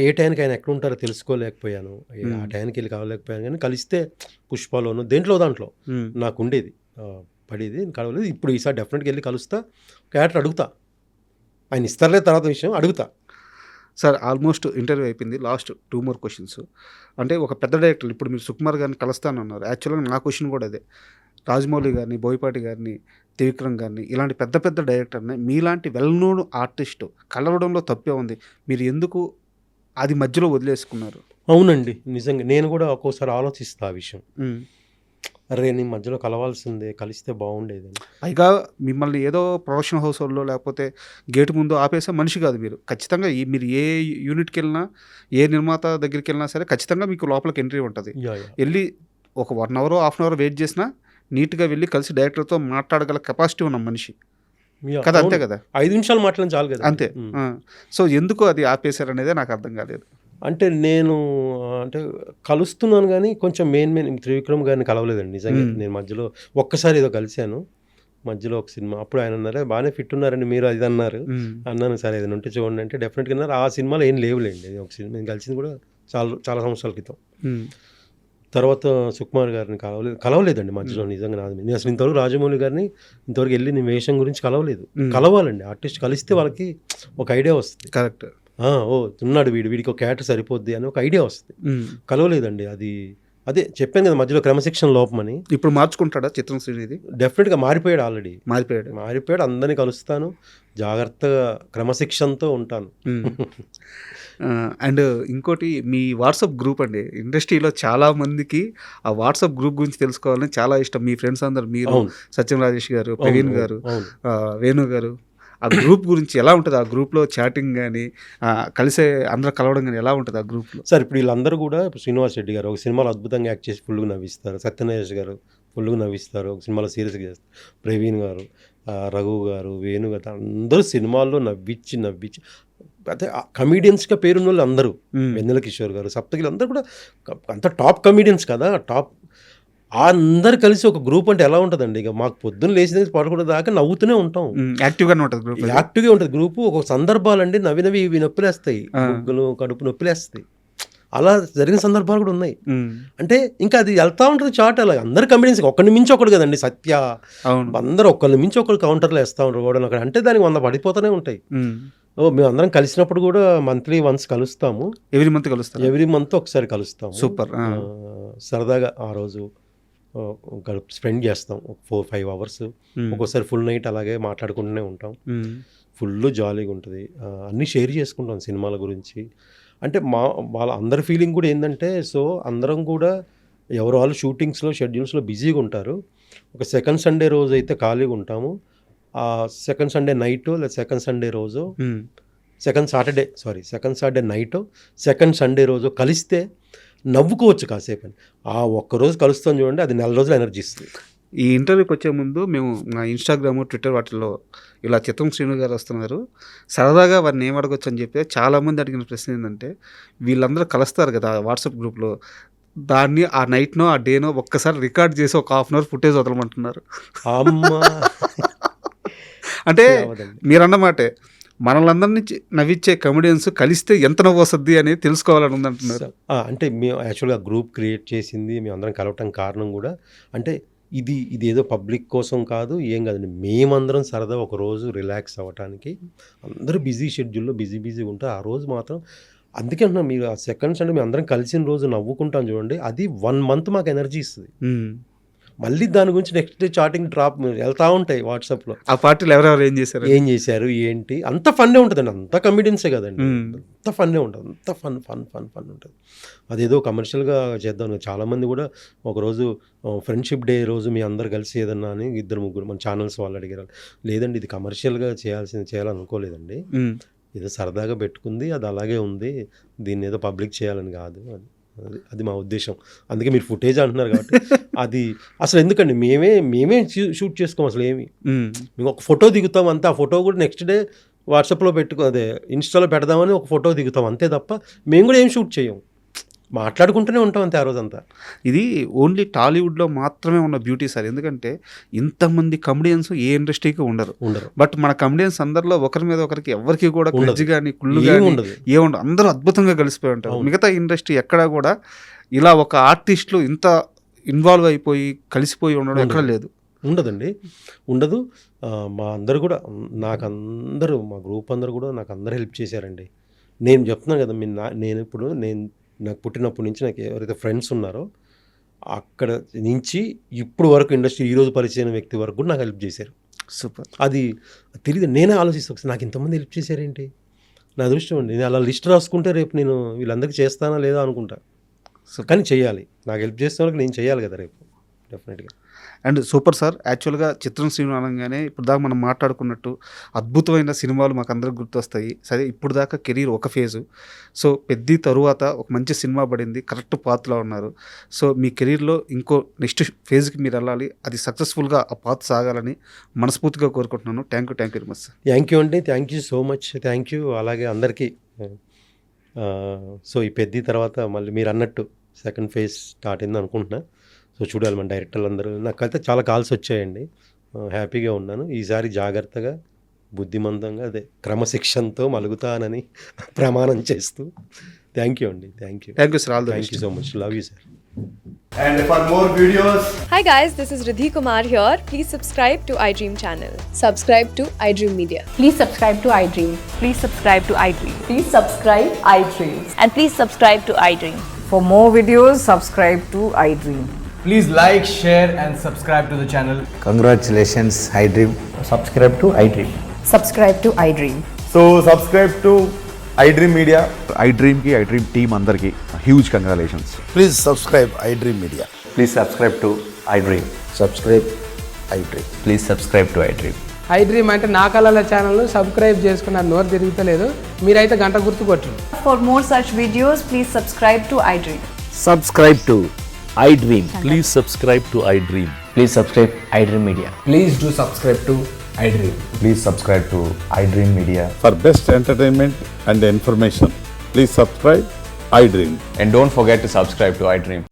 ఏ టైంకి ఆయన ఎక్కడ ఉంటారో తెలుసుకోలేకపోయాను. ఆ టైంకి వెళ్ళి కలవలేకపోయాను. కానీ కలిస్తే పుష్పలోను దాంట్లో నాకు ఉండేది పడేది, కలవలేదు. ఇప్పుడు ఈసారి డెఫినెట్గా వెళ్ళి కలుస్తా, క్యారెక్టర్ అడుగుతా. ఆయన ఇస్తారులే తర్వాత విషయం అడుగుతా. సార్ ఆల్మోస్ట్ ఇంటర్వ్యూ అయిపోయింది. Last 2 more questions. అంటే ఒక పెద్ద డైరెక్టర్ ఇప్పుడు మీరు సుకుమార్ గారిని కలుస్తానన్నారు. యాక్చువల్గా నా క్వశ్చన్ కూడా అదే. రాజమౌళి గారిని, బోయపాటి గారిని, త్రివిక్రమ్ గారిని ఇలాంటి పెద్ద డైరెక్టర్ని మీలాంటి వెల్ నోన్ ఆర్టిస్ట్ కలవడంలో తప్పే ఉంది, మీరు ఎందుకు అది మధ్యలో వదిలేసుకున్నారు? అవునండి, నిజంగా నేను కూడా ఒక్కోసారి ఆలోచిస్తా ఆ విషయం. అరే నేను మధ్యలో కలవాల్సిందే, కలిస్తే బాగుండేది. పైగా మిమ్మల్ని ఏదో ప్రొడక్షన్ హౌస్ వాళ్ళు లేకపోతే గేటు ముందు ఆపేసే మనిషి కాదు మీరు. ఖచ్చితంగా మీరు ఏ యూనిట్కి వెళ్ళినా, ఏ నిర్మాత దగ్గరికి వెళ్ళినా సరే ఖచ్చితంగా మీకు లోపలికి ఎంట్రీ ఉంటుంది. వెళ్ళి ఒక 1 hour 1/2 hour వెయిట్ చేసినా నీట్గా వెళ్ళి కలిసి డైరెక్టర్తో మాట్లాడగల కెపాసిటీ ఉన్న మనిషి కదా. అంతే కదా, 5 నిమిషాలు మాట్లాడడం చాలు కదా. అంతే. సో ఎందుకు అది ఆపేశారు అనేదే నాకు అర్థం కాలేదు. అంటే నేను కలుస్తున్నాను కానీ కొంచెం మెయిన్ త్రివిక్రమ్ గారిని కలవలేదండి నిజంగా. నేను మధ్యలో ఒక్కసారి ఏదో కలిశాను, మధ్యలో ఒక సినిమా. అప్పుడు ఆయన అన్నారు బాగానే ఫిట్ ఉన్నారండి మీరు, అది అన్నారు. అన్నాను సరే ఏదైనా ఉంటే చూడండి అంటే డెఫినెట్గా అన్నారు. ఆ సినిమాలో ఏం లేవులేండి. ఒక సినిమా నేను కలిసింది కూడా చాలా సంవత్సరాల క్రితం. తర్వాత సుకుమార్ గారిని కలవలేదండి మధ్యలో. నిజంగా నేను అసలు ఇంతవరకు రాజమౌళి గారిని ఇంతవరకు వెళ్ళి నేను వేషం గురించి కలవలేదు. కలవాలండి, ఆర్టిస్ట్ కలిస్తే వాళ్ళకి ఒక ఐడియా వస్తుంది. కరెక్ట్. ఉన్నాడు వీడికి ఒక క్యారెక్టర్ సరిపోద్ది అని ఒక ఐడియా వస్తుంది. కలవలేదండి. అదే చెప్పాను కదా మధ్యలో క్రమశిక్షణ లోపమని. ఇప్పుడు మార్చుకుంటాడా చిత్రం శ్రీనిధి? డెఫినెట్గా మారిపోయాడు, ఆల్రెడీ మారిపోయాడు. అందరినీ కలుస్తాను, జాగ్రత్తగా క్రమశిక్షణతో ఉంటాను. అండ్ ఇంకోటి మీ వాట్సాప్ గ్రూప్ అండి, ఇండస్ట్రీలో చాలా మందికి ఆ వాట్సాప్ గ్రూప్ గురించి తెలుసుకోవాలని చాలా ఇష్టం. మీ ఫ్రెండ్స్ అందరు, మీరు, సత్యం రాజేష్ గారు, ప్రవీణ్ గారు, వేణు గారు, ఆ గ్రూప్ గురించి ఎలా ఉంటుంది? ఆ గ్రూప్లో చాటింగ్ కానీ కలిసే అందరూ కలవడం కానీ ఎలా ఉంటుంది ఆ గ్రూప్లో? సార్ ఇప్పుడు వీళ్ళందరూ కూడా శ్రీనివాస్ రెడ్డి గారు ఒక సినిమాలో అద్భుతంగా యాక్ట్ చేసి ఫుల్గా నవ్విస్తారు, సత్యనారాయణ గారు ఫుల్గా నవ్విస్తారు, ఒక సినిమాలో సీరియస్గా చేస్తారు, ప్రవీణ్ గారు, రఘు గారు, వేణు గారు, అందరూ సినిమాల్లో నవ్వించి అదే కమీడియన్స్గా పేరున్న వాళ్ళు అందరూ, వెన్నెల కిషోర్ గారు, సప్తగిరి అందరూ కూడా అంత టాప్ కమీడియన్స్ కదా. అందరు కలిసి ఒక గ్రూప్ అంటే ఎలా ఉంటుందండి? ఇక మాకు పొద్దున్న లేచిన పడుకునే దాకా నవ్వుతూనే ఉంటాం. యాక్టివ్గా ఉంటుంది గ్రూపు. ఒక సందర్భాలండి నవ్వి ఇవి నొప్పిలేస్తాయి, ముగ్గులు కడుపు నొప్పిలేస్తాయి. అలా జరిగిన సందర్భాలు కూడా ఉన్నాయి. అంటే ఇంకా అది వెళ్తా ఉంటుంది చాట్. అలా అందరు కమిడియన్స్ ఒకరిని మించి ఒకడు కదండి. సత్య అందరూ ఒకరిని మించి ఒకరు కౌంటర్లు వేస్తూ ఉంటారు కూడా అక్కడ. అంటే దానికి 100 పడిపోతూనే ఉంటాయి. మేము అందరం కలిసినప్పుడు కూడా మంత్లీ వన్స్ కలుస్తాము. ఎవ్రీ మంత్ ఒకసారి కలుస్తాము. సూపర్. సరదాగా ఆ రోజు స్పెండ్ చేస్తాం 4-5 hours. ఒక్కోసారి ఫుల్ నైట్ అలాగే మాట్లాడుకుంటూనే ఉంటాం. ఫుల్ జాలీగా ఉంటుంది. అన్నీ షేర్ చేసుకుంటాం సినిమాల గురించి. అంటే వాళ్ళ అందరి ఫీలింగ్ కూడా ఏంటంటే, సో అందరం కూడా ఎవరు వాళ్ళు షూటింగ్స్లో షెడ్యూల్స్లో బిజీగా ఉంటారు. ఒక సెకండ్ సండే రోజు అయితే ఖాళీగా ఉంటాము. సెకండ్ సండే నైట్ లేదా సెకండ్ సండే రోజు second Saturday night second Sunday రోజు కలిస్తే నవ్వుకోవచ్చు కాసేపు అని. ఆ ఒక్కరోజు కలుస్తాం చూడండి, అది నెల రోజులు ఎనర్జీ ఇస్తుంది. ఈ ఇంటర్వ్యూకి వచ్చే ముందు మేము మా ఇన్స్టాగ్రామ్, ట్విట్టర్ వాటిల్లో ఇలా చిత్రం శ్రీను గారు వస్తున్నారు, సరదాగా వారిని ఏం అడగొచ్చు అని చెప్పి చాలామంది అడిగిన ప్రశ్న ఏంటంటే, వీళ్ళందరూ కలుస్తారు కదా వాట్సాప్ గ్రూప్లో, దాన్ని ఆ నైట్నో ఆ డేనో ఒక్కసారి రికార్డ్ చేసి ఒక హాఫ్ అన్ అవర్ ఫుటేజ్ వదలమంటున్నారు. అమ్మా అంటే మీరన్నమాటే మనలందరినీ నవ్విచ్చే కమెడియన్స్ కలిస్తే ఎంత నవ్వు వస్తుంది అనేది తెలుసుకోవాలని ఉందంటున్నారు. అంటే మేము యాక్చువల్గా గ్రూప్ క్రియేట్ చేసింది మేము అందరం కలవటం కారణం కూడా అంటే ఇది ఏదో పబ్లిక్ కోసం కాదు, ఏం కాదండి. మేమందరం సరదా ఒక రోజు రిలాక్స్ అవ్వటానికి, అందరూ బిజీ షెడ్యూల్లో బిజీ ఉంటారు. ఆ రోజు మాత్రం అందుకే అంటున్నా, మీరు ఆ సెకండ్ సండే మేము అందరం కలిసిన రోజు నవ్వుకుంటాం చూడండి, అది 1 month మాకు ఎనర్జీ ఇస్తుంది. మళ్ళీ దాని గురించి నెక్స్ట్ డే చాటింగ్ డ్రాప్ వెళ్తూ ఉంటాయి వాట్సాప్లో. ఆ పార్టీలో ఎవరెవరు ఏం చేశారు ఏంటి, అంత ఫన్నే ఉంటుందండి. అంత కమెడియన్సే కదండి, అంత ఫన్నే ఉంటుంది, అంత ఫన్ ఉంటుంది. అదేదో కమర్షియల్గా చేద్దాం. చాలామంది కూడా ఒకరోజు ఫ్రెండ్షిప్ డే రోజు మీ అందరు కలిసి ఏదన్నా అని 2-3 మన ఛానల్స్ వాళ్ళు అడిగారు. లేదండి, ఇది కమర్షియల్గా చేయాలనుకోలేదండి, ఏదో సరదాగా పెట్టుకుంది, అది అలాగే ఉంది, దీన్ని ఏదో పబ్లిక్ చేయాలని కాదు, అది మా ఉద్దేశం. అందుకే మీరు ఫుటేజ్ అంటున్నారు కాబట్టి అది అసలు ఎందుకండి, మేమే షూట్ చేసుకోం అసలు ఏమి. మేము ఒక ఫోటో దిగుతాం అంతే, ఆ ఫోటో కూడా నెక్స్ట్ డే వాట్సాప్లో అదే ఇన్స్టాలో పెడదామని ఒక ఫోటో దిగుతాం అంతే తప్ప మేము కూడా ఏం షూట్ చేయం, మాట్లాడుకుంటూనే ఉంటాం అంతే ఆ రోజంతా. ఇది ఓన్లీ టాలీవుడ్లో మాత్రమే ఉన్న బ్యూటీ సార్. ఎందుకంటే ఇంతమంది కమెడియన్స్ ఏ ఇండస్ట్రీకి ఉండరు. బట్ మన కమెడియన్స్ అందరిలో ఒకరి మీద ఒకరికి ఎవరికి కూడా క్లజ్ కానీ కుళ్ళు కానీ ఏముండదు, అందరూ అద్భుతంగా కలిసిపోయి ఉంటారు. మిగతా ఇండస్ట్రీ ఎక్కడా కూడా ఇలా ఒక ఆర్టిస్టులు ఇంత ఇన్వాల్వ్ అయిపోయి కలిసిపోయి ఉండడం ఎక్కడ లేదు, ఉండదు. మా అందరు కూడా మా గ్రూప్ అందరూ కూడా నాకు అందరూ హెల్ప్ చేశారండి. నేను చెప్తున్నాను కదా, నాకు పుట్టినప్పటి నుంచి నాకు ఎవరైతే ఫ్రెండ్స్ ఉన్నారో అక్కడ నుంచి ఇప్పుడు వరకు ఇండస్ట్రీ ఈరోజు పరిచయం వ్యక్తి వరకు కూడా నాకు హెల్ప్ చేశారు. సూపర్. అది తెలియదు, నేనే ఆలోచిస్తాను నాకు ఇంతమంది హెల్ప్ చేశారేంటి, నా అదృష్టం అండి. నేను అలా లిస్ట్ రాసుకుంటే రేపు నేను వీళ్ళందరికీ చేస్తానా లేదా అనుకుంటా. కానీ చేయాలి, నాకు హెల్ప్ చేసిన వాళ్ళకి నేను చేయాలి కదా రేపు డెఫినెట్గా. And super sir. యాక్చువల్గా చిత్రం శ్రీను అనగానే ఇప్పుడు దాకా మనం మాట్లాడుకున్నట్టు అద్భుతమైన సినిమాలు మాకు అందరికి గుర్తొస్తాయి. సరే, ఇప్పుడు దాకా కెరీర్ ఒక ఫేజు, సో పెద్ద తరువాత ఒక మంచి సినిమా పడింది, కరెక్ట్ పాత్లో ఉన్నారు. సో మీ కెరీర్లో ఇంకో నెక్స్ట్ ఫేజ్కి మీరు వెళ్ళాలి, అది సక్సెస్ఫుల్గా ఆ పాత్ సాగాలని మనస్ఫూర్తిగా కోరుకుంటున్నాను. Thank you very much sir. Thank you అండి, thank you so much, thank you. అలాగే అందరికీ. సో ఈ పెద్ద తర్వాత మళ్ళీ మీరు అన్నట్టు సెకండ్ ఫేజ్ స్టార్ట్ అయింది అనుకుంటున్నా. సో చూడాలి మన డైరెక్టర్లు అందరూ. నాకైతే చాలా కాల్స్ వచ్చాయండి, హ్యాపీగా ఉన్నాను. ఈసారి జాగ్రత్తగా బుద్ధిమంతంగా క్రమశిక్షణతో మలుగుతానని ప్రమాణం చేస్తూ. థ్యాంక్ యూ అండి, thank you sir. All the best. Thank you so much, love you sir. And for more videos, Hi guys, this is Riddhi Kumar here. Please subscribe to iDream channel. Subscribe to iDream Media. Please subscribe to iDream. Please subscribe to iDream. Please subscribe iDream. And please subscribe to iDream. For more videos, subscribe to iDream. please like, share and subscribe to the channel. Congratulations, iDream. Subscribe to iDream. Subscribe to iDream. So subscribe to iDream Media. iDream ki iDream team andarki huge congratulations. Please subscribe iDream Media. Please subscribe to iDream. Subscribe iDream. Please subscribe to iDream. iDream అంటే నా కళల channel subscribe చేసుకున్న నోరు తిరుగుతలేదు, మీరైతే గంట గుర్తు కొట్టండి. For more such videos, please subscribe to iDream. Subscribe to iDream. Please subscribe to iDream. Please subscribe iDream Media. Please do subscribe to iDream. Please subscribe to iDream Media. For best entertainment and information, please subscribe iDream. And don't forget to subscribe to iDream.